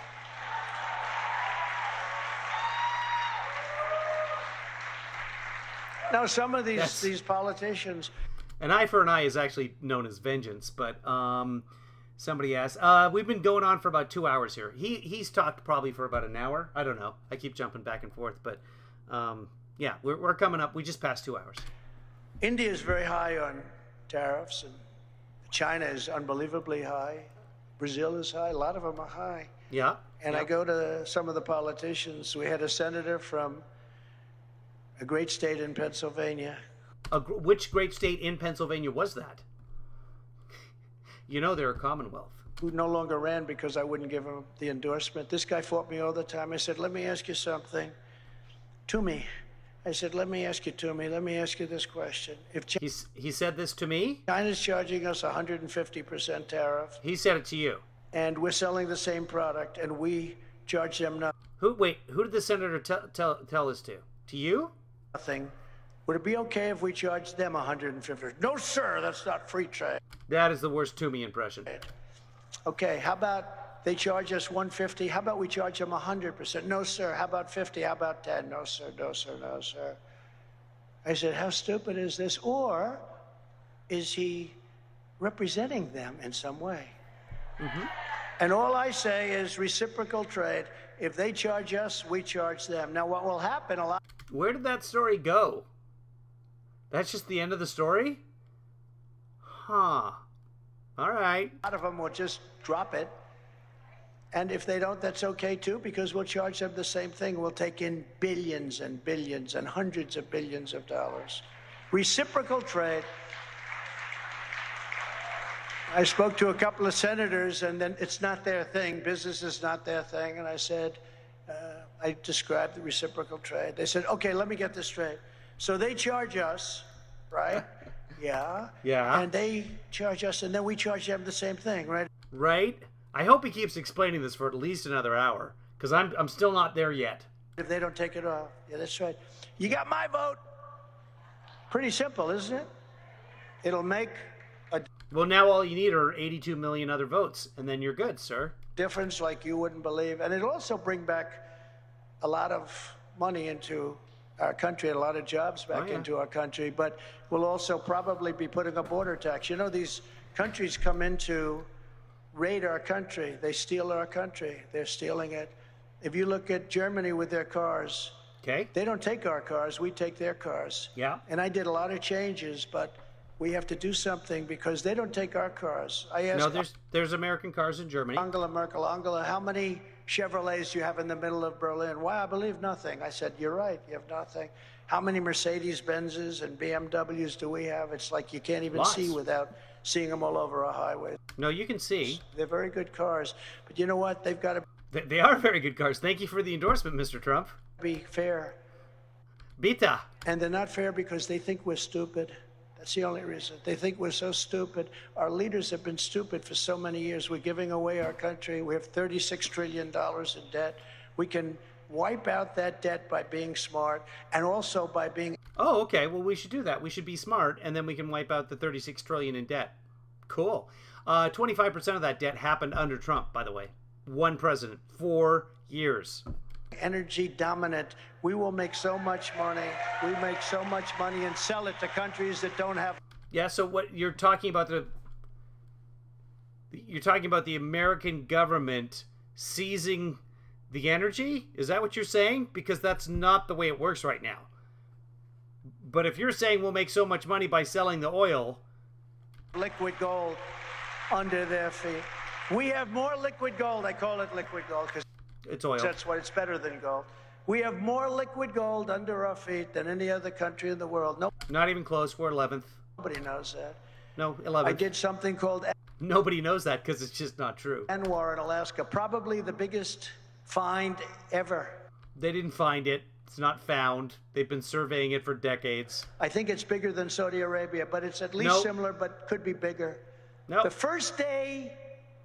Now, some of these politicians... An eye for an eye is actually known as vengeance, but somebody asked... we've been going on for about 2 hours here. He's talked probably for about an hour. I don't know. I keep jumping back and forth, but yeah, we're coming up. We just passed 2 hours. India is very high on tariffs, and China is unbelievably high. Brazil is high. A lot of them are high. Yeah. And I go to some of the politicians. We had a senator from a great state in Pennsylvania. Which great state in Pennsylvania was that? You know they're a Commonwealth. Who no longer ran because I wouldn't give him the endorsement. This guy fought me all the time. I said, let me ask you something. Toomey. I said, let me ask you, Toomey, let me ask you this question. If he said this to me? China's charging us 150% tariff. He said it to you. And we're selling the same product, and we charge them nothing. Who did the senator tell this to? To you? Nothing. Would it be okay if we charged them 150? No, sir, that's not free trade. That is the worst Toomey impression. Okay, how about they charge us 150? How about we charge them 100%? No, sir. How about 50? How about 10? No, sir, no, sir, no, sir. I said, how stupid is this? Or is he representing them in some way? Mm-hmm. And all I say is reciprocal trade. If they charge us, we charge them. Now, what will happen a lot... Where did that story go? That's just the end of the story? Huh. All right. A lot of them will just drop it. And if they don't, that's okay too, because we'll charge them the same thing. We'll take in billions and billions and hundreds of billions of dollars. Reciprocal trade. I spoke to a couple of senators, and then it's not their thing. Business is not their thing. And I said, I described the reciprocal trade. They said, okay, let me get this straight. So they charge us, right? Yeah. Yeah. And they charge us, and then we charge them the same thing, right? Right? I hope he keeps explaining this for at least another hour, because I'm still not there yet. If they don't take it off. Yeah, that's right. You got my vote. Pretty simple, isn't it? It'll make a Well, now all you need are 82 million other votes, and then you're good, sir. difference like you wouldn't believe. And it'll also bring back a lot of money into our country, a lot of jobs back into our country. But we'll also probably be putting a border tax. You know, these countries come in to raid our country. They steal our country. They're stealing it. If you look at Germany with their cars, Okay. they don't take our cars. We take their cars. Yeah. And I did a lot of changes, but we have to do something because they don't take our cars. I asked No, there's American cars in Germany. Angela Merkel, Angela, how many Chevrolets do you have in the middle of Berlin? Why, I believe nothing. I said, you're right, you have nothing. How many Mercedes-Benzes and BMWs do we have? It's like you can't even Lots. see without seeing them all over our highways. No, you can see. They're very good cars. But you know what? They've got to They are very good cars. Thank you for the endorsement, Mr. Trump. be fair. Bita. And they're not fair because they think we're stupid. That's the only reason. They think we're so stupid. Our leaders have been stupid for so many years. We're giving away our country. We have $36 trillion in debt. We can wipe out that debt by being smart and also by being... Oh, okay. Well, we should do that. We should be smart, and then we can wipe out the 36 trillion in debt. Cool. 25% of that debt happened under Trump, by the way. One president, 4 years. energy dominant. We will make so much money. We make so much money and sell it to countries that don't have... Yeah, so what you're talking about the American government seizing the energy? Is that what you're saying? Because that's not the way it works right now. But if you're saying we'll make so much money by selling the oil, liquid gold under their feet. We have more liquid gold. I call it liquid gold because it's oil. that's what it's better than gold. We have more liquid gold under our feet than any other country in the world. Not even close. We're 11th. Nobody knows that. No, 11th. I did something called Nobody knows that because it's just not true. Anwar in Alaska, probably the biggest find ever. They didn't find it. It's not found. They've been surveying it for decades. I think it's bigger than Saudi Arabia, but it's at least similar, but could be bigger. No. The first day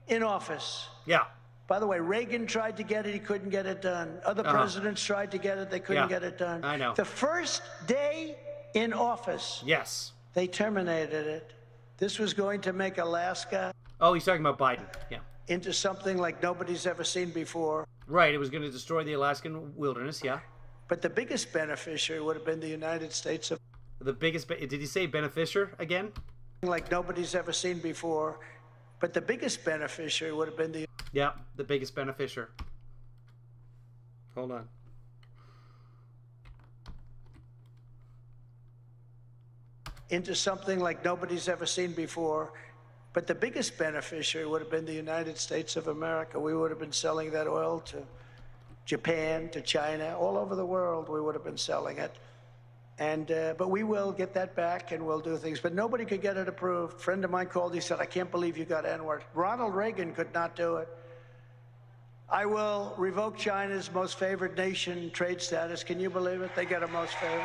in office. Yeah. By the way, Reagan tried to get it. He couldn't get it done. Other presidents tried to get it. They couldn't get it done. I know. The first day in office. Yes. They terminated it. This was going to make Alaska. Oh, he's talking about Biden. Yeah. Into something like nobody's ever seen before. Right. It was going to destroy the Alaskan wilderness. Yeah. But the biggest beneficiary would have been the United States of... The biggest... Did he say beneficiary again? Like nobody's ever seen before. But the biggest beneficiary would have been the... Yeah, the biggest beneficiary. Hold on. Into something like nobody's ever seen before. But the biggest beneficiary would have been the United States of America. We would have been selling that oil to Japan, to China, all over the world we would have been selling it. And but we will get that back and we'll do things. But nobody could get it approved. A friend of mine called, he said, I can't believe you got N-word. Ronald Reagan could not do it. I will revoke China's most favored nation trade status. Can you believe it? They get a most favored.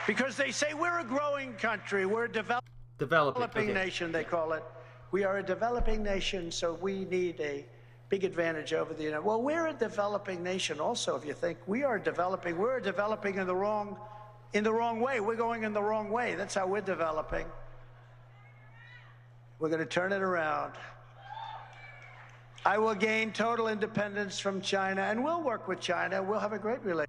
Because they say we're a growing country. We're a developing nation, they call it. We are a developing nation, so we need a big advantage over the United. Well, we're a developing nation also, if you think. We're developing in the wrong way. We're going in the wrong way. That's how we're developing. We're going to turn it around. I will gain total independence from China, and we'll work with China. We'll have a great relationship.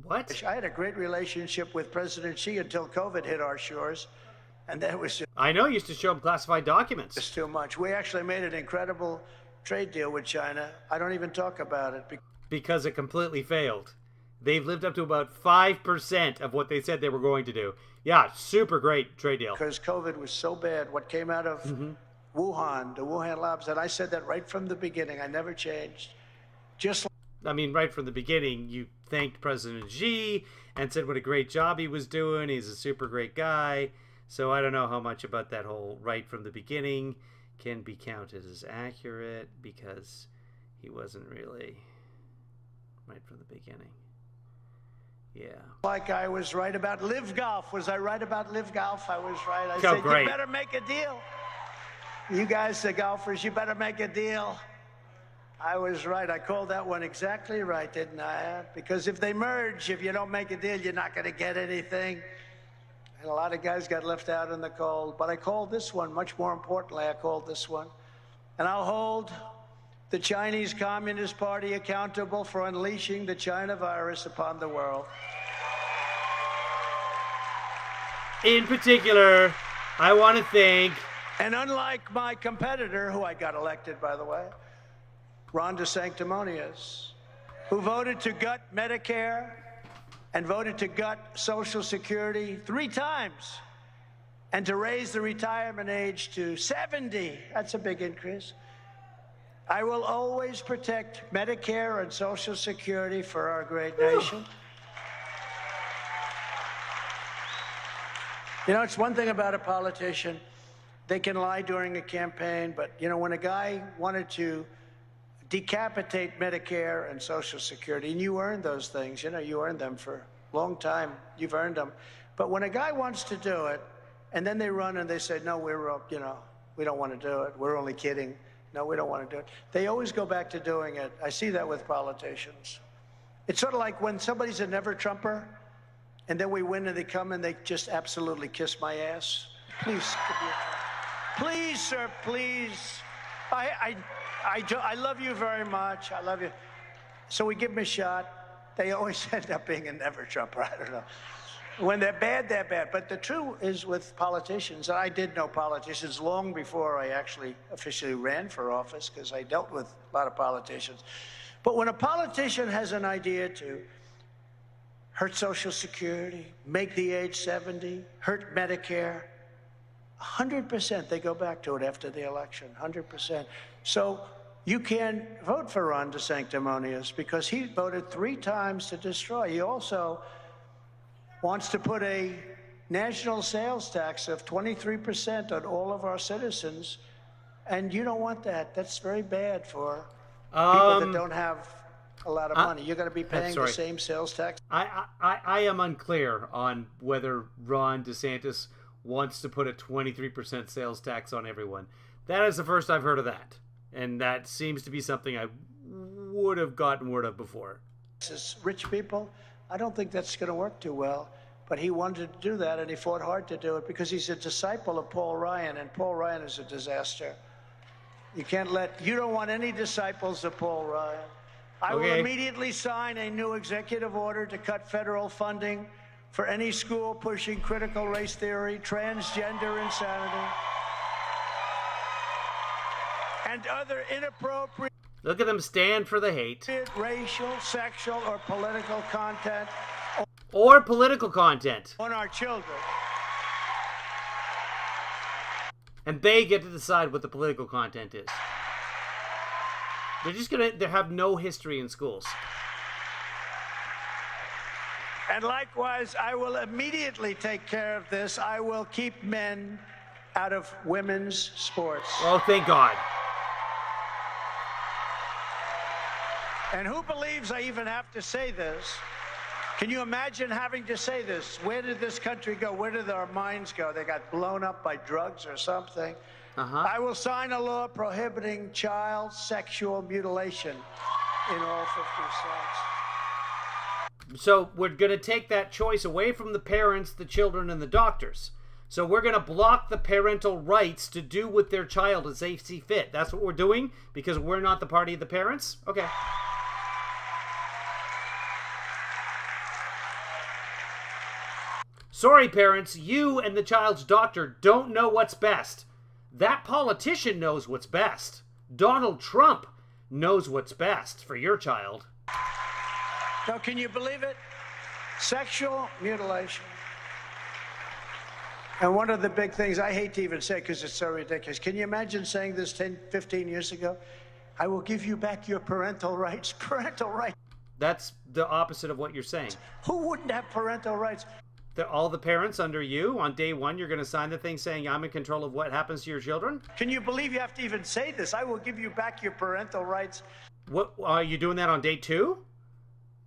What? I had a great relationship with President Xi until COVID hit our shores, and that was just... I know you used to show him classified documents. It's too much. We actually made an incredible trade deal with China. I don't even talk about it. Because it completely failed. They've lived up to about 5% of what they said they were going to do. Yeah, super great trade deal. Because COVID was so bad. What came out of Wuhan, the Wuhan labs, and I said that right from the beginning. I never changed. I mean, right from the beginning, you thanked President Xi and said what a great job he was doing. He's a super great guy. So I don't know how much about that whole right from the beginning can be counted as accurate because he wasn't really right from the beginning. Yeah. Like I was right about Live Golf. Was I right about Live Golf? I was right. I Oh, said, great. You better make a deal. You guys, the golfers, you better make a deal. I was right. I called that one exactly right, didn't I? Because if they merge, if you don't make a deal, you're not going to get anything. And a lot of guys got left out in the cold. But I called this one, much more importantly, I called this one. And I'll hold the Chinese Communist Party accountable for unleashing the China virus upon the world. In particular, I want to thank... And unlike my competitor, who I got elected, by the way, Ron DeSanctimonious, who voted to gut Medicare and voted to gut Social Security 3 times and to raise the retirement age to 70. That's a big increase. I will always protect Medicare and Social Security for our great nation. You know, it's one thing about a politician. They can lie during a campaign, but, you know, when a guy wanted to decapitate Medicare and Social Security, and you earned those things, you know, you earned them for a long time, you've earned them. But when a guy wants to do it, and then they run and they say, no, you know, we don't want to do it, we're only kidding, no, we don't want to do it, they always go back to doing it. I see that with politicians. It's sort of like when somebody's a never-Trumper, and then we win and they come and they just absolutely kiss my ass. Please, give me a try. Please, sir, please. I love you very much. I love you. So we give them a shot. They always end up being a never-Trumper. I don't know. When they're bad, they're bad. But the truth is with politicians, and I did know politicians long before I actually officially ran for office because I dealt with a lot of politicians. But when a politician has an idea to hurt Social Security, make the age 70, hurt Medicare, 100% they go back to it after the election, 100%. So you can vote for Ron DeSanctimonious because he voted 3 times to destroy. He also wants to put a national sales tax of 23% on all of our citizens, and you don't want that. That's very bad for people that don't have a lot of money. You're going to be paying the same sales tax. I am unclear on whether Ron DeSantis wants to put a 23% sales tax on everyone. That is the first I've heard of that. And that seems to be something I would have gotten word of before. As rich people, I don't think that's going to work too well. But he wanted to do that, and he fought hard to do it because he's a disciple of Paul Ryan, and Paul Ryan is a disaster. You don't want any disciples of Paul Ryan. I will immediately sign a new executive order to cut federal funding for any school pushing critical race theory, transgender insanity, and other inappropriate... Look at them stand for the hate. ...racial, sexual, or political content. Or political content. On our children. And they get to decide what the political content is. They're just going to have no history in schools. And likewise, I will immediately take care of this. I will keep men out of women's sports. Oh, thank God. And who believes I even have to say this? Can you imagine having to say this? Where did this country go? Where did our minds go? They got blown up by drugs or something. I will sign a law prohibiting child sexual mutilation in all 50 states. So we're going to take that choice away from the parents, the children, and the doctors. So we're going to block the parental rights to do with their child as they see fit. That's what we're doing because we're not the party of the parents? Okay. Sorry, parents, you and the child's doctor don't know what's best. That politician knows what's best. Donald Trump knows what's best for your child. Now, can you believe it? Sexual mutilation. And one of the big things I hate to even say because it's so ridiculous. Can you imagine saying this 10, 15 years ago? I will give you back your parental rights. Parental rights. That's the opposite of what you're saying. Who wouldn't have parental rights? All the parents under you, on day 1, you're going to sign the thing saying, I'm in control of what happens to your children? Can you believe you have to even say this? I will give you back your parental rights. What, are you doing that on day 2?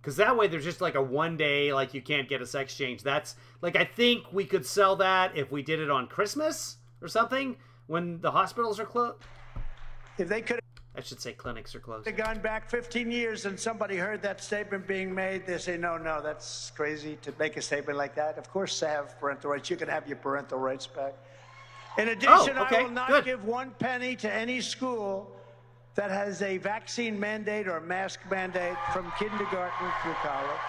Because that way there's just like a 1 day, like you can't get a sex change. That's like, I think we could sell that if we did it on Christmas or something when the hospitals are closed. If they could I should say clinics are closed. have gone back 15 years and somebody heard that statement being made, they say, no, that's crazy to make a statement like that. Of course, they have parental rights. You can have your parental rights back. In addition, okay, I will not give 1 penny to any school that has a vaccine mandate or mask mandate from kindergarten through college.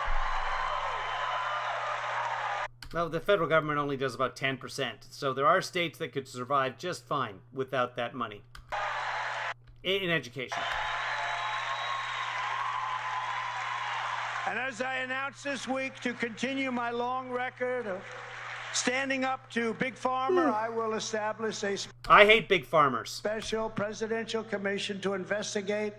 Well, the federal government only does about 10%. So there are states that could survive just fine without that money in education. And as I announced this week, to continue my long record of standing up to Big Pharma, I will establish a I hate big farmers. special presidential commission to investigate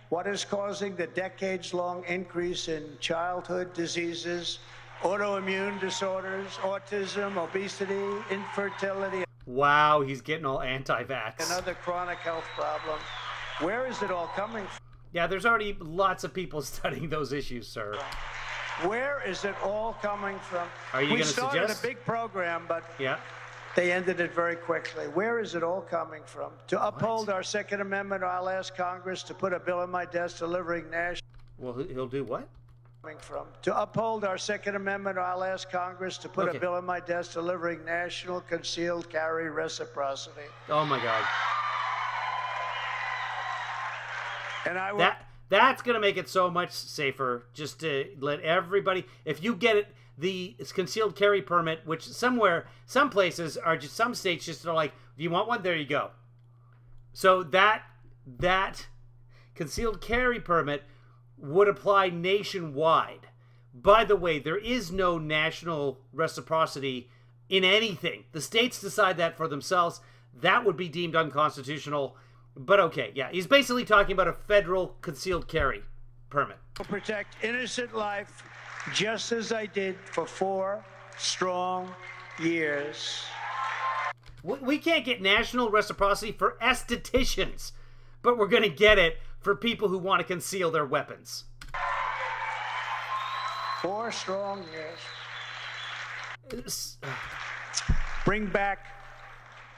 what is causing the decades-long increase in childhood diseases, autoimmune disorders, autism, obesity, infertility, Wow, he's getting all anti-vax. and other chronic health problems. Where is it all coming from? Yeah, there's already lots of people studying those issues, sir. Where is it all coming from? Are you We gonna started suggest? a big program, but Yeah. they ended it very quickly. Where is it all coming from? To uphold our Second Amendment, I'll ask Congress to put a bill on my desk delivering national. Well, he'll do what? From. To uphold our Second Amendment, I'll ask Congress to put Okay. a bill on my desk delivering national concealed carry reciprocity. Oh my God. And I will. That's gonna make it so much safer. Just to let everybody, if you get it, the concealed carry permit, which some places are just, some states just are like, do you want one? There you go. So that concealed carry permit would apply nationwide. By the way, there is no national reciprocity in anything. The states decide that for themselves. That would be deemed unconstitutional. But okay, yeah, he's basically talking about a federal concealed carry permit. Protect innocent life just as I did for 4 strong years. We can't get national reciprocity for estheticians, but we're going to get it for people who want to conceal their weapons. 4 strong years. Bring back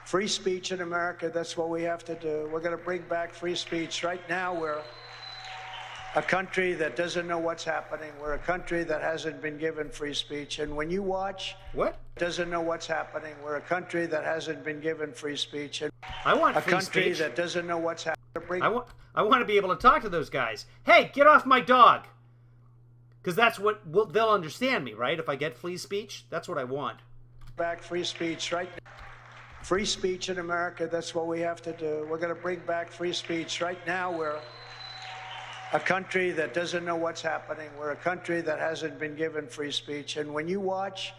free speech in America. That's what we have to do. We're going to bring back free speech. Right now, we're a country that doesn't know what's happening. We're a country that hasn't been given free speech. And when you watch, What? doesn't know what's happening. We're a country that hasn't been given free speech. And I want a free country speech. that doesn't know what's happening. I want to be able to talk to those guys. Hey, get off my dog. Because that's what they'll understand me, right? If I get free speech, that's what I want. Back free speech right now. Free speech in America, that's what we have to do. We're going to bring back free speech. Right now, we're a country that doesn't know what's happening. We're a country that hasn't been given free speech. And when you watch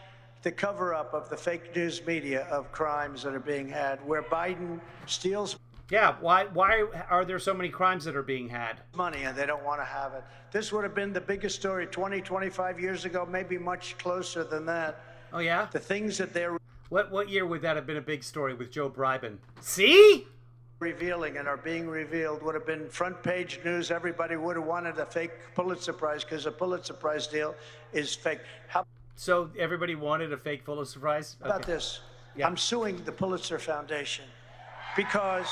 the cover-up of the fake news media of crimes that are being had, where Biden steals Yeah, why are there so many crimes that are being had? money and they don't want to have it. This would have been the biggest story 20, 25 years ago, maybe much closer than that. Oh, yeah? The things that they're What year would that have been a big story with Joe Biden? See? revealing and are being revealed would have been front page news. Everybody would have wanted a fake Pulitzer Prize because a Pulitzer Prize deal is fake. How So everybody wanted a fake Pulitzer Prize? about Okay. this? Yeah. I'm suing the Pulitzer Foundation because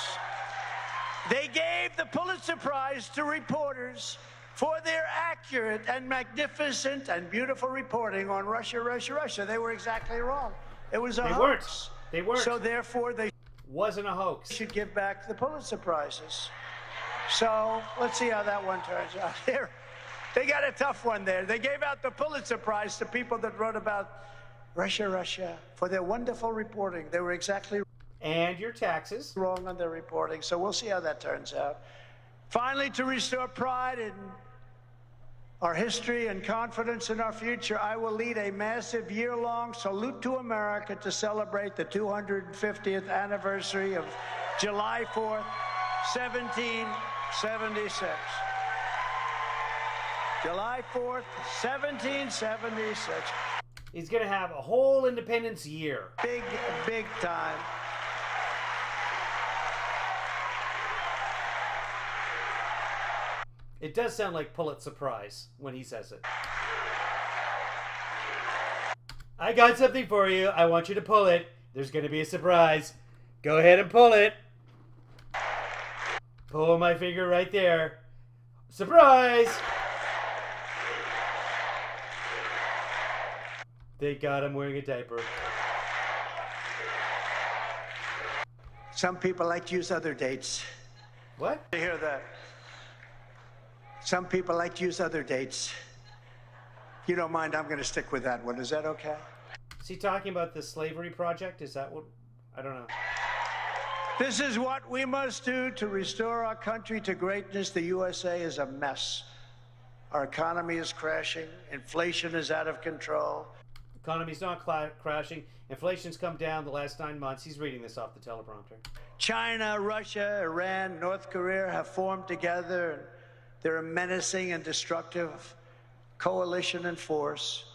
they gave the Pulitzer Prize to reporters for their accurate and magnificent and beautiful reporting on Russia, Russia, Russia. They were exactly wrong. It was a They hoax. weren't. They weren't. So therefore, they Wasn't a hoax. should give back the Pulitzer Prizes. So let's see how that one turns out. They got a tough one there. They gave out the Pulitzer Prize to people that wrote about Russia, Russia for their wonderful reporting. They were exactly And your taxes. wrong on their reporting. So we'll see how that turns out. Finally, to restore pride in our history and confidence in our future, I will lead a massive year-long salute to America to celebrate the 250th anniversary of July 4th, 1776. July 4th, 1776. He's going to have a whole independence year. Big, big time. It does sound like Pulitzer Prize when he says it. I got something for you. I want you to pull it. There's going to be a surprise. Go ahead and pull it. Pull my finger right there. Surprise! Thank God I'm wearing a diaper. Some people like to use other dates. What? You hear that? Some people like to use other dates. If you don't mind, I'm going to stick with that one. Is that okay? Is he talking about the slavery project? Is that what? I don't know. This is what we must do to restore our country to greatness. The USA is a mess. Our economy is crashing. Inflation is out of control. Economy's not crashing. Inflation's come down the last 9 months. He's reading this off the teleprompter. China, Russia, Iran, North Korea have formed together. And they're a menacing and destructive coalition and force.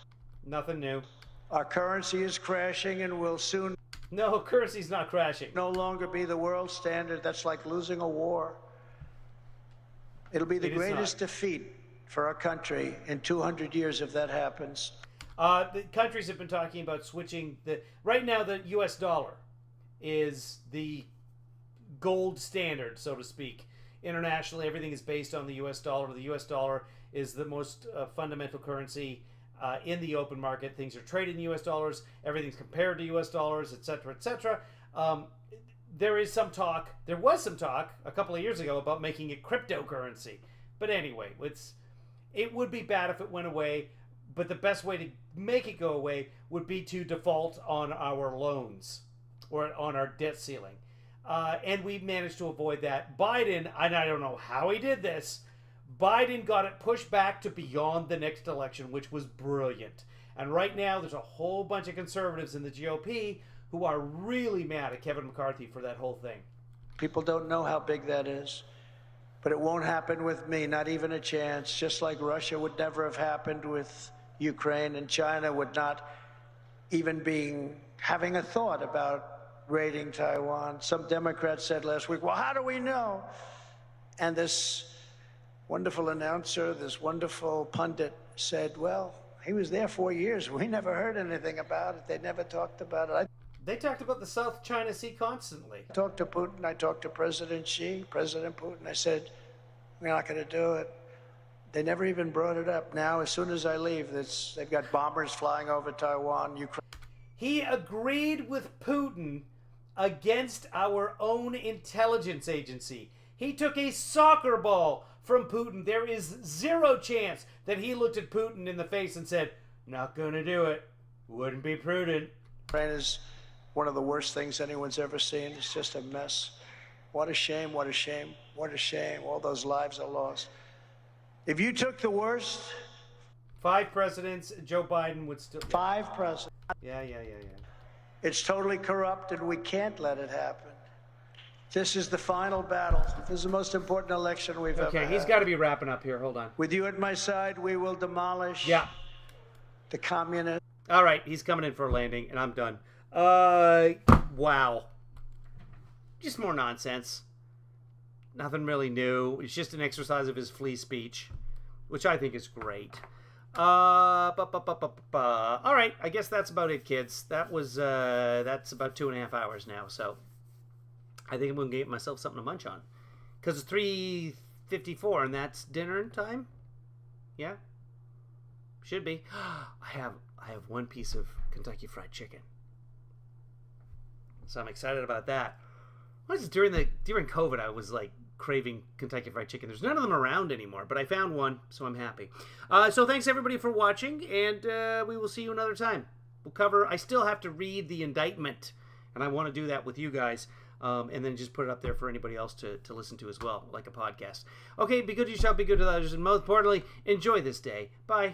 Nothing new. Our currency is crashing and will soon No, currency's not crashing. no longer be the world standard. That's like losing a war. It'll be the greatest defeat for our country in 200 years if that happens. The countries have been talking about switching right now the US dollar is the gold standard, so to speak. Internationally, everything is based on the US dollar. The US dollar is the most fundamental currency in the open market. Things are traded in US dollars. Everything's compared to US dollars, etc., etc. There was some talk a couple of years ago about making it cryptocurrency. But anyway, it would be bad if it went away. But the best way to make it go away would be to default on our loans or on our debt ceiling. And we managed to avoid that. Biden, and I don't know how he did this, Biden got it pushed back to beyond the next election, which was brilliant. And right now, there's a whole bunch of conservatives in the GOP who are really mad at Kevin McCarthy for that whole thing. People don't know how big that is. But it won't happen with me, not even a chance. Just like Russia would never have happened with Ukraine, and China would not even be having a thought about raiding Taiwan. Some Democrats said last week, well, how do we know? And this wonderful announcer, this wonderful pundit said, well, he was there 4 years. We never heard anything about it. They never talked about it. They talked about the South China Sea constantly. I talked to Putin. I talked to President Putin. I said, we're not going to do it. They never even brought it up. Now, as soon as I leave, they've got bombers flying over Taiwan, Ukraine. He agreed with Putin against our own intelligence agency. He took a soccer ball from Putin. There is zero chance that he looked at Putin in the face and said, not going to do it. Wouldn't be prudent. Ukraine is one of the worst things anyone's ever seen. It's just a mess. What a shame, what a shame, what a shame. All those lives are lost. If you took the worst... 5 presidents, Joe Biden would still... 5 presidents. Yeah. It's totally corrupt, and we can't let it happen. This is the final battle. This is the most important election we've ever had. Okay, he's got to be wrapping up here. Hold on. With you at my side, we will demolish the communists. All right, he's coming in for a landing, and I'm done. Wow. Just more nonsense. Nothing really new. It's just an exercise of his flea speech, which I think is great. All right, I guess that's about it, kids. That's about 2.5 hours now, so I think I'm gonna get myself something to munch on, because it's 3:54 and that's dinner time. Yeah, should be. I have one piece of Kentucky Fried Chicken, so I'm excited about that. During COVID, I was like craving Kentucky Fried Chicken. There's none of them around anymore, but I found one, so I'm happy. So thanks everybody for watching, and we will see you another time. I still have to read the indictment, and I want to do that with you guys, and then just put it up there for anybody else to listen to as well, like a podcast. Okay, be good to yourself, be good to others, and most importantly, enjoy this day. Bye.